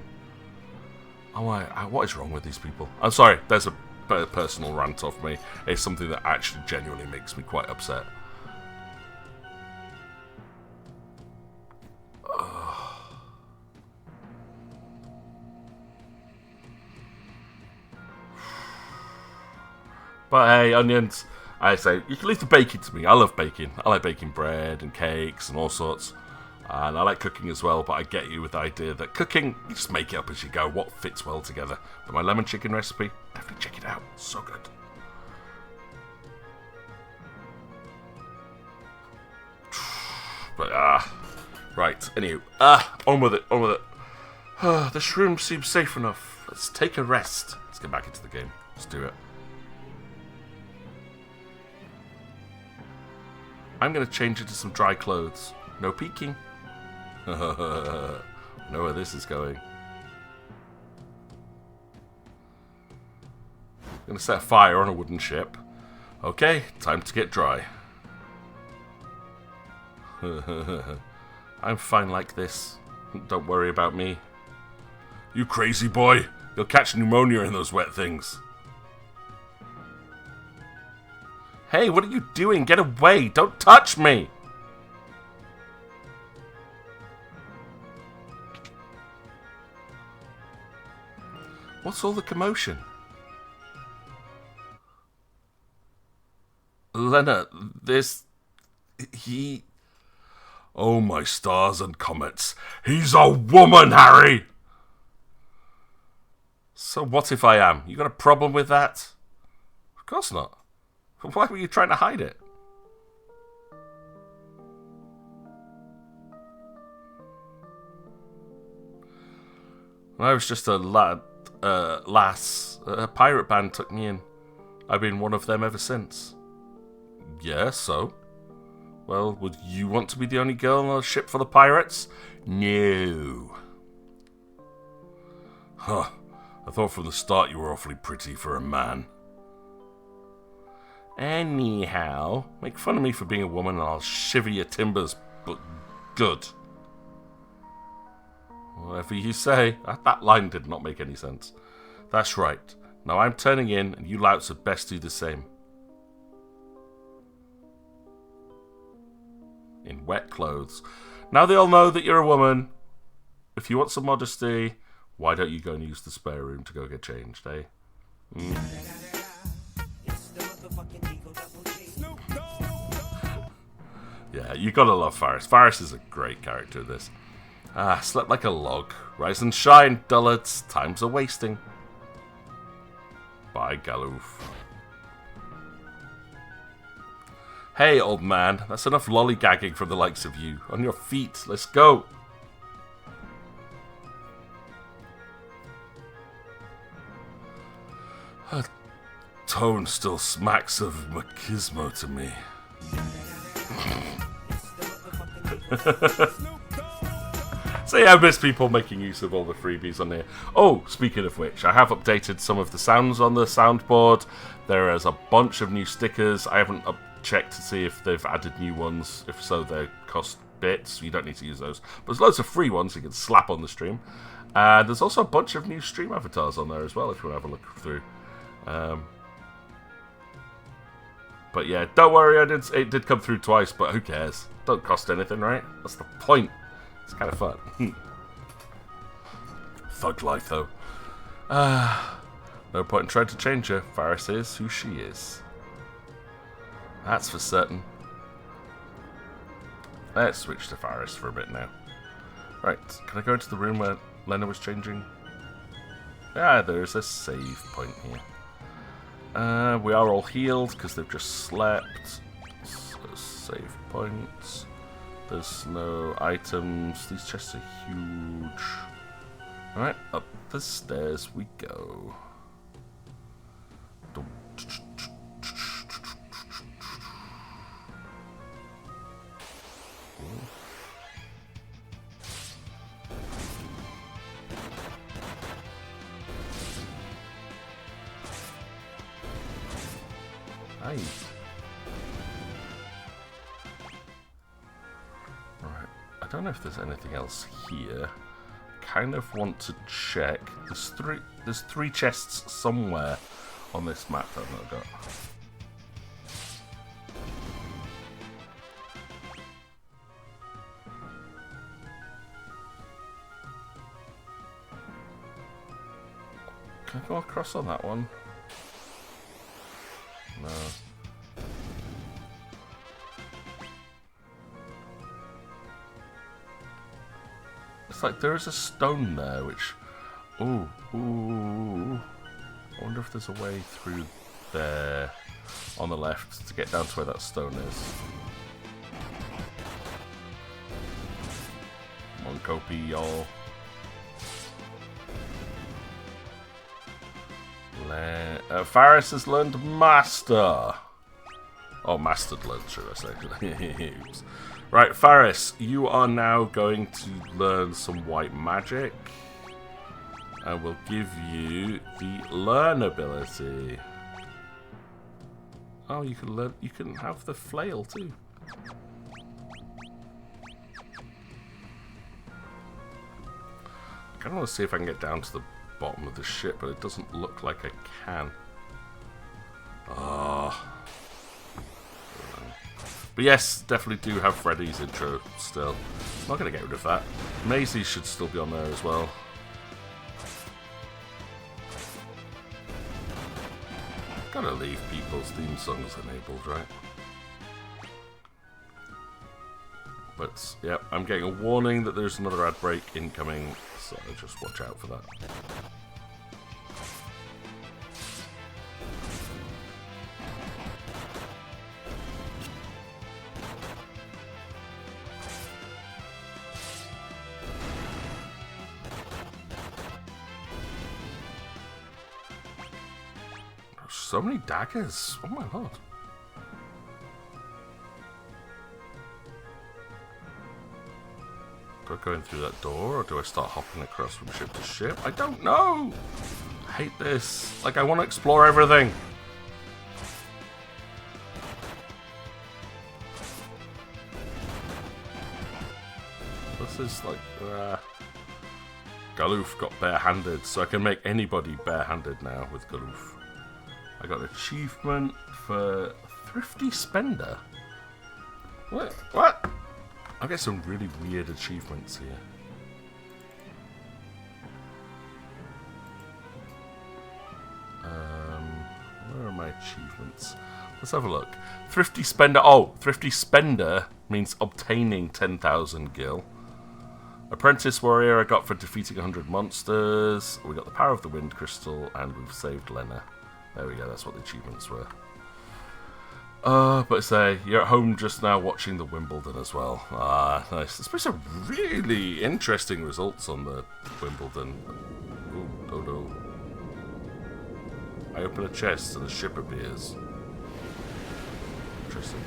I'm like, what is wrong with these people? I'm sorry, there's a personal rant off me. It's something that actually genuinely makes me quite upset. But hey, onions, I say, you can leave the baking to me. I love baking. I like baking bread and cakes and all sorts. And I like cooking as well, but I get you with the idea that cooking, you just make it up as you go, what fits well together. But my lemon chicken recipe, definitely check it out. So good. But, right, anywho, on with it. This room seems safe enough. Let's take a rest. Let's get back into the game. Let's do it. I'm going to change into some dry clothes. No peeking. Know where this is going. I'm going to set a fire on a wooden ship. Okay, time to get dry. I'm fine like this. Don't worry about me. You crazy boy. You'll catch pneumonia in those wet things. Hey, what are you doing? Get away! Don't touch me! What's all the commotion? Lena, he... Oh, my stars and comets. He's a woman, Harry! So what if I am? You got a problem with that? Of course not. Why were you trying to hide it? When I was just a lass, a pirate band took me in. I've been one of them ever since. Yeah, so? Well, would you want to be the only girl on a ship for the pirates? No. Huh. I thought from the start you were awfully pretty for a man. Anyhow, make fun of me for being a woman and I'll shiver your timbers, but good. Whatever you say. That line did not make any sense. That's right. Now I'm turning in and you louts had best do the same. In wet clothes. Now they all know that you're a woman. If you want some modesty, why don't you go and use the spare room to go get changed, eh? Yeah, you gotta love Faris. Faris is a great character in this. Slept like a log. Rise and shine, dullards. Time's a-wasting. Bye, Galoof. Hey, old man. That's enough lollygagging from the likes of you. On your feet. Let's go. Her tone still smacks of machismo to me. So yeah, I miss people making use of all the freebies on here. Oh, speaking of which, I have updated some of the sounds on the soundboard. There is a bunch of new stickers. I haven't checked to see if they've added new ones. If so, they cost bits. You don't need to use those. But there's loads of free ones you can slap on the stream. There's also a bunch of new stream avatars on there as well, if you want to have a look through. But yeah, don't worry, it did come through twice, but who cares? Don't cost anything, right? That's the point. It's kind of fun. Thug life, though. No point in trying to change her. Faris is who she is. That's for certain. Let's switch to Faris for a bit now. Right, can I go into the room where Lena was changing? Yeah, there's a save point here. We are all healed because they've just slept. So save points. There's no items. These chests are huge. Alright, up the stairs we go. Nice. Right, I don't know if there's anything else here. Kind of want to check. There's three chests somewhere on this map that I've not got. Can I go across on that one? No. It's like there is a stone there, which... Ooh. I wonder if there's a way through there on the left to get down to where that stone is. Come on, Kopi, y'all. Faris has learned Master. Oh, Mastered learned, should I say. Oops. Right, Faris, you are now going to learn some white magic. And we'll give you the Learn ability. Oh, you can learn. You can have the flail too. I kind of want to see if I can get down to the bottom of the ship, but it doesn't look like I can. Oh. But yes, definitely do have Freddy's intro still. I'm not going to get rid of that. Maisie should still be on there as well. Gotta leave people's theme songs enabled, right? But yeah, I'm getting a warning that there's another ad break incoming, so just watch out for that. So many daggers. Oh my lord. Do I go in through that door or do I start hopping across from ship to ship? I don't know. I hate this. Like, I want to explore everything. This is like... Galoof got barehanded, so I can make anybody barehanded now with Galoof. I got an achievement for Thrifty Spender. What? What? I get some really weird achievements here. Where are my achievements? Let's have a look. Thrifty Spender. Oh, Thrifty Spender means obtaining 10,000 gil. Apprentice Warrior I got for defeating 100 monsters. We got the Power of the Wind Crystal, and we've saved Lena. There we go, that's what the achievements were. But say, you're at home just now watching the Wimbledon as well. Ah, nice. There's been some really interesting results on the Wimbledon. Ooh, dodo. I open a chest and a ship appears. Interesting.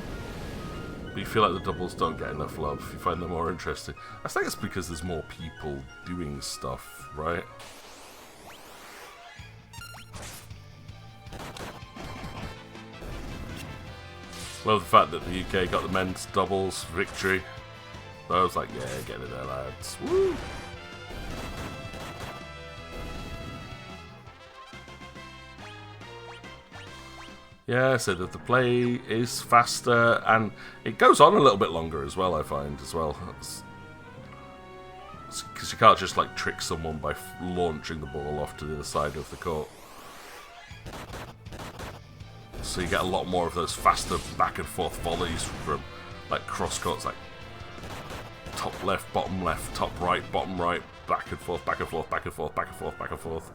But you feel like the doubles don't get enough love. You find them more interesting. I think it's because there's more people doing stuff, right? Love the fact that the UK got the men's doubles victory. I was like, yeah, get it there, lads. Woo! Yeah, so that the play is faster and it goes on a little bit longer as well, I find, as well. Because you can't just like trick someone by launching the ball off to the other side of the court. So you get a lot more of those faster back and forth volleys from like cross courts, like top left, top right, bottom right, back and forth, back and forth, back and forth, back and forth, back and forth.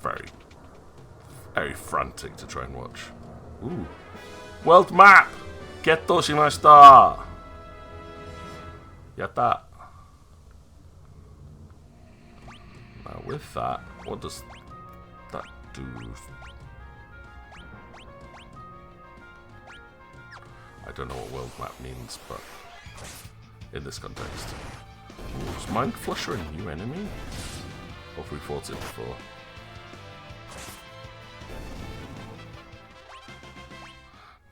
Very frantic to try and watch. Ooh. World map! Getto shimashita! Yatta! Now with that, what does that do? I don't know what world map means, but in this context. Ooh, is Mind Flusher a new enemy? Or have we fought it before?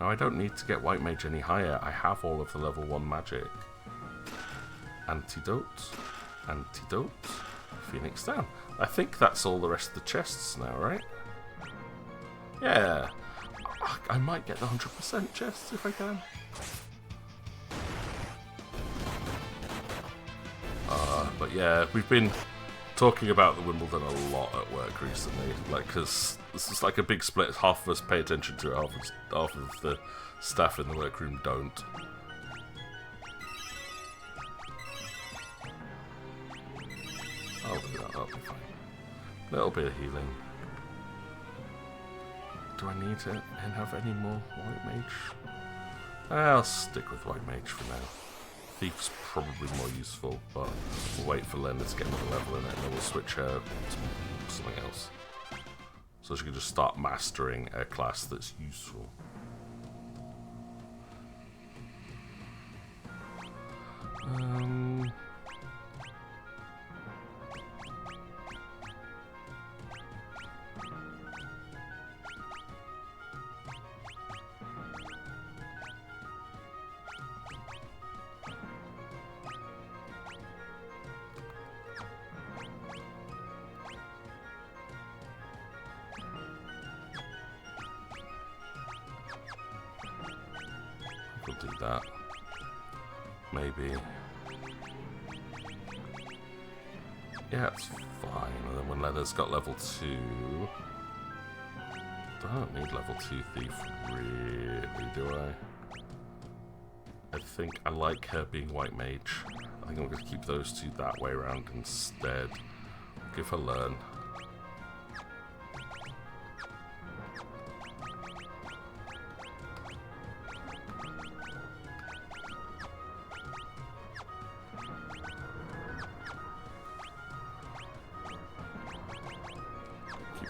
Now I don't need to get White Mage any higher. I have all of the level 1 magic. Antidote. Antidote. Phoenix down. I think that's all the rest of the chests now, right? Yeah. I might get the 100% chests if I can. But yeah, we've been talking about the Wimbledon a lot at work recently, like, because this is like a big split. Half of us pay attention to it, half of the staff in the workroom don't. I'll do that, that'll be fine. A little bit of healing. Do I need to have any more White Mage? I'll stick with White Mage for now. Thief's probably more useful, but we'll wait for Lena to get another level in it and then we'll switch her to something else. So she can just start mastering a class that's useful. We'll do that. Maybe. Yeah, it's fine. And then when Leather's got level 2... I don't need level 2 Thief, really, do I? I think I like her being White Mage. I think I'm going to keep those two that way around instead. Give her Learn.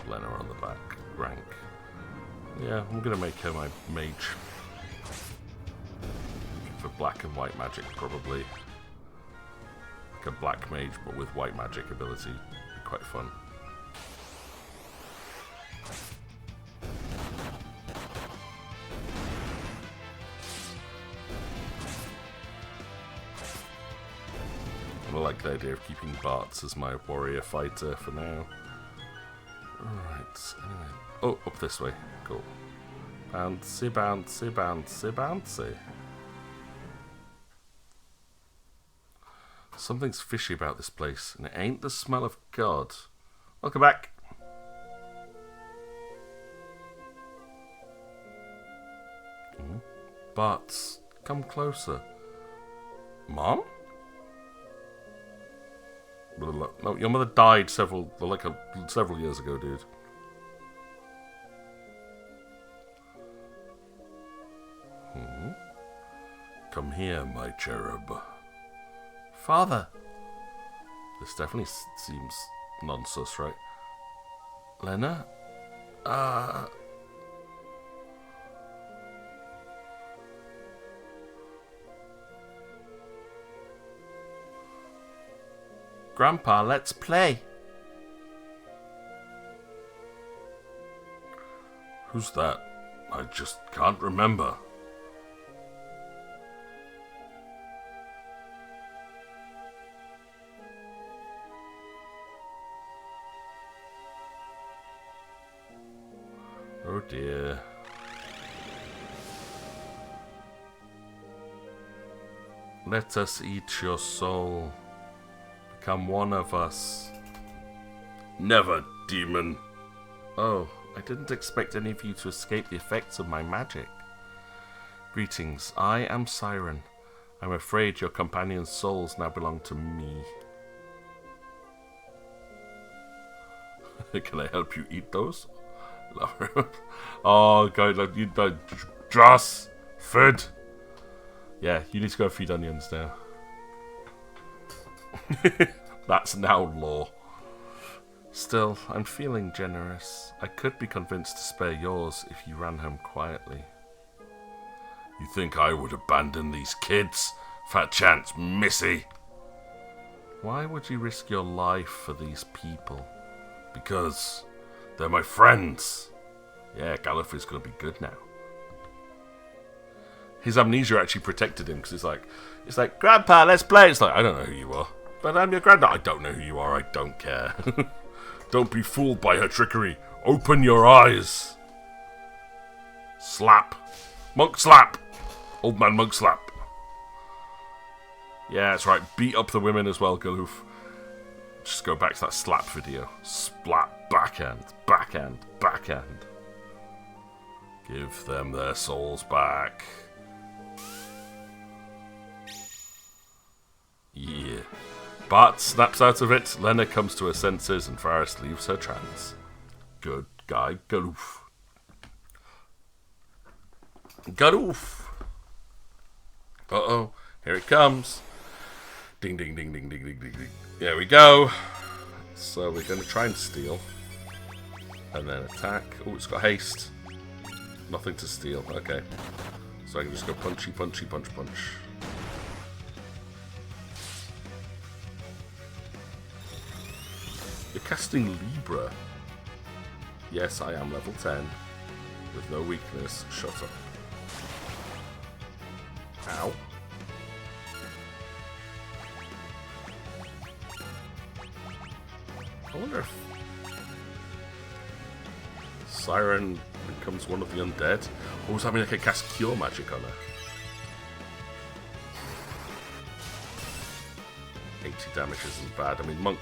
Lena on the back rank. Yeah, I'm gonna make her my mage. For black and white magic, probably. Like a black mage, but with white magic ability. Be quite fun. I like the idea of keeping Bartz as my warrior fighter for now. Alright, anyway. Oh, up this way. Cool. Bouncy, bouncy, bouncy, bouncy. Something's fishy about this place, and it ain't the smell of God. Welcome back. But come closer. Mom? No, your mother died several years ago, dude. Come here, my cherub. Father! This definitely seems non-sus, right? Lena? Grandpa, let's play. Who's that? I just can't remember. Oh dear. Let us eat your soul. Become one of us. Never, demon. Oh, I didn't expect any of you to escape the effects of my magic. Greetings, I am Siren. I'm afraid your companion's souls now belong to me. Can I help you eat those? Oh, God, you Dross! Food! Yeah, you need to go feed onions now. That's now law. Still, I'm feeling generous. I could be convinced to spare yours if you ran home quietly. You think I would abandon these kids? Fat chance, missy! Why would you risk your life for these people? Because they're my friends. Yeah, Galuf is going to be good now. His amnesia actually protected him because it's like, Grandpa, let's play. It's like, I don't know who you are, but I'm your granddad. I don't know who you are. I don't care. Don't be fooled by her trickery. Open your eyes. Slap. Monk slap. Old man monk slap. Yeah, that's right. Beat up the women as well, Galuf. Just go back to that slap video. Splat. Backhand. Backhand. Backhand. Give them their souls back. Yeah. Bart snaps out of it, Lena comes to her senses, and Faris leaves her trance. Good guy, Galuf. Galuf! Uh-oh, here it comes. Ding, ding, ding, ding, ding, ding, ding, ding. There we go. So we're going to try and steal. And then attack. Oh, it's got haste. Nothing to steal. Okay. So I can just go punchy, punchy, punch, punch. You're casting Libra. Yes, I am level 10. With no weakness. Shut up. Ow. I wonder if Siren becomes one of the undead. Or does that mean I can cast Cure Magic on her? 80 damage isn't bad. I mean, Monk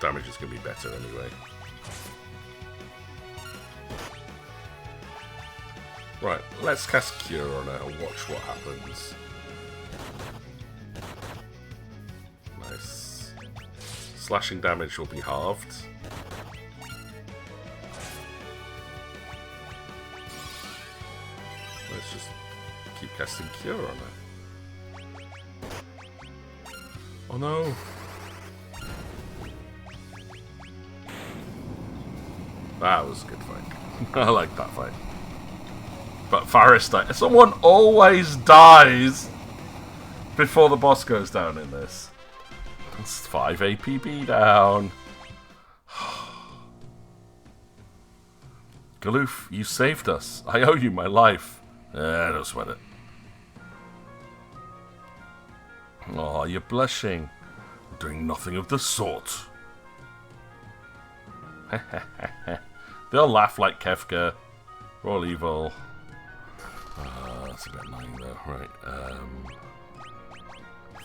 damage is going to be better anyway. Right, let's cast Cure on her and watch what happens. Nice. Slashing damage will be halved. Let's just keep casting Cure on her. Oh no! That was a good fight. I like that fight. But Faris died. Someone always dies before the boss goes down in this. That's 5 APB down. Galuf, you saved us. I owe you my life. Don't sweat it. Oh, you're blushing. I'm doing nothing of the sort. They'll laugh like Kefka. We're all evil. That's a bit annoying though. Right.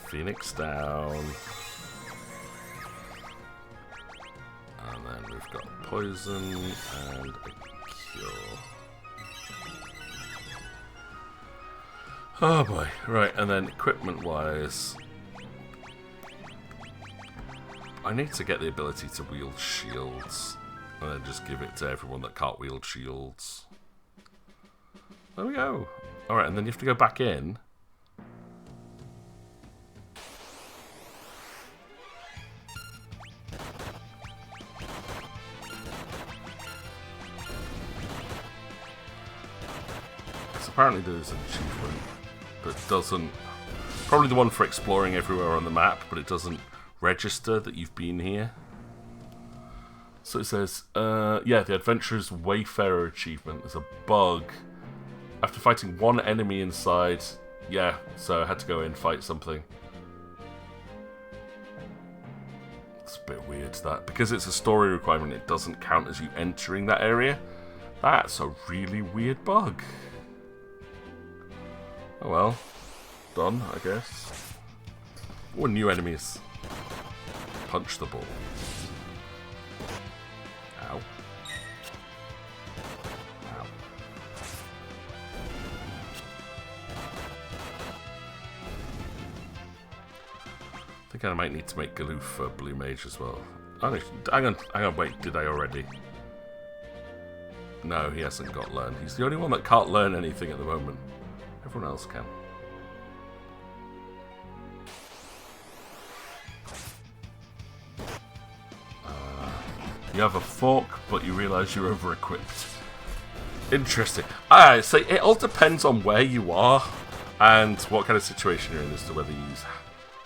Phoenix down. And then we've got poison and a cure. Oh boy. Right, and then equipment wise, I need to get the ability to wield shields. And then just give it to everyone that can't wield shields. There we go. Alright, and then you have to go back in. So apparently there's an achievement that doesn't... Probably the one for exploring everywhere on the map, but it doesn't register that you've been here. So it says, yeah, the Adventurer's Wayfarer achievement. There's a bug. After fighting one enemy inside, yeah, so I had to go in, fight something. It's a bit weird, that. Because it's a story requirement, it doesn't count as you entering that area. That's a really weird bug. Oh well. Done, I guess. Oh, new enemies. Punch the ball. Ow. Ow. I think I might need to make Galoof for Blue Mage as well. Oh, no, hang on, wait, did I already? No, he hasn't got learn. He's the only one that can't learn anything at the moment. Everyone else can. You have a fork, but you realise you're over-equipped. Interesting. Alright, so it all depends on where you are and what kind of situation you're in as to whether you use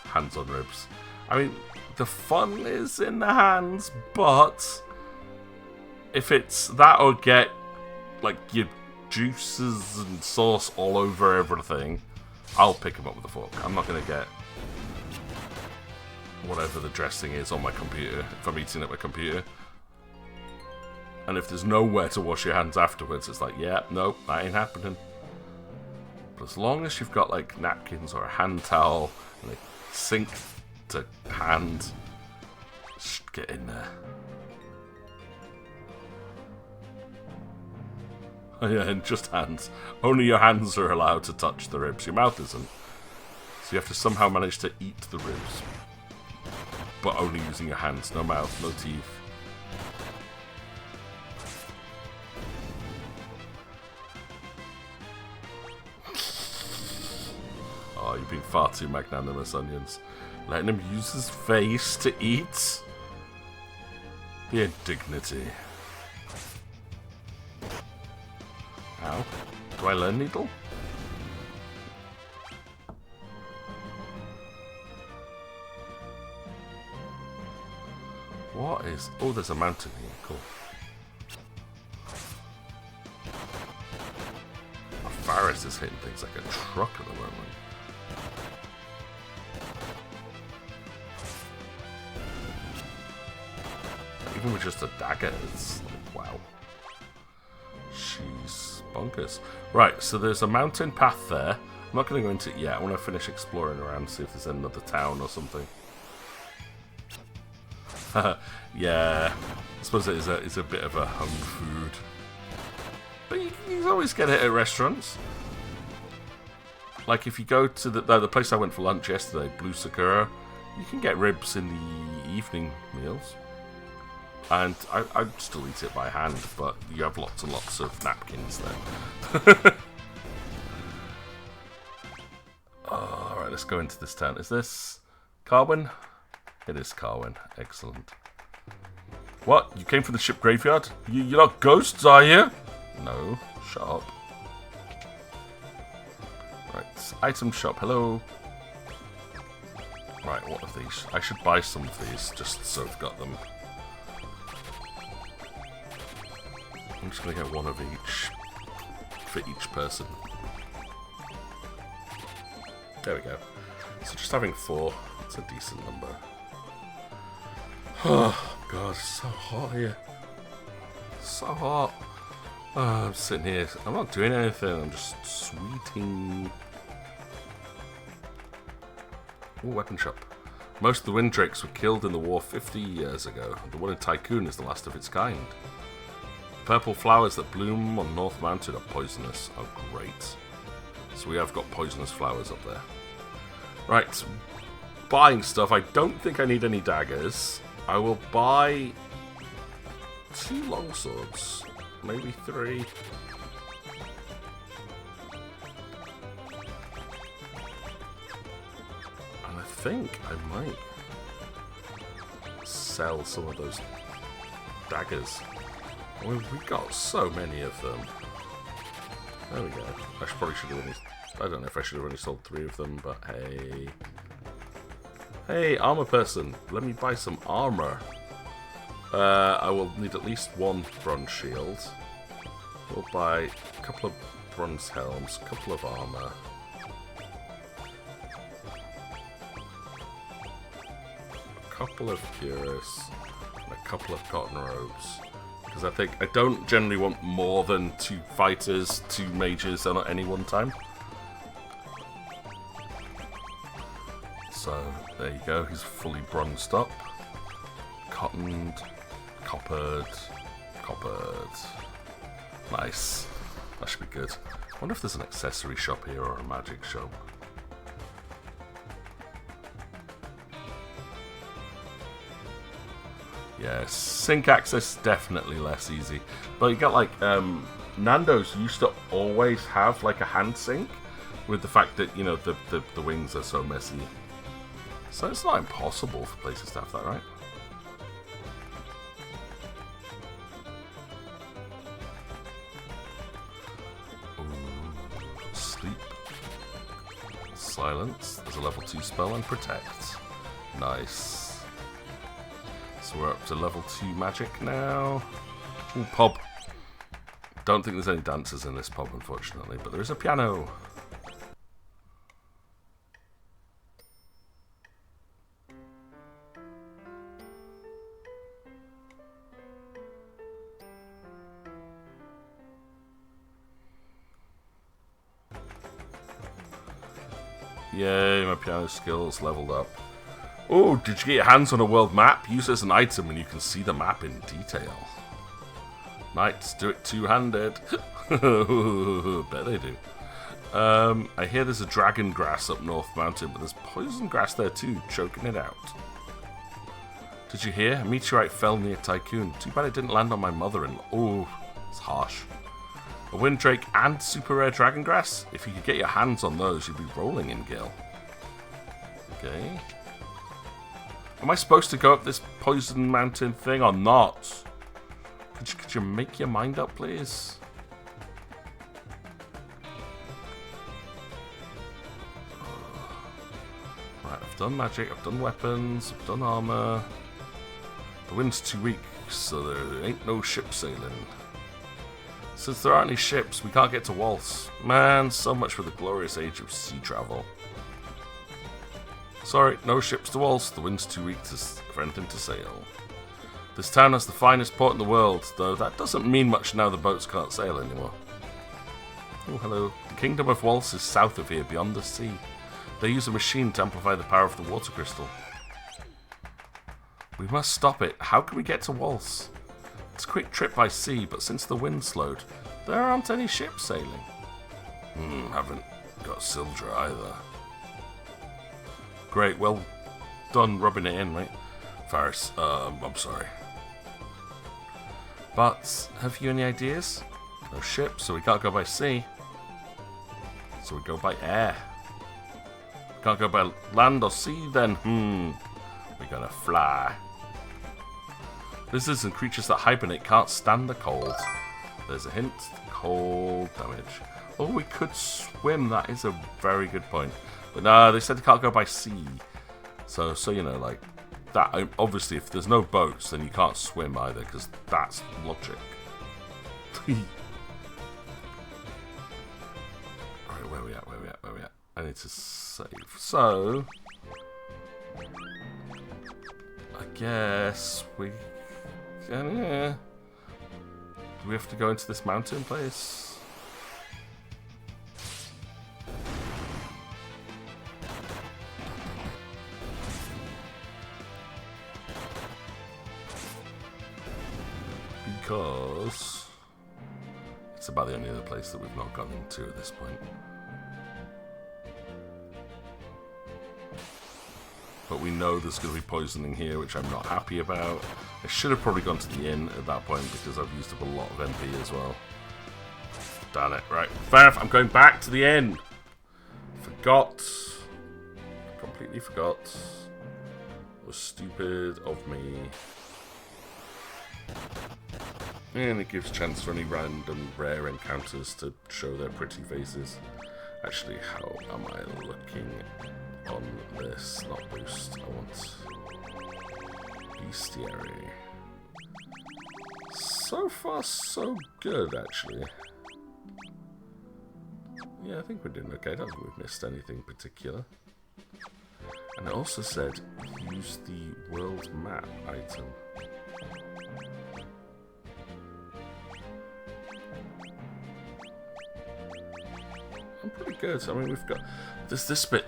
hands on ribs. I mean, the fun is in the hands, but if it's that or get like your juices and sauce all over everything, I'll pick them up with a fork. I'm not going to get whatever the dressing is on my computer if I'm eating at my computer. And if there's nowhere to wash your hands afterwards, it's like, yeah, nope, that ain't happening. But as long as you've got like napkins or a hand towel and a sink to hand, just get in there. Oh yeah, and just hands. Only your hands are allowed to touch the ribs. Your mouth isn't. So you have to somehow manage to eat the ribs. But only using your hands. No mouth, no teeth. Oh, you've been far too magnanimous, Onions. Letting him use his face to eat? The indignity. Ow. Do I learn Needle? What is... Oh, there's a mountain here. Cool. Varus is hitting things like a truck at the moment. Even with just a dagger, it's like, wow. She's bonkers. Right, so there's a mountain path there. I'm not going to go into it yet. I want to finish exploring around, see if there's another town or something. Yeah, I suppose it is a bit of a home food. But you can always get it at restaurants. Like if you go to the place I went for lunch yesterday, Blue Sakura, you can get ribs in the evening meals. And I'd still eat it by hand, but you have lots and lots of napkins there. Alright, let's go into this town. Is this Carwyn? It is Carwyn. Excellent. What? You came from the ship graveyard? You're not ghosts, are you? No. Shut up. Right, item shop. Hello. Right, what are these? I should buy some of these, just so I've got them. I'm just going to get one of each for each person. There we go. So just having 4, it's a decent number. Oh, God, it's so hot here. So hot. Oh, I'm sitting here. I'm not doing anything. I'm just sweeting. Ooh, weapon shop. Most of the Windrakes were killed in the war 50 years ago. The one in Tycoon is the last of its kind. Purple flowers that bloom on North Mountain are poisonous. Oh, great. So we have got poisonous flowers up there. Right. Buying stuff. I don't think I need any daggers. I will buy 2 longswords. Maybe 3. And I think I might sell some of those daggers. I mean, we got so many of them. There we go. I probably should have only... I don't know if I should have only sold 3 of them, but hey. Hey, armor person, let me buy some armor. I will need at least one bronze shield. We'll buy a couple of bronze helms, a couple of armor. A couple of cuirass, and a couple of cotton robes. Because I don't generally want more than 2 fighters, 2 mages at any one time. So, there you go, he's fully bronzed up. Cottoned, coppered. Nice. That should be good. I wonder if there's an accessory shop here or a magic shop. Yeah, sync access definitely less easy. But you got like, Nando's used to always have like a hand sync with the fact that, you know, the wings are so messy. So it's not impossible for places to have that, right? Ooh, sleep. Silence. There's a level 2 spell and protect. Nice. So we're up to level 2 magic now. Ooh, pub. Don't think there's any dancers in this pub, unfortunately, but there is a piano. Yay, my piano skills leveled up. Oh, did you get your hands on a world map? Use it as an item and you can see the map in detail. Knights, do it two-handed. Bet they do. I hear there's a dragon grass up North Mountain, but there's poison grass there too, choking it out. Did you hear? A meteorite fell near Tycoon. Too bad it didn't land on my mother-in-law. Oh, it's harsh. A wind drake and super rare dragon grass? If you could get your hands on those, you'd be rolling in Gil. Okay. Am I supposed to go up this poison mountain thing or not? Could you make your mind up, please? Right, I've done magic, I've done weapons, I've done armor. The wind's too weak, so there ain't no ship sailing. Since there aren't any ships, we can't get to Waltz. Man, so much for the glorious age of sea travel. Sorry, no ships to Waltz. The wind's too weak for anything to sail. This town has the finest port in the world, though that doesn't mean much now the boats can't sail anymore. Oh, hello. The Kingdom of Waltz is south of here, beyond the sea. They use a machine to amplify the power of the water crystal. We must stop it. How can we get to Waltz? It's a quick trip by sea, but since the wind slowed, there aren't any ships sailing. Haven't got Sildra either. Great, well done rubbing it in, mate. Faris, I'm sorry. But, have you any ideas? No ships, so we can't go by sea. So we go by air. We can't go by land or sea then. We're gonna fly. Lizards and creatures that hibernate can't stand the cold. There's a hint. Cold damage. Oh, we could swim. That is a very good point. But no, they said they can't go by sea. So you know, like that. Obviously, if there's no boats, then you can't swim either, because that's logic. Alright, where we at? I need to save. So, I guess we. Yeah. Do we have to go into this mountain place? Because it's about the only other place that we've not gone into at this point. But we know there's going to be poisoning here, which I'm not happy about. I should have probably gone to the inn at that point because I've used up a lot of MP as well. Damn it. Right. Fair enough. I'm going back to the inn. Forgot. Completely forgot. It was stupid of me. And it gives chance for any random rare encounters to show their pretty faces. Actually, how am I looking on this? this, not boost. I want Bestiary. So far, so good, actually. Yeah, I think we're doing okay. I don't think we've missed anything particular. And it also said, use the world map item. I'm pretty good. I mean, we've got... There's this bit.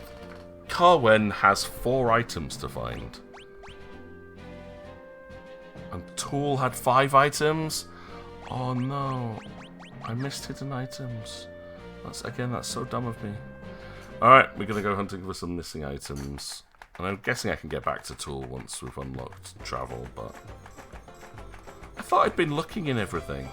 Carwen has 4 items to find. And Tool had 5 items? Oh no. I missed hidden items. That's so dumb of me. Alright, we're gonna go hunting for some missing items. And I'm guessing I can get back to Tool once we've unlocked travel, but... I thought I'd been looking in everything.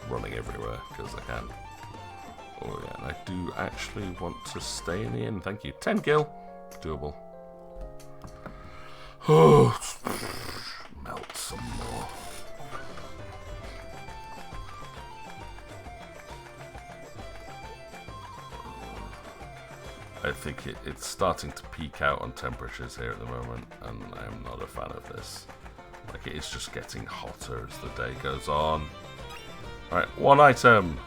Running everywhere because I can. Oh yeah, and I do actually want to stay in the inn. Thank you. 10 gil. Doable. Oh, melt some more. I think it's starting to peak out on temperatures here at the moment, and I'm not a fan of this. Like, it is just getting hotter as the day goes on. Alright, 1 item.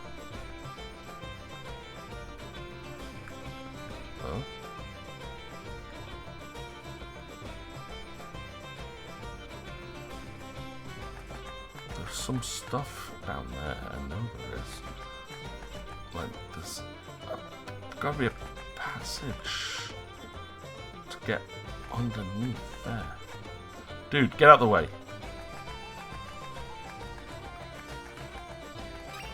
Oh. There's some stuff down there. I know there is. Like, there's gotta be a passage to get underneath there. Dude, get out the way.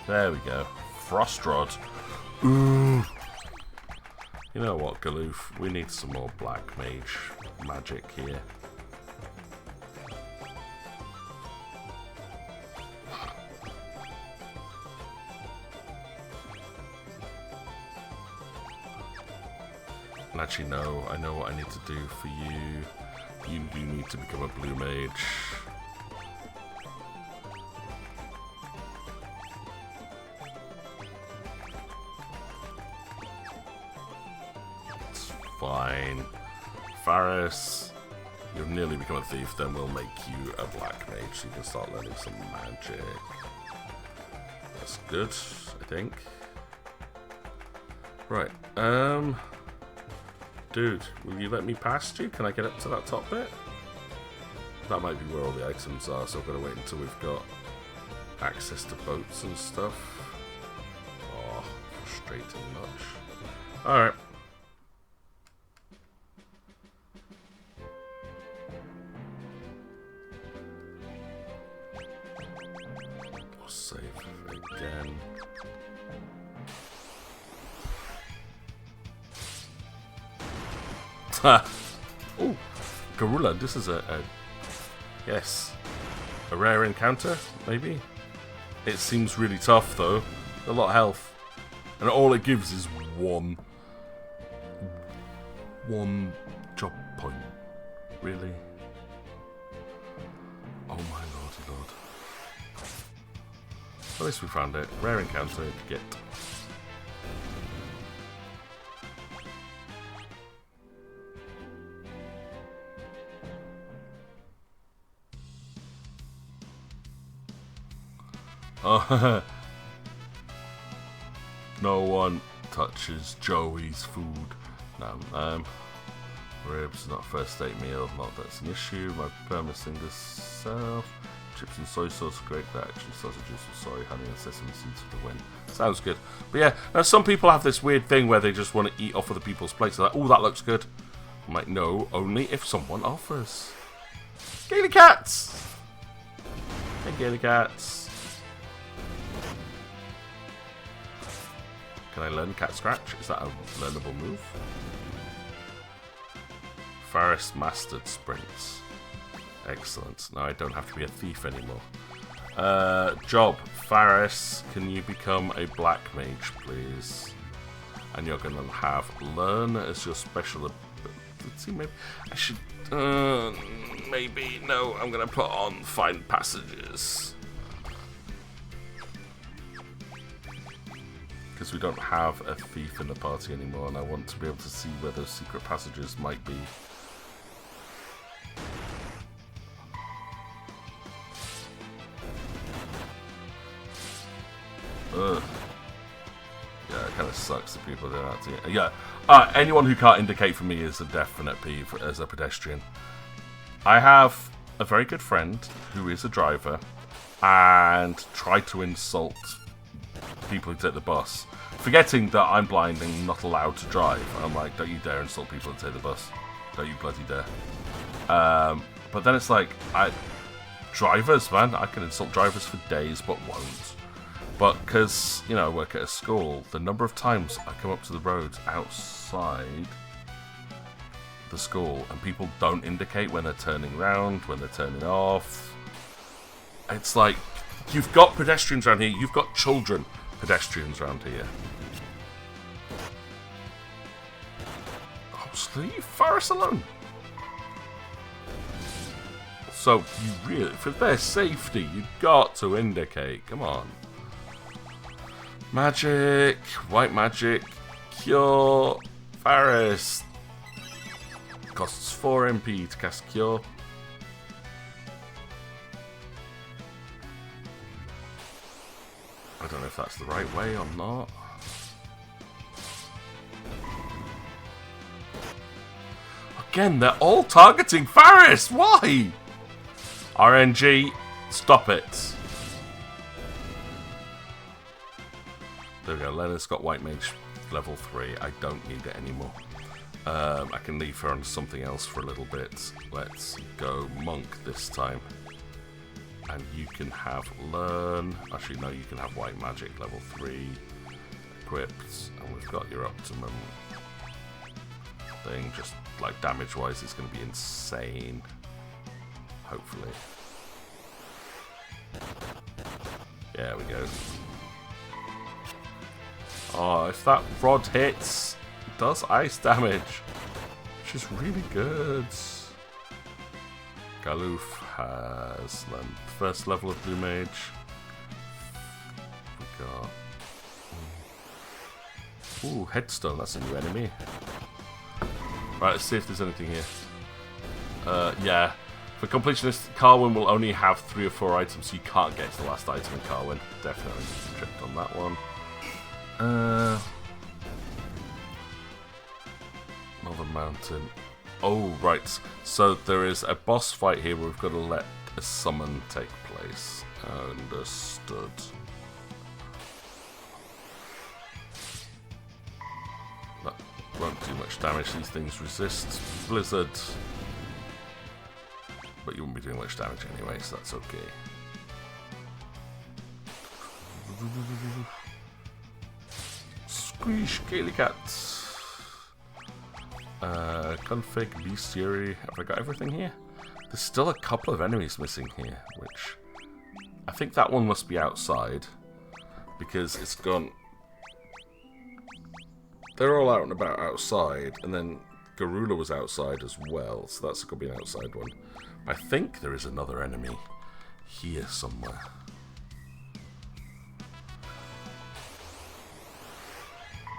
There we go. Frost Rod. Ooh. You know what, Galoof? We need some more Black Mage magic here. And actually, no. I know what I need to do for you. You do need to become a Blue Mage. Fine. Faris, you've nearly become a thief, then we'll make you a black mage so you can start learning some magic. That's good, I think. Right, dude, will you let me past you? Can I get up to that top bit? That might be where all the items are, so I've got to wait until we've got access to boats and stuff. Oh, frustrating much. Alright. Save again. Oh, Garula, this is a yes, a rare encounter, maybe? It seems really tough though, a lot of health. And all it gives is one job point. Really? Oh my lordy lord. At least we found it. Rare encounter to get. Oh, no one touches Joey's food. No, ribs, not first state meal, not that's an issue. My permissing this self. Chips and soy sauce, great action, sausages with soy, honey and sesame seeds for the win. Sounds good. But yeah, now some people have this weird thing where they just want to eat off other people's plates. They're like, oh, that looks good. I'm like, no, only if someone offers. Gaily cats! Hey, gaily cats. Can I learn cat scratch? Is that a learnable move? Faris mastered sprints. Excellent. Now I don't have to be a thief anymore. Job. Faris, can you become a black mage, please? And you're going to have learn as your special ability. Let's see, maybe I should... maybe, no, I'm going to put on find passages. Because we don't have a thief in the party anymore, and I want to be able to see where those secret passages might be. Ugh. Yeah, it kind of sucks that people don't have to... Yeah, anyone who can't indicate for me is a definite peeve as a pedestrian. I have a very good friend who is a driver and tried to insult people who take the bus, forgetting that I'm blind and not allowed to drive. I'm like, don't you dare insult people who take the bus. Don't you bloody dare. But then it's like, drivers, man, I can insult drivers for days, but won't. But because, you know, I work at a school, the number of times I come up to the roads outside the school and people don't indicate when they're turning round, when they're turning off. It's like, you've got pedestrians around here, you've got children pedestrians around here. Oh, just leave Faris alone. So, you really, for their safety, you've got to indicate. Come on. Magic, white magic, cure, Faris. Costs 4 MP to cast cure. I don't know if that's the right way or not. Again, they're all targeting Faris. Why? RNG, stop it. There we go. Lena's got white mage level 3. I don't need it anymore. I can leave her on something else for a little bit. Let's go monk this time. And you can have learn. Actually, no, you can have white magic level 3 equipped. And we've got your optimum thing. Just like damage wise, it's going to be insane. Hopefully. There we go. Oh, if that rod hits, it does ice damage, which is really good. Galoof has first level of blue mage. We got ooh, headstone. That's a new enemy. Right, let's see if there's anything here. Yeah, for completionist, Carwin will only have 3 or 4 items, so you can't get to the last item in Carwin. Definitely tripped on that one. Another mountain. Oh, right. So there is a boss fight here where we've got to let a summon take place. Understood. That won't do much damage. These things resist blizzard. But you won't be doing much damage anyway, so that's okay. Squeeze, Gaily Cat. Config, Bestiary. Have I got everything here? There's still a couple of enemies missing here, which I think that one must be outside because it's gone. They're all out and about outside, and then Garula was outside as well, so that's going to be an outside one. I think there is another enemy here somewhere.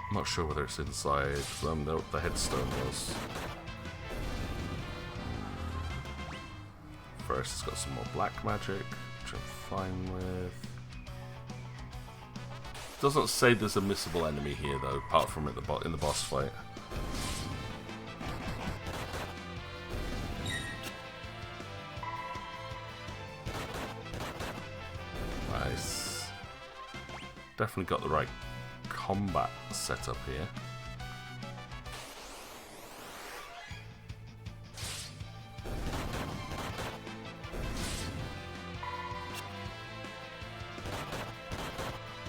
I'm not sure whether it's inside. The headstone was. First, it's got some more black magic, which I'm fine with. Doesn't say there's a missable enemy here though, apart from in the boss fight. Nice. Definitely got the right combat setup here.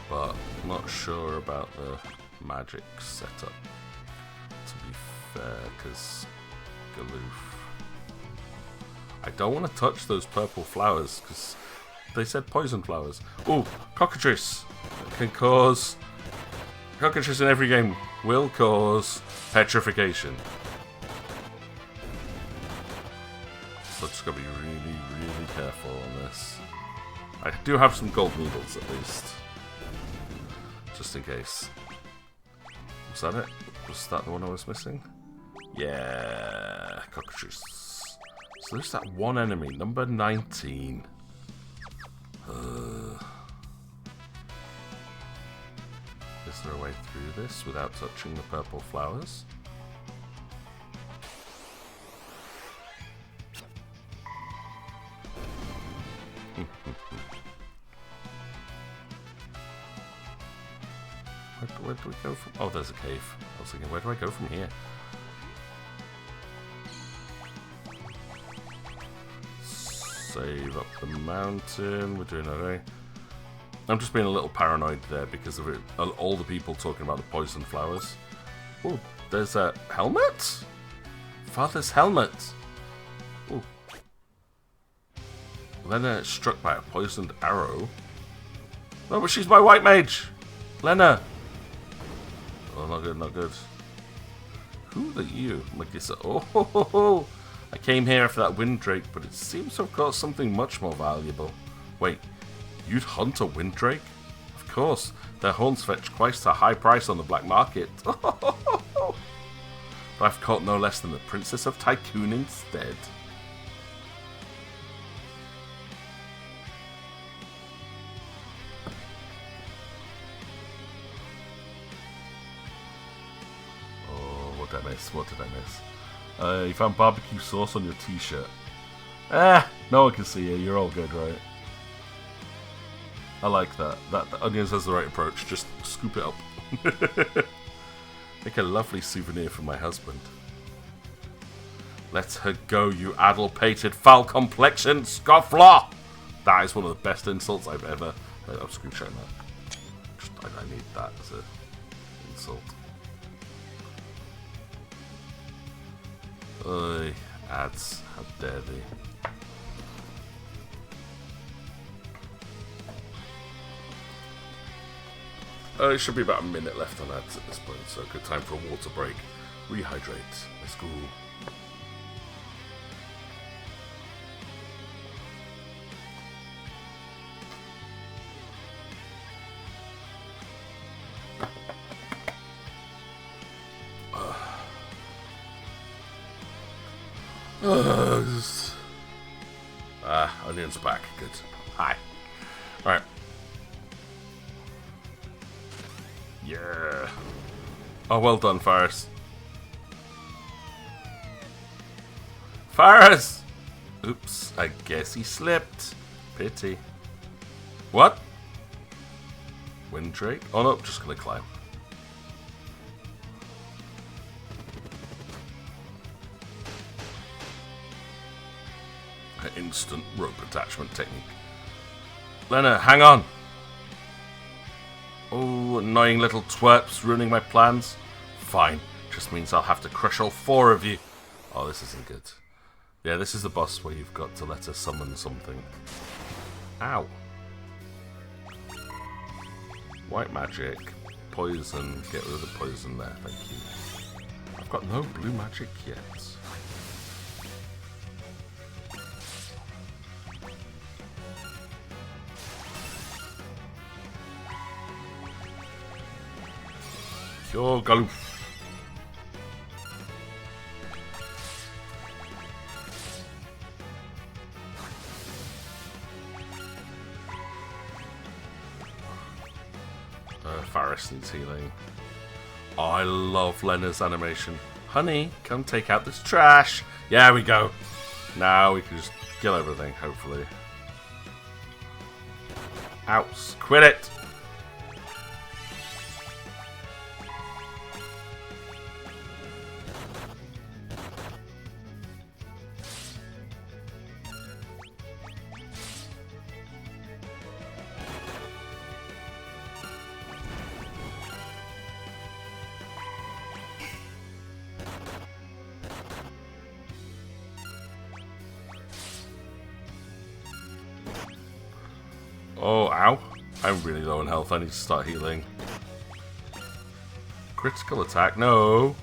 But not sure about the magic setup, to be fair, because Galoof. I don't want to touch those purple flowers because They said poison flowers. Ooh, cockatrice can cause... Cockatrice in every game will cause petrification. So just gotta be really, really careful on this. I do have some gold needles at least. Just in case. Was that it? Was that the one I was missing? Yeah, cockatrice. So there's that one enemy, number 19. Is there a way through this without touching the purple flowers? Where do we go from? Oh, there's a cave. I was thinking, where do I go from here? Save up the mountain. We're doing okay. I'm just being a little paranoid there because of it. All the people talking about the poison flowers. Oh, there's a helmet? Father's helmet. Oh. Lena struck by a poisoned arrow. No, but she's my white mage. Lena. Oh, not good, not good. Who are you? Magissa. Oh, ho, ho, ho. I came here for that Windrake, but it seems to have got something much more valuable. Wait, you'd hunt a Windrake? Of course, their horns fetch quite a high price on the black market. But I've caught no less than the Princess of Tycoon instead. Oh, what did I miss? What did I miss? You found barbecue sauce on your t-shirt. No one can see you. You're all good, right? I like that. The Onions has the right approach. Just scoop it up. Make a lovely souvenir for my husband. Let her go, you addle-pated, foul-complexioned scofflaw! That is one of the best insults I've ever... I'm screenshotting that. I need that as an insult. Oi, ads, how dare they? It should be about a minute left on ads at this point, so good time for a water break. Rehydrate. Let's go. Onion's back. Good. Hi. Alright. Yeah. Oh, well done, Faris. Faris! Oops, I guess he slipped. Pity. What? Windrake? Oh no, just gonna climb. Instant rope attachment technique. Lena, hang on! Oh, annoying little twerps ruining my plans. Fine, just means I'll have to crush all 4 of you. Oh, this isn't good. Yeah, this is the boss where you've got to let her summon something. Ow. White magic. Poison. Get rid of the poison there, thank you. I've got no blue magic yet. Yo, Galoof. Faris needs healing. Oh, I love Lena's animation. Honey, come take out this trash. Yeah, we go. Now we can just kill everything, hopefully. Ouch. Quit it. Oh, ow. I'm really low on health. I need to start healing. Critical attack. No.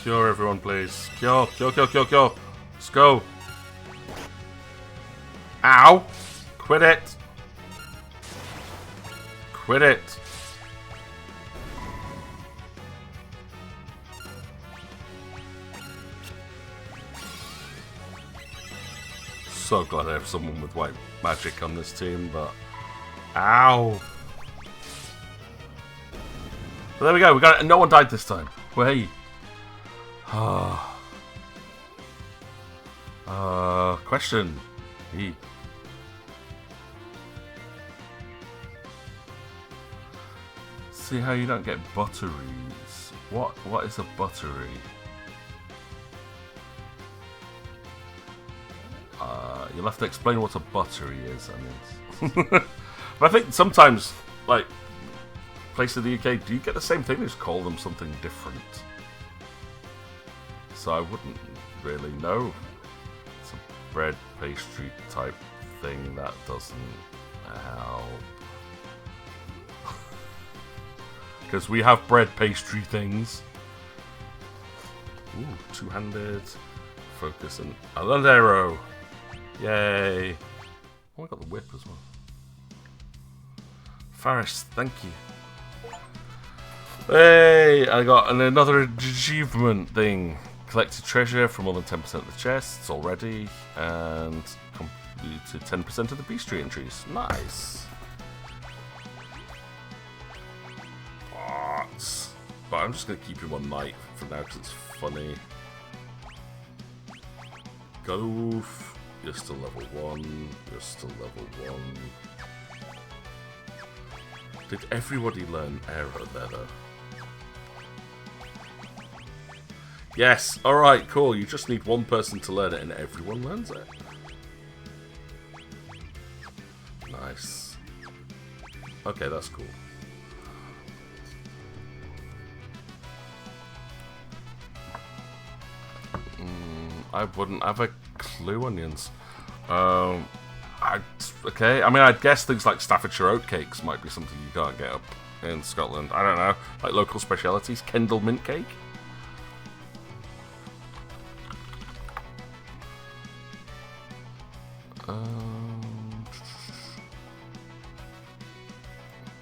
Cure everyone, please. Cure, cure, cure, cure, cure. Let's go. Ow. Quit it. Quit it. So glad I have someone with white magic on this team, but... Ow! But there we go, we got it. No one died this time. Wait. Question. See how you don't get butteries. What is a buttery? You'll have to explain what a buttery is, I mean. But I think sometimes, like, places in the UK, do you get the same thing? They just call them something different. So I wouldn't really know. It's a bread pastry type thing that doesn't help. Because we have bread pastry things. Ooh, two-handed. Focus and another arrow. Yay. Oh, I got the whip as well. Faris, thank you. Hey, I got another achievement thing. Collected treasure from more than 10% of the chests already. And completed 10% of the Bestiary entries. Nice. But I'm just going to keep him on knight for now because it's funny. Goof. You're still level 1. You're still level 1. Did everybody learn arrow there though? Yes! Alright, cool. You just need one person to learn it and everyone learns it. Nice. Okay, that's cool. I wouldn't have a clue, onions. Okay, I mean, I'd guess things like Staffordshire oatcakes might be something you can't get up in Scotland. I don't know, like local specialities. Kendal mint cake.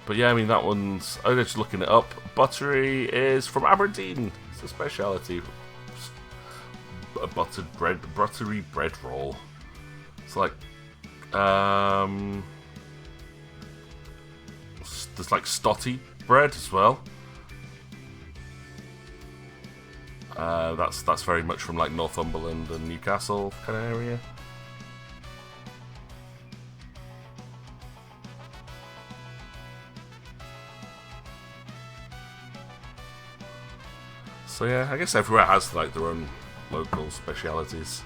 But yeah, I mean that one's. I'm just looking it up. Buttery is from Aberdeen. It's a speciality. A buttery bread roll. It's like there's like stotty bread as well. That's very much from like Northumberland and Newcastle kind of area. So yeah, I guess everywhere has like their own local specialities.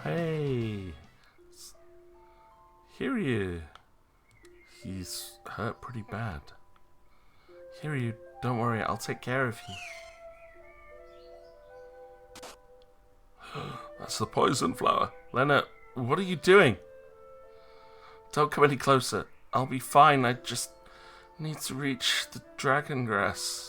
Hey, Hiryu, he's hurt pretty bad. Hiryu, don't worry, I'll take care of you. That's the poison flower. Leonard, what are you doing? Don't come any closer. I'll be fine. I just need to reach the dragon grass.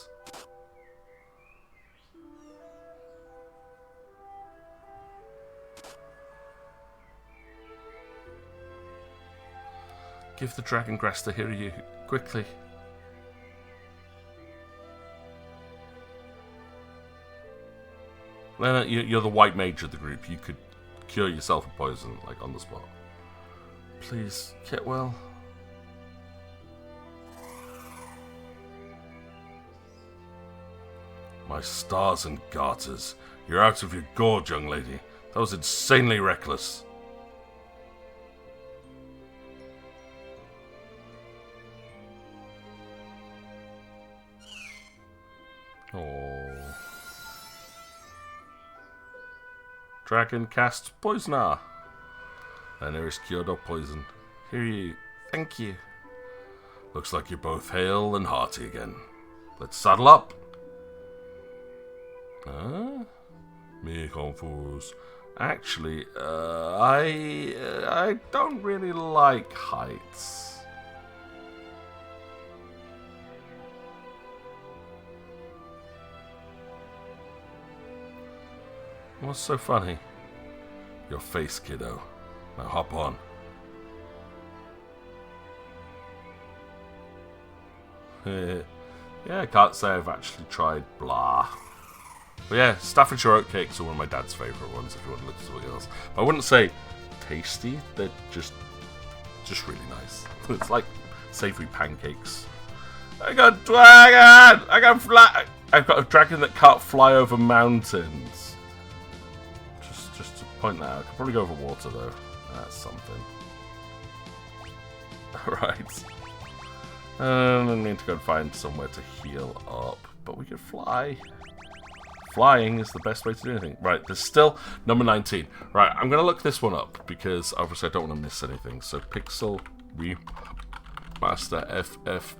Give the dragon grass to Hiryu, quickly. Lena, you're the white mage of the group. You could cure yourself of poison, like, on the spot. Please, get well. My stars and garters. You're out of your gorge, young lady. That was insanely reckless. Oh. Dragon casts Poisoner. And there is cured of poison. Here you. Thank you. Looks like you're both hale and hearty again. Let's saddle up. Me confused. Actually, I don't really like heights. What's so funny? Your face, kiddo. Now hop on. Yeah, I can't say I've actually tried blah. But yeah, Staffordshire oatcakes are one of my dad's favourite ones, if you want to look at something else. I wouldn't say tasty, they're just really nice. It's like savoury pancakes. I got a dragon! I've got a dragon that can't fly over mountains. Just to point that out. I could probably go over water though. That's something. Alright. I need to go and find somewhere to heal up. But we could fly. Flying is the best way to do anything. Right, there's still number 19. Right, I'm going to look this one up because obviously I don't want to miss anything. So Pixel Remaster FF5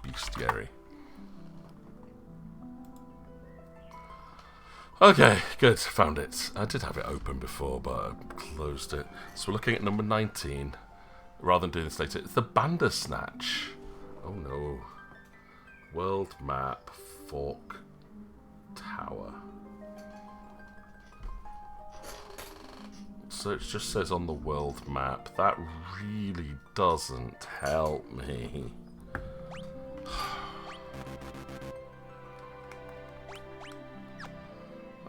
Bestiary. Okay, good, found it. I did have it open before, but I closed it. So we're looking at number 19. Rather than doing this later, it's the Bandersnatch. Oh no. World map, Fork Tower. So it just says on the world map. That really doesn't help me.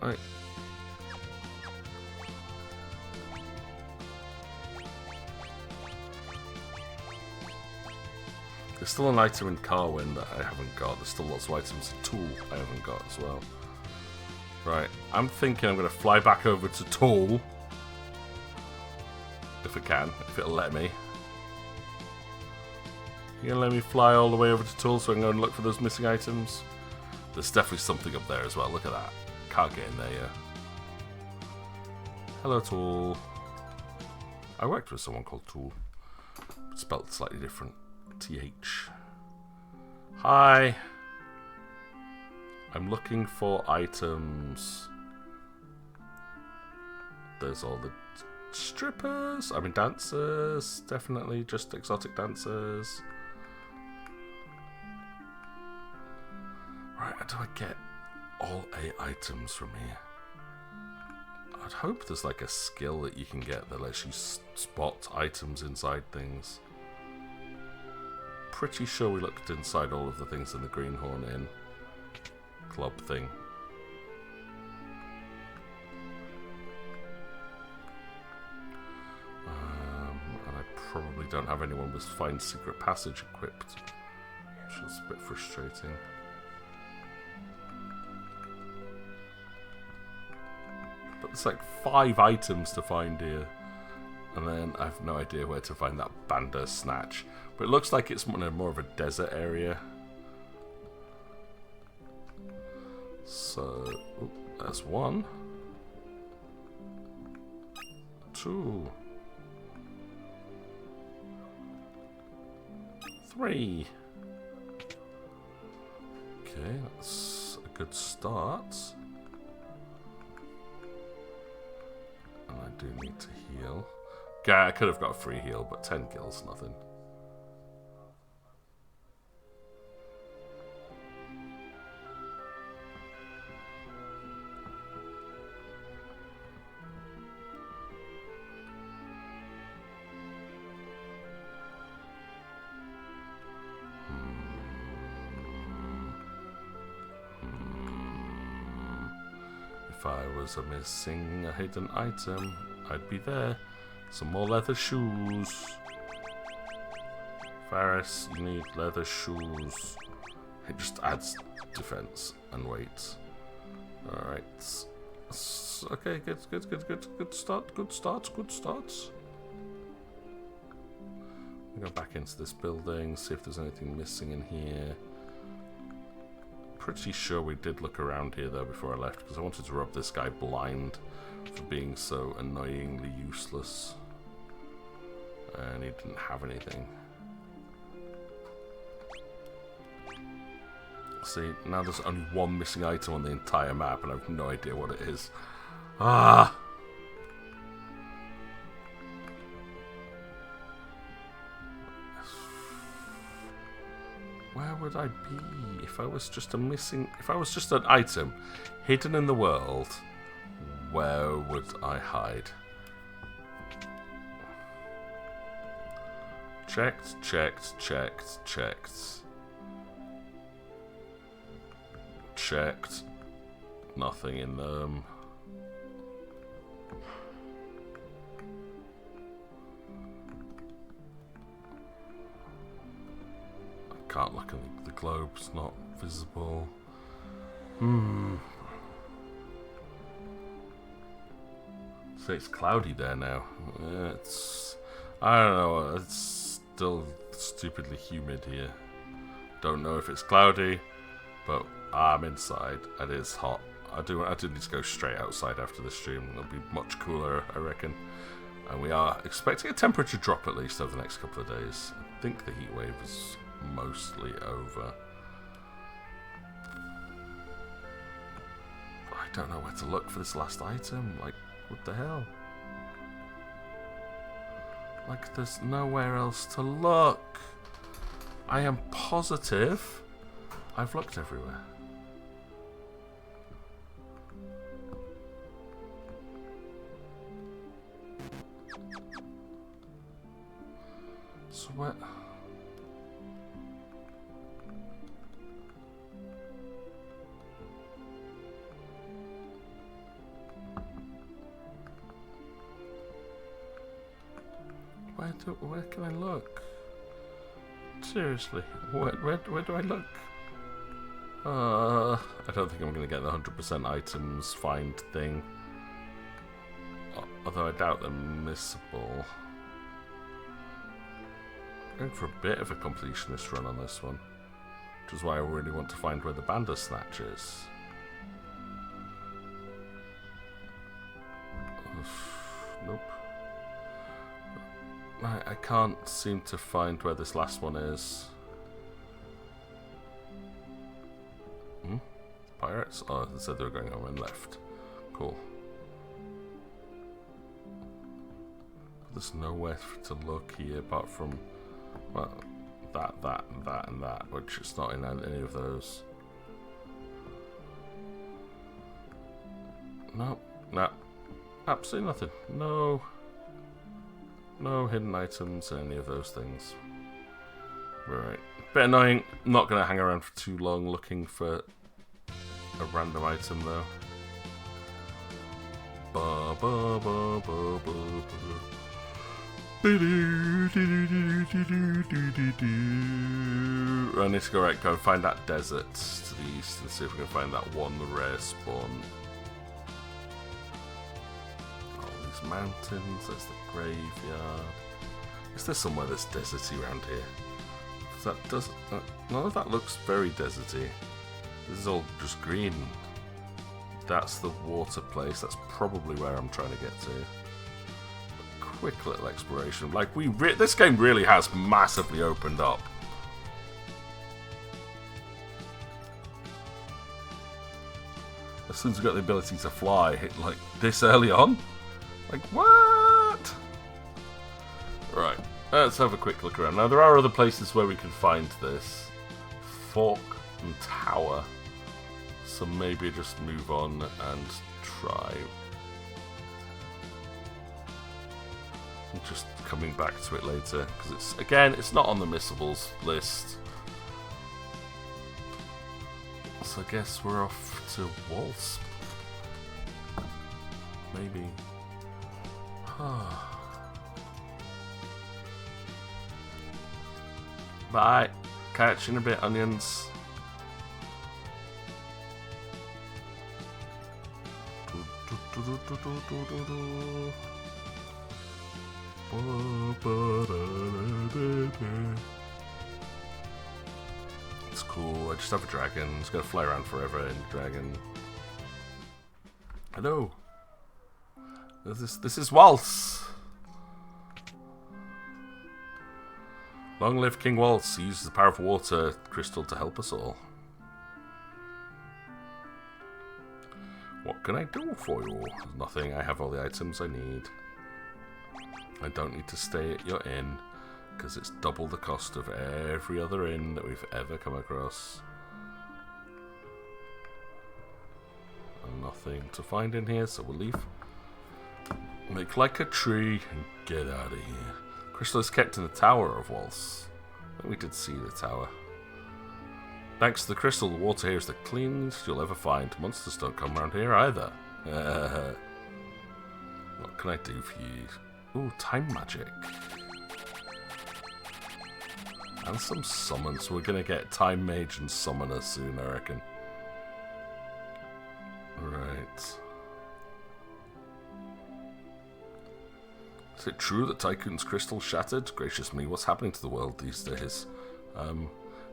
Right. There's still an item in Carwin that I haven't got. There's still lots of items in Tool I haven't got as well. Right, I'm thinking I'm going to fly back over to Tool. If I can, if it'll let me. You going to let me fly all the way over to Tool so I can go and look for those missing items? There's definitely something up there as well. Look at that. Can't get in there yet. Hello, Tool. I worked with someone called Tool. Spelled slightly different. TH. Hi. I'm looking for items. There's all the strippers. I mean dancers. Definitely just exotic dancers. Right, how do I get all 8 items from here? I'd hope there's like a skill that you can get that lets you spot items inside things. Pretty sure we looked inside all of the things in the Greenhorn Inn club thing. And I probably don't have anyone with Find Secret Passage equipped, which is a bit frustrating. But there's like 5 items to find here. And then I have no idea where to find that Bandersnatch. But it looks like it's more of a desert area. So, there's 1. 2. 3. Okay, that's a good start. And I do need to heal. Okay, I could have got a free heal, but 10 kills, nothing. If I was missing a hidden item, I'd be there. Some more leather shoes. Faris, you need leather shoes. It just adds defense and weight. Alright. Okay, good start. We go back into this building, see if there's anything missing in here. Pretty sure we did look around here though before I left, because I wanted to rub this guy blind for being so annoyingly useless. And he didn't have anything. See, now there's only one missing item on the entire map, and I have no idea what it is. Ah! Where would I be if I was just if I was just an item hidden in the world? Where would I hide? Checked. Checked. Nothing in them. I can't look at the globe, it's not visible. So it's cloudy there now. It's... I don't know, it's still stupidly humid here. Don't know if it's cloudy, but I'm inside and it's hot. I do need to go straight outside after the stream. It'll be much cooler, I reckon. And we are expecting a temperature drop at least over the next couple of days. I think the heat wave is mostly over. I don't know where to look for this last item. Like, what the hell? Like, there's nowhere else to look. I am positive I've looked everywhere. So where... Where can I look? Seriously, where do I look? I don't think I'm going to get the 100% items find thing. Although I doubt they're missable. I'm going for a bit of a completionist run on this one. Which is why I really want to find where the Bandersnatch is. Nope. I can't seem to find where this last one is. Pirates? Oh, they said they were going home and left. Cool. There's nowhere to look here apart from, well, that, and that, which is not in any of those. Nope. No. Absolutely nothing. No hidden items in any of those things. Right. Bit annoying. Not going to hang around for too long looking for a random item though. I need to go and find that desert to the east and see if we can find that one rare spawn. Mountains, there's the graveyard. Is there somewhere that's deserty around here? None of that looks very deserty. This is all just green. That's the water place. That's probably where I'm trying to get to. A quick little exploration. Like this game really has massively opened up. As soon as we got the ability to fly, like this early on. Like, what? Right, let's have a quick look around. Now, there are other places where we can find this. Fork and Tower. So maybe just move on and try. I'm just coming back to it later. Because it's not on the missables list. So I guess we're off to Waltz. Maybe. Bye. Catch you in a bit, onions. It's cool. I just have a dragon. It's gonna fly around forever in the dragon. Hello. This is Waltz. Long live King Waltz. He uses the power of water crystal to help us all. What can I do for you? Nothing. I have all the items I need. I don't need to stay at your inn, because it's double the cost of every other inn that we've ever come across. And nothing to find in here, so we'll leave. Make like a tree and get out of here. Crystal is kept in the Tower of Waltz. I think we did see the tower. Thanks to the crystal, the water here is the cleanest you'll ever find. Monsters don't come around here either. What can I do for you? Ooh, time magic. And some summons. We're going to get Time Mage and Summoner soon, I reckon. Right. Is it true that Tycoon's crystal shattered? Gracious me, what's happening to the world these days?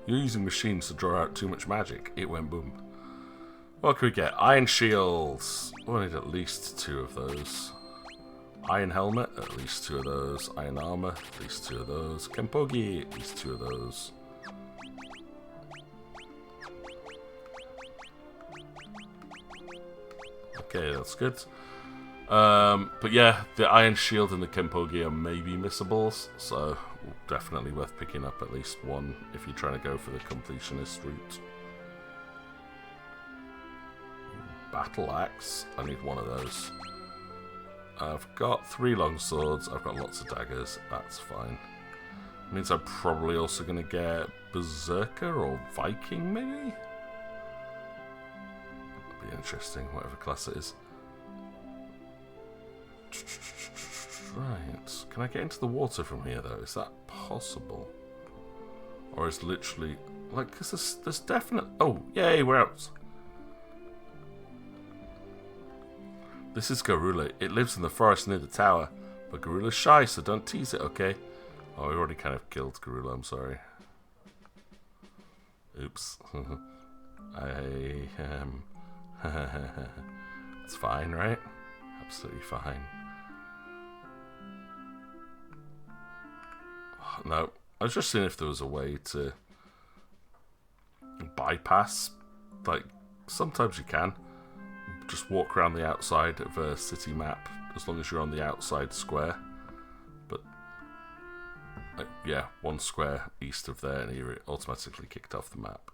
You're using machines to draw out too much magic. It went boom. What can we get? Iron shields. We'll need at least 2 of those. Iron helmet, at least 2 of those. Iron armor, at least 2 of those. Kenpogi, at least 2 of those. Okay, that's good. But yeah, the Iron Shield and the Kenpogi are maybe missables, so definitely worth picking up at least 1 if you're trying to go for the completionist route. Battle Axe, I need 1 of those. I've got 3 long swords, I've got lots of daggers, that's fine. Means I'm probably also going to get Berserker or Viking, maybe? That'd be interesting, whatever class it is. Right, can I get into the water from here though? Is that possible? Or is literally, like, cause there's definite, oh, yay, we're out. This is Garula. It lives in the forest near the tower, but Garula's shy, so don't tease it, okay? Oh, we already kind of killed Garula, I'm sorry. Oops. It's fine, right? Absolutely fine. No, I was just seeing if there was a way to bypass, like, sometimes you can. Just walk around the outside of a city map, as long as you're on the outside square. But, yeah, 1 square east of there and you're automatically kicked off the map.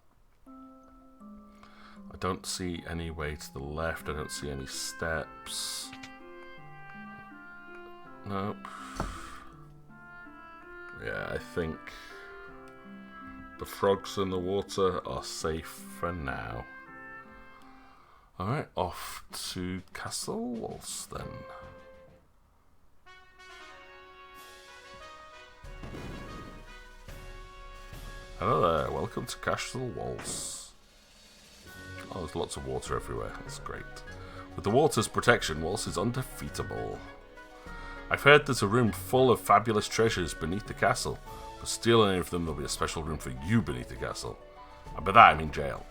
I don't see any way to the left, I don't see any steps. Nope. Yeah, I think the frogs in the water are safe for now. Alright, off to Castle Waltz then. Hello there, welcome to Castle Waltz. Oh, there's lots of water everywhere, that's great. With the water's protection, Waltz is undefeatable. I've heard there's a room full of fabulous treasures beneath the castle, but steal any of them, there'll be a special room for you beneath the castle. And by that I mean jail.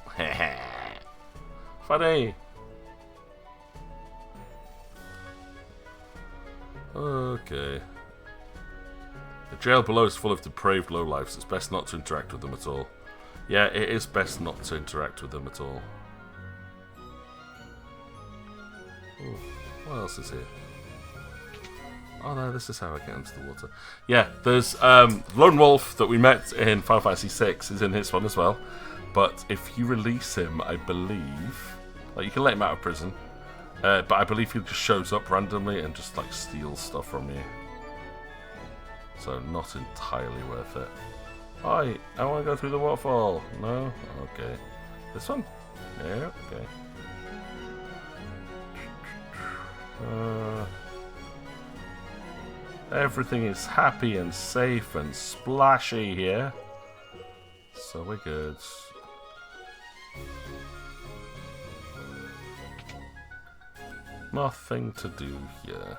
Funny! Okay. The jail below is full of depraved lowlifes. It's best not to interact with them at all. Yeah, it is best not to interact with them at all. Ooh, what else is here? Oh no, this is how I get into the water. Yeah, there's Lone Wolf that we met in Final Fantasy VI is in this one as well. But if you release him, I believe, like, you can let him out of prison, but I believe he just shows up randomly and just like steals stuff from you. So not entirely worth it. Hi, I want to go through the waterfall. No? Okay. This one? Yeah, okay. Everything is happy and safe and splashy here. So we're good. Nothing to do here.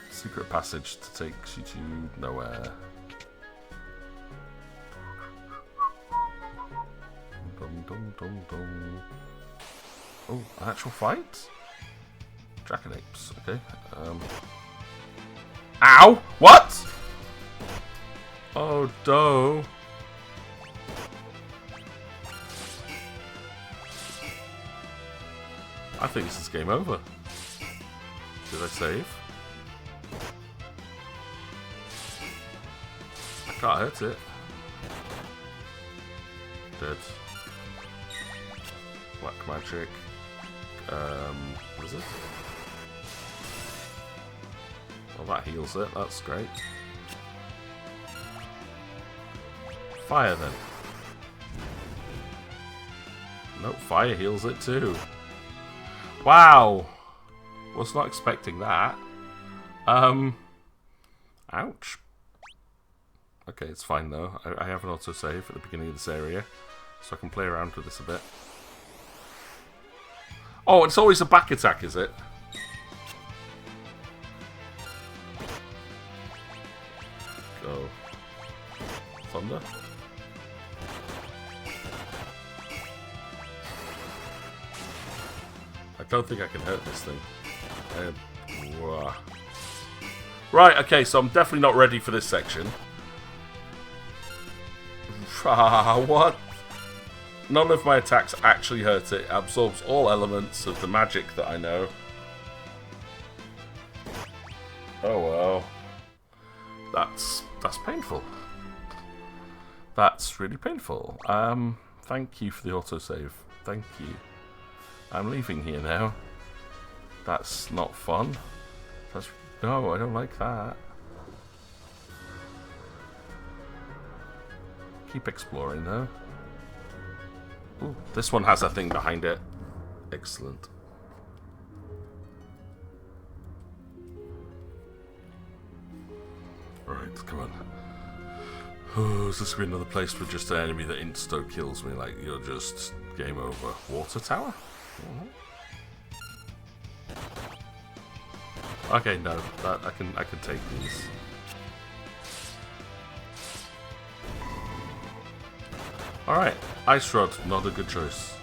Secret passage that takes you to nowhere. Dum dum dum dum. Oh, an actual fight? Jackanapes, okay. Ow! What? Oh, no. I think this is game over. Did I save? I can't hurt it. Dead. Black magic. What is it? Well, that heals it. That's great. Fire then. Nope, fire heals it too. Wow! Was not expecting that. Ouch. Okay, it's fine though. I have an autosave at the beginning of this area, so I can play around with this a bit. Oh, it's always a back attack, is it? Go. Thunder. I don't think I can hurt this thing. Right, okay, so I'm definitely not ready for this section. What? None of my attacks actually hurt it. It absorbs all elements of the magic that I know. Oh well. That's painful. That's really painful. Thank you for the autosave. Thank you. I'm leaving here now. That's not fun. No, I don't like that. Keep exploring though. Ooh, this one has a thing behind it. Excellent. Right, come on. Oh, is this going to be another place with just an enemy that insta kills me? Like you're just game over. Water tower? Okay, no, that I can take these. Alright, Ice Rod, not a good choice.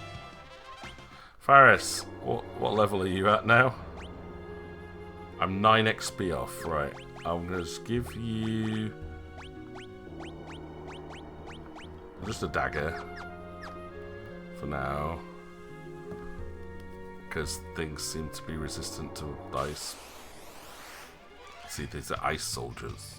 Faris, what level are you at now? I'm 9 XP off, right. I'm gonna just give you just a dagger for now. Because things seem to be resistant to ice. See, these are ice soldiers.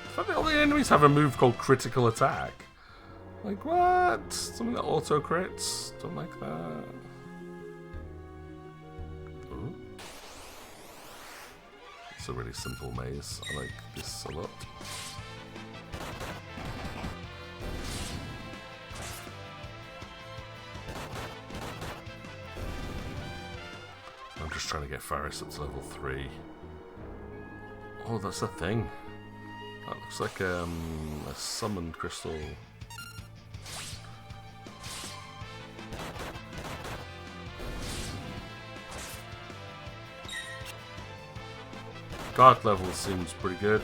I thought all the enemies have a move called critical attack. Like what? Something that auto crits? Don't like that. Ooh. It's a really simple maze. I like this a lot. I'm just trying to get Faris up to level 3. Oh, that's a thing. That looks like a summoned crystal. Guard level seems pretty good.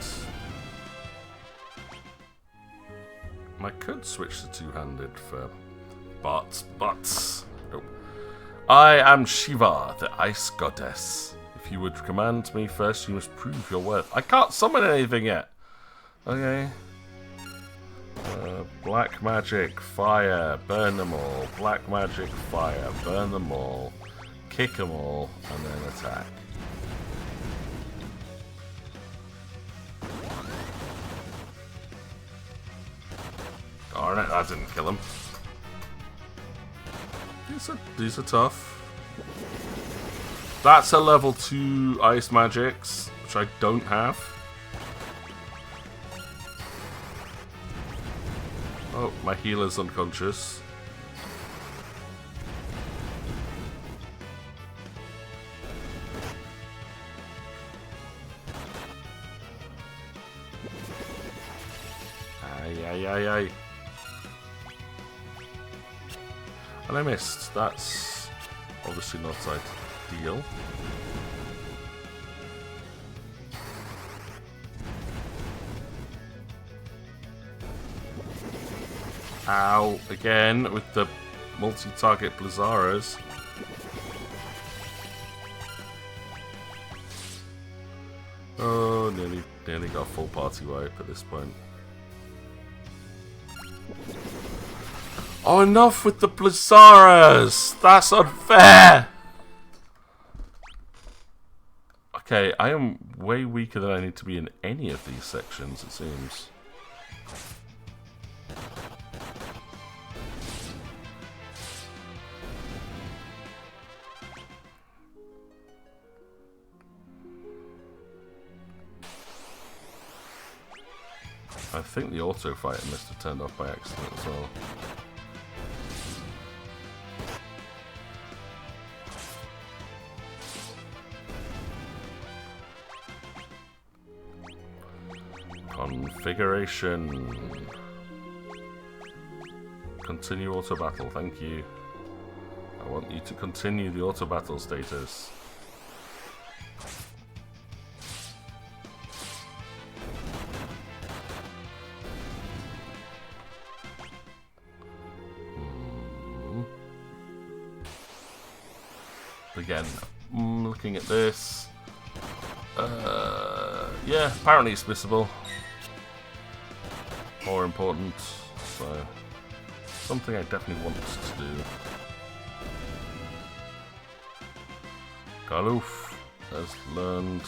I could switch to two-handed for but nope. I am Shiva, the ice goddess. If you would command me first, you must prove your worth. I can't summon anything yet. Okay. Black magic, fire, burn them all. Black magic, fire, burn them all. Kick them all, and then attack. Darn it, that didn't kill him. These are tough. That's a level 2 ice magics, which I don't have. Oh, my healer's unconscious. Ay. And I missed. That's obviously not ideal. Ow, again with the multi-target Blizzaros. Oh, nearly nearly got a full party wipe at this point. Oh, enough with the Blizzaras! That's unfair! Okay, I am way weaker than I need to be in any of these sections, it seems. I think the auto fighter must have turned off by accident as well. Configuration. Continue auto battle, thank you. I want you to continue the auto battle status. Again, looking at this. Yeah, apparently it's missable. More important, so something I definitely want to do. Galoof has learned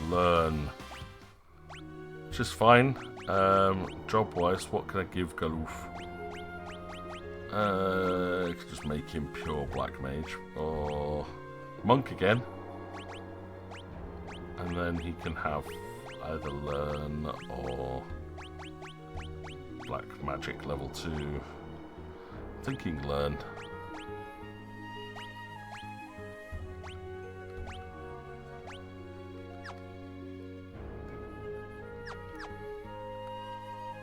learn, which is fine. Job-wise, what can I give Galoof? I could just make him pure black mage or monk again, and then he can have either learn or black magic level 2. Thinking learn.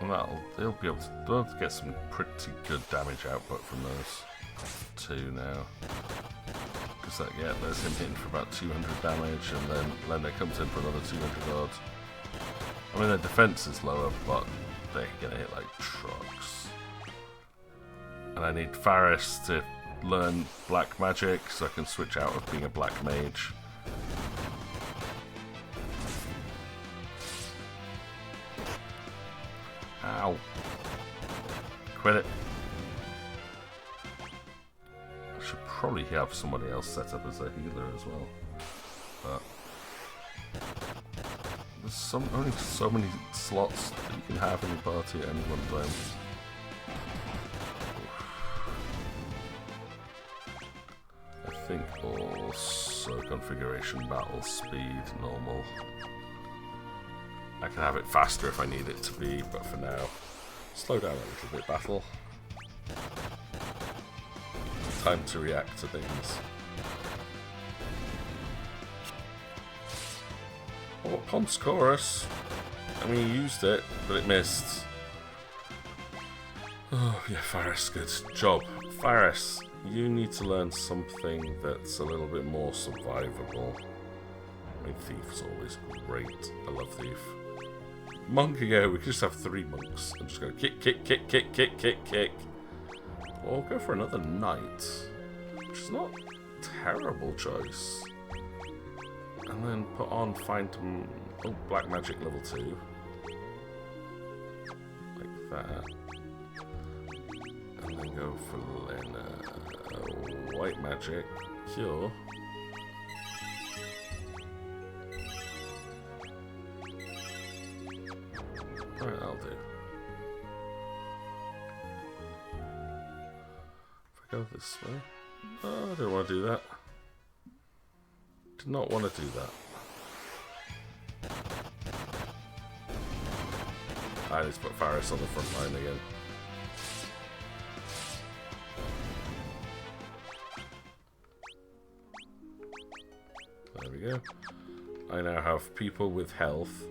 And they'll be able to get some pretty good damage output from those two now. Because yeah, there's him hitting for about 200 damage, and then Lena comes in for another 200 odd. I mean, their defense is lower, but they're gonna hit like trucks. And I need Faris to learn black magic so I can switch out of being a black mage. Ow. Quit it. I should probably have somebody else set up as a healer as well. But there's only so many slots that you can have in your party at any one time. I think also configuration, battle speed, normal. I can have it faster if I need it to be, but for now, slow down a little bit, battle. Time to react to things. Oh, Ponce Chorus. I mean, you used it, but it missed. Oh, yeah, Faris, good job. Faris, you need to learn something that's a little bit more survivable. I mean, Thief is always great. I love Thief. Monk again, we could just have 3 monks and just go kick, kick, kick, kick, kick, kick, kick. Or go for another knight, which is not a terrible choice. And then put on Phantom, black magic level 2. Like that. And then go for Lena. White magic, cure. Alright, I'll do. If I go this way. Oh, I don't want to do that. Did not want to do that. I need to put Faris on the front line again. There we go. I now have people with health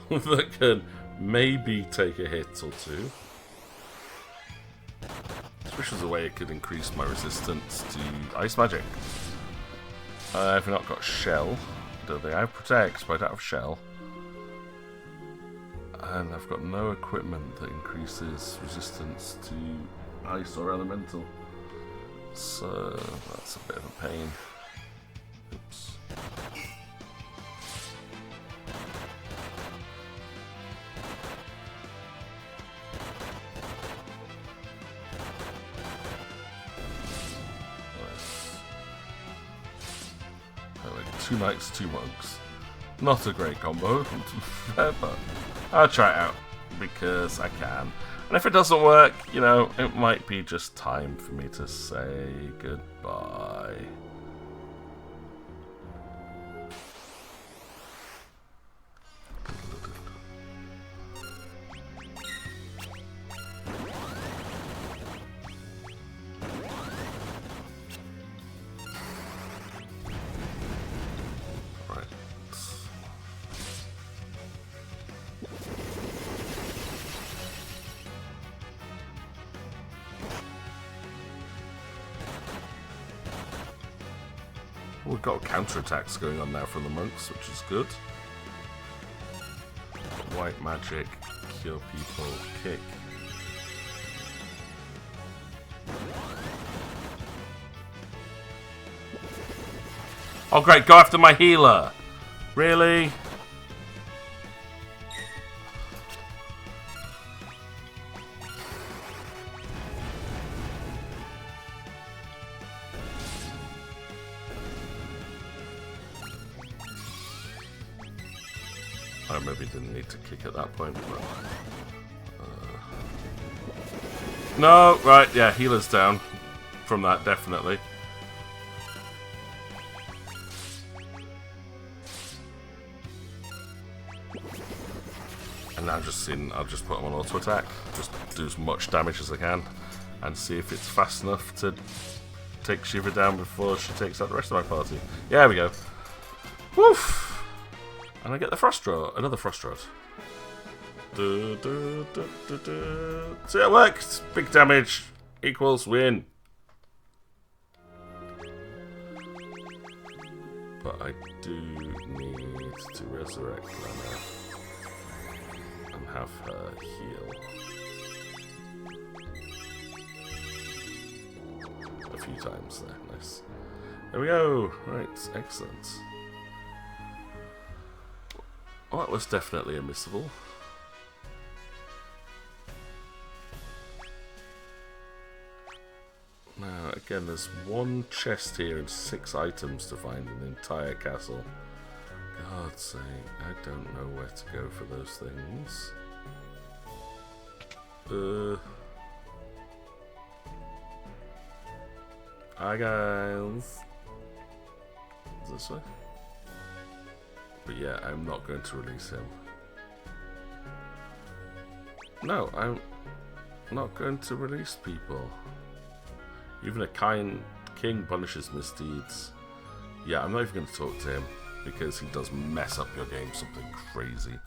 that can maybe take a hit or 2. Which was a way it could increase my resistance to ice magic. I've not got shell, don't they? I have protect, but I don't have shell. And I've got no equipment that increases resistance to ice or elemental. So that's a bit of a pain. Oops. 2 knights, 2 monks. Not a great combo, but I'll try it out because I can. And if it doesn't work, you know, it might be just time for me to say goodbye. We've got counterattacks going on now from the monks, which is good. White magic, cure people, kick. Oh great, go after my healer! Really? I maybe didn't need to kick at that point, but... No, right, yeah, healer's down from that, definitely. And now I'll just put him on auto attack, just do as much damage as I can, and see if it's fast enough to take Shiva down before she takes out the rest of my party. Yeah, there we go. Woof! And I get the Frost Rod, another Frost Rod. See, it worked! Big damage equals win. But I do need to resurrect Lena and have her heal a few times there. Nice. There we go. Right, excellent. Well, that was definitely a missable. Now, again, there's one chest here and 6 items to find in the entire castle. God's sake, I don't know where to go for those things. Hi guys. Is this way? But yeah, I'm not going to release him. No, I'm not going to release people. Even a kind king punishes misdeeds. Yeah, I'm not even going to talk to him because he does mess up your game something crazy.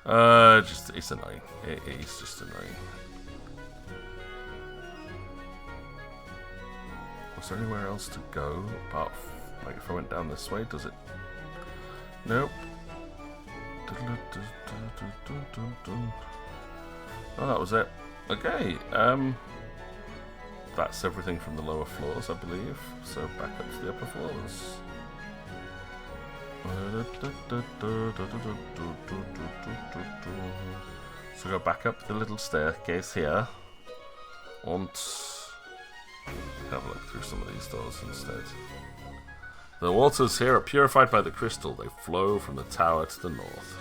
It's annoying. It's just annoying. Was there anywhere else to go apart from, like, if I went down this way, does it? Nope. Oh, that was it. Okay, that's everything from the lower floors, I believe. So back up to the upper floors. So go back up the little staircase here. And have a look through some of these doors instead. The waters here are purified by the crystal. They flow from the tower to the north.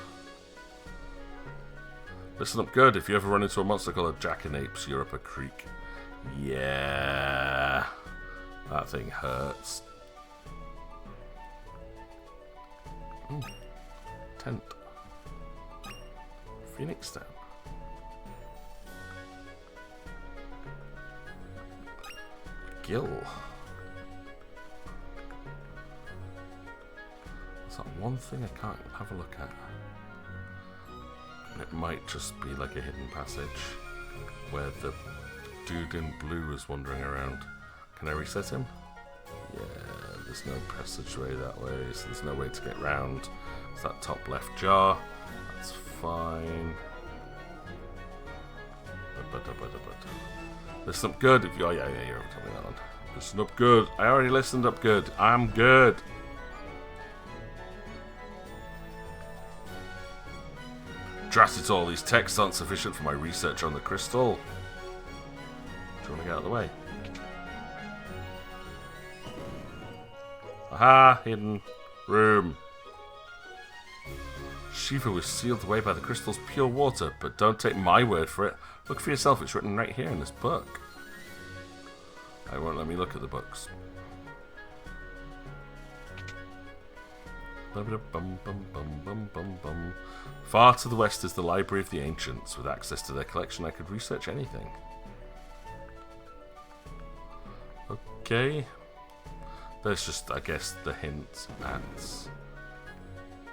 Listen up good. If you ever run into a monster called a Jackanapes, you're up a creek. Yeah. That thing hurts. Ooh. Tent. Phoenix down. Gill. Is that one thing I can't have a look at? It might just be like a hidden passage where the dude in blue is wandering around. Can I reset him? Yeah, there's no passageway that way, so there's no way to get round. It's that top left jar. That's fine. Listen up good if you are. Yeah, you're over telling me that one. Listen up good. I already listened up good. I'm good. Drat it all, these texts aren't sufficient for my research on the crystal. Do you want to get out of the way? Aha, hidden. Room. Shiva was sealed away by the crystal's pure water, but don't take my word for it. Look for yourself, it's written right here in this book. I won't let me look at the books. Far to the west is the Library of the Ancients. With access to their collection, I could research anything. Okay. There's just, I guess, the hint at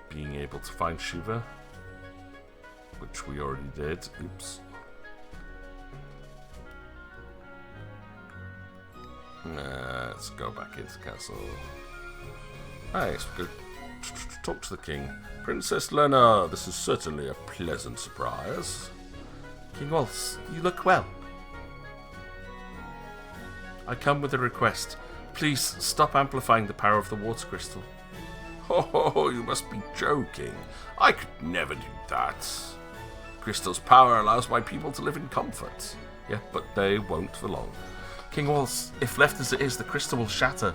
being able to find Shiva, which we already did. Oops. Let's go back into the castle. Nice, good. Talk to the king. Princess Lena, this is certainly a pleasant surprise. King Waltz, you look well. I come with a request. Please stop amplifying the power of the water crystal. Oh, you must be joking. I could never do that. Crystal's power allows my people to live in comfort. Yeah, but they won't for long. King Waltz, if left as it is, the crystal will shatter.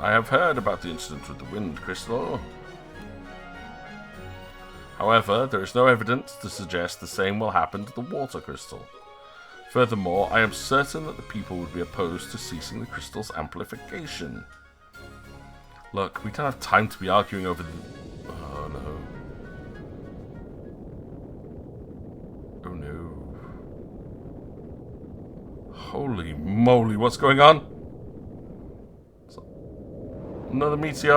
I have heard about the incident with the wind crystal. However, there is no evidence to suggest the same will happen to the water crystal. Furthermore, I am certain that the people would be opposed to ceasing the crystal's amplification. Look, we don't have time to be arguing over the... Oh no. Oh no. Holy moly, what's going on? Another meteor!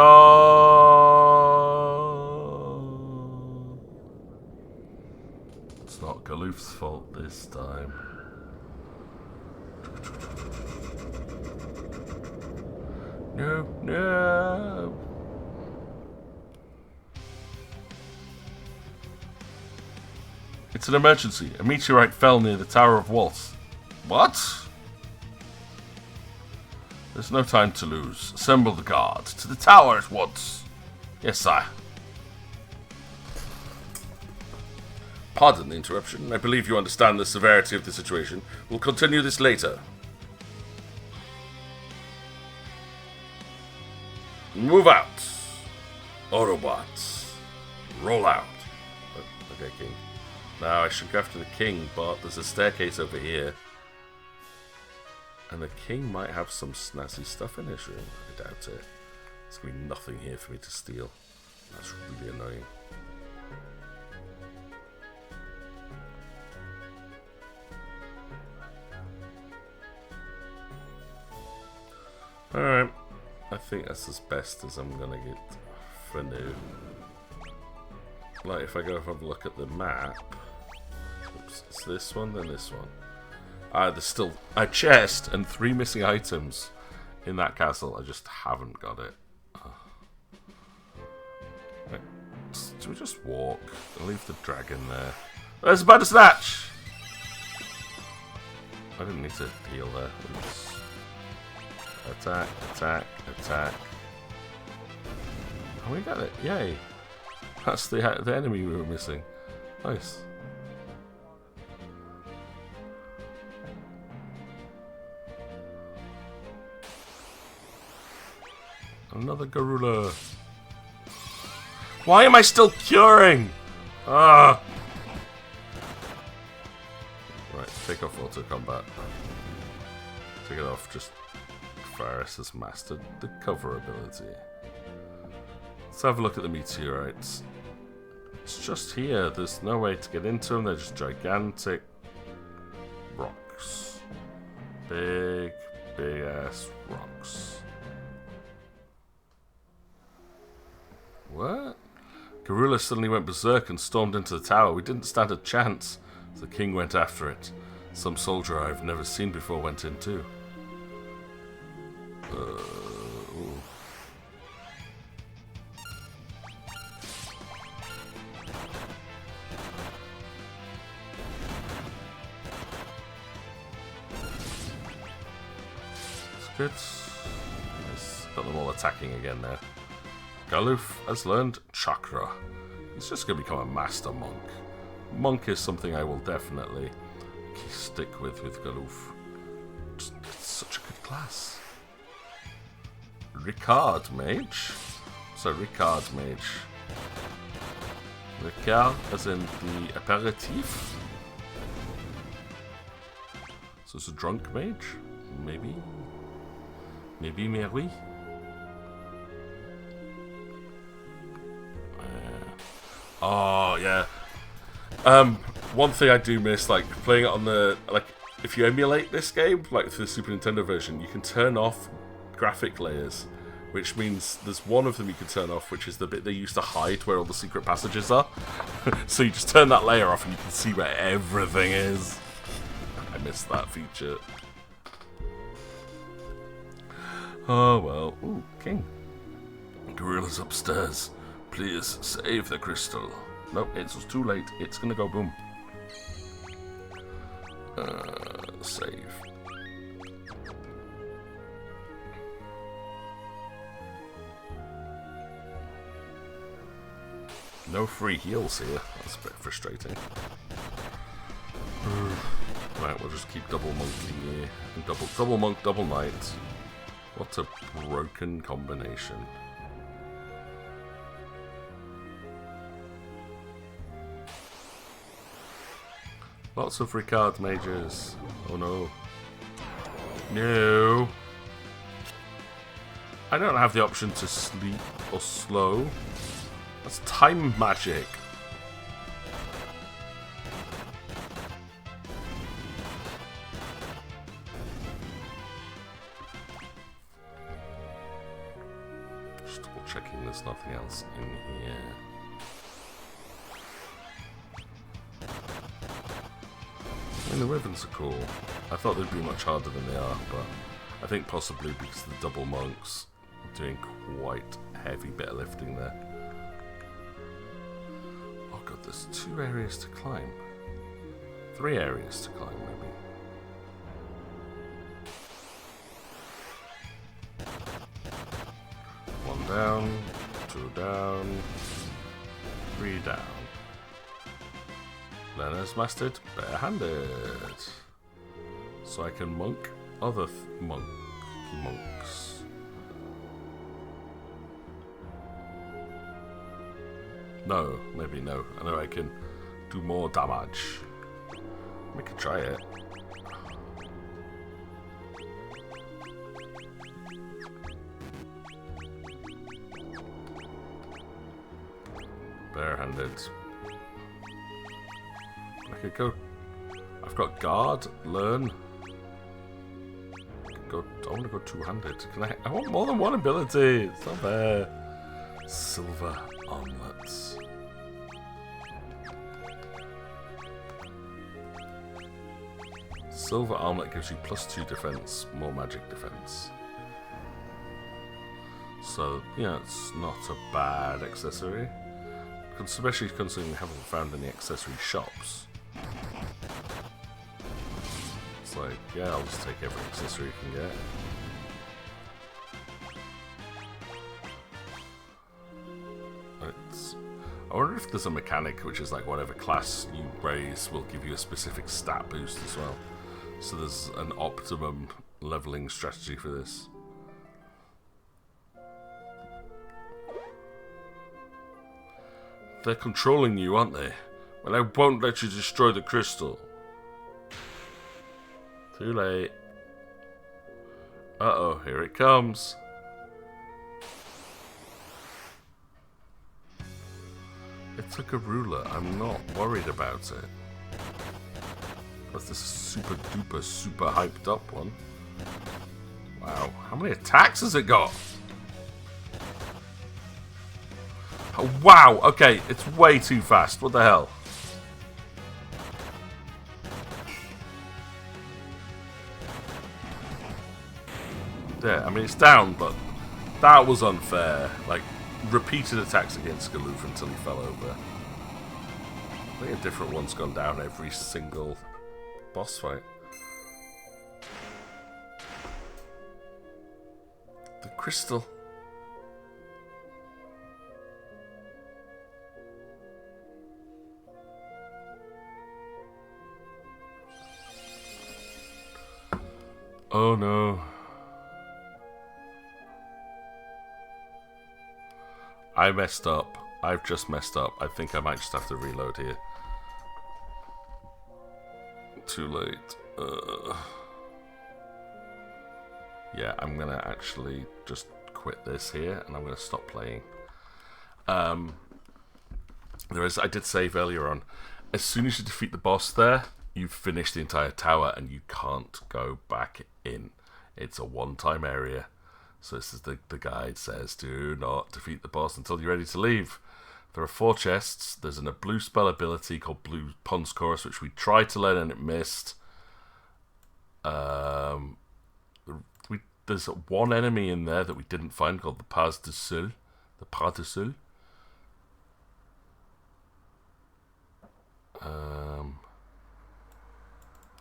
It's not Galoof's fault this time. No, no! It's an emergency. A meteorite fell near the Tower of Waltz. What? There's no time to lose. Assemble the guard. To the tower at once. Yes, sire. Pardon the interruption. I believe you understand the severity of the situation. We'll continue this later. Move out. Autobots. Roll out. Okay, King. Now I should go after the king, but there's a staircase over here. And the king might have some snazzy stuff in his room. I doubt it. There's going to be nothing here for me to steal. That's really annoying. Alright. I think that's as best as I'm going to get for now. Like, if I go have a look at the map. Oops, it's this one, then this one. There's still a chest and 3 missing items in that castle. I just haven't got it. Right. Do we just walk? I'll leave the dragon there. There's a bad snatch! I didn't need to heal there. Oops. Attack, attack, attack. Oh, we got it. Yay. That's the enemy we were missing. Nice. Another Garula. Why am I still curing? Ah. Right, take off auto combat. Take it off. Just Faris has mastered the cover ability. Let's have a look at the meteorites. It's just here. There's no way to get into them. They're just gigantic rocks. Big, big ass rocks. What? Garula suddenly went berserk and stormed into the tower. We didn't stand a chance. The king went after it. Some soldier I've never seen before went in too. It's good. Nice. Got them all attacking again there. Galoof has learned Chakra. He's just going to become a master monk. Monk is something I will definitely stick with Galoof. It's such a good class. Ricard Mage. So Ricard mage. Ricard as in the aperitif. So it's a drunk mage? Maybe? Maybe Mary? Oh, yeah. One thing I do miss, like, playing it on the... Like, if you emulate this game, like for the Super Nintendo version, you can turn off graphic layers. Which means there's one of them you can turn off, which is the bit they used to hide where all the secret passages are. So you just turn that layer off and you can see where everything is. I missed that feature. Oh well. Ooh, king. Gorilla's upstairs. Please save the crystal. Nope, it's too late. It's gonna go boom. Save. No free heals here. That's a bit frustrating. Right, we'll just keep double monkey here. And double monk, double knight. What a broken combination. Lots of Ricard mages. Oh no. No. I don't have the option to sleep or slow. That's time magic. Just double checking there's nothing else in here. I mean, the ribbons are cool. I thought they'd be much harder than they are, but I think possibly because the double monks are doing quite heavy bit of lifting there. Oh god, there's 2 areas to climb. 3 areas to climb, maybe. One down, 2 down, 3 down. Learner's mastered barehanded. So I can monk other monks. No, maybe no. I know I can do more damage. We could try it. Barehanded. I could go. I've got guard, learn. I want to go 2-handed. Can I want more than one ability. It's not fair. Silver armlets. Silver armlet gives you +2 defense, more magic defense. So yeah, it's not a bad accessory. Especially considering we haven't found any accessory shops. It's like, yeah, I'll just take every accessory you can get. I wonder if there's a mechanic which is like whatever class you raise will give you a specific stat boost as well. So there's an optimum leveling strategy for this. They're controlling you, aren't they? Well, I won't let you destroy the crystal. Too late. Uh-oh, here it comes. It took a ruler. I'm not worried about it. What's this super duper super hyped up one? Wow, how many attacks has it got? Oh, wow, okay, it's way too fast. What the hell? Yeah, I mean, it's down, but that was unfair. Like, repeated attacks against Galoof until he fell over. I think a different one's gone down every single boss fight. The crystal. Oh no. I messed up. I've just messed up. I think I might just have to reload here. Too late. Yeah, I'm going to actually just quit this here, and I'm going to stop playing. I did save earlier on. As soon as you defeat the boss there, you've finished the entire tower, and you can't go back in. It's a one-time area. So this is the guide says, do not defeat the boss until you're ready to leave. There are 4 chests. There's a blue spell ability called Blue Pons Chorus, which we tried to learn and it missed. There's one enemy in there that we didn't find called the Pas de Seul. The Pas de Seul.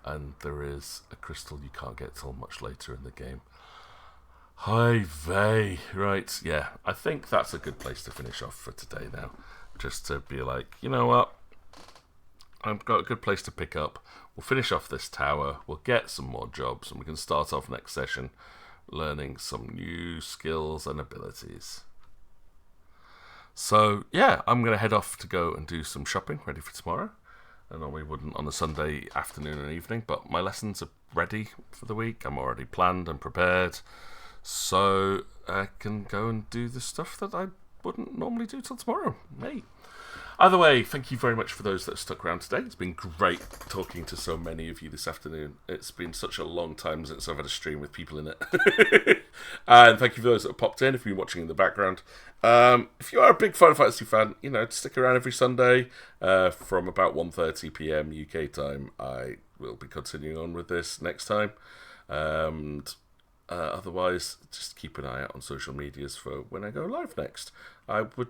And there is a crystal you can't get till much later in the game. Hi vey. Right, yeah. I think that's a good place to finish off for today now. Just to be like, you know what? I've got a good place to pick up. We'll finish off this tower. We'll get some more jobs. And we can start off next session learning some new skills and abilities. So, yeah. I'm going to head off to go and do some shopping. Ready for tomorrow. I normally wouldn't on a Sunday afternoon and evening. But my lessons are ready for the week. I'm already planned and prepared. So I can go and do the stuff that I wouldn't normally do till tomorrow. Hey. Either way, thank you very much for those that stuck around today. It's been great talking to so many of you this afternoon. It's been such a long time since I've had a stream with people in it. And thank you for those that have popped in, if you've been watching in the background. If you are a big Final Fantasy fan, you know, stick around every Sunday from about 1:30 PM UK time. I will be continuing on with this next time. Otherwise, just keep an eye out on social medias for when I go live next. I would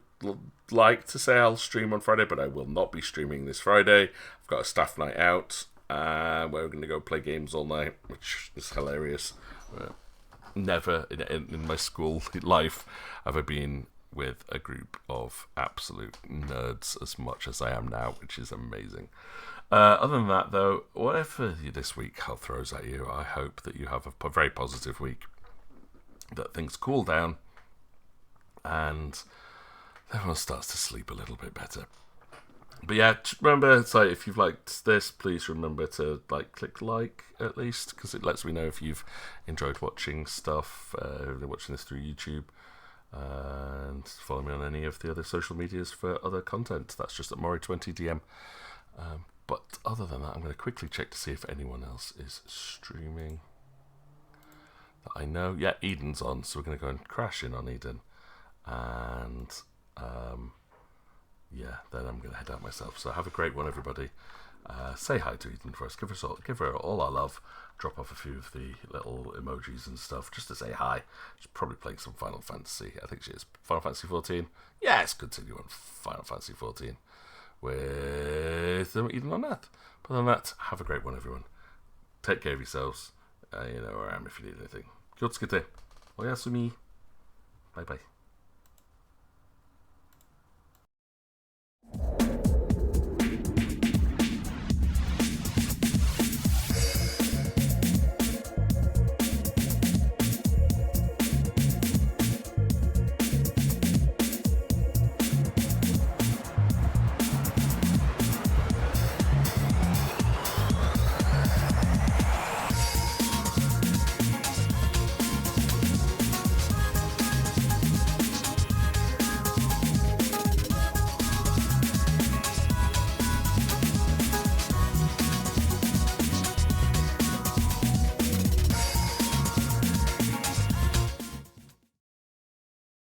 like to say I'll stream on Friday, but I will not be streaming this Friday. I've got a staff night out, where we're going to go play games all night, which is hilarious. Never in my school life have I been with a group of absolute nerds as much as I am now, which is amazing. Other than that, though, whatever this week hell throws at you, I hope that you have a very positive week, that things cool down, and everyone starts to sleep a little bit better. But yeah, remember, it's like, if you've liked this, please remember to click like at least, because it lets me know if you've enjoyed watching stuff, watching this through YouTube. And follow me on any of the other social medias for other content. That's just at MORI20 DM. But other than that, I'm going to quickly check to see if anyone else is streaming that I know. Yeah, Eden's on, so we're going to go and crash in on Eden. And yeah, then I'm going to head out myself. So have a great one, everybody. Say hi to Eden for us. Give her all our love. Drop off a few of the little emojis and stuff just to say hi. She's probably playing some Final Fantasy. I think she is. Final Fantasy 14. Yes, continue on Final Fantasy 14 with Eden on Earth. But other than that, have a great one, everyone. Take care of yourselves. You know where I am if you need anything. Kyotsuke. Oyasumi. Bye bye.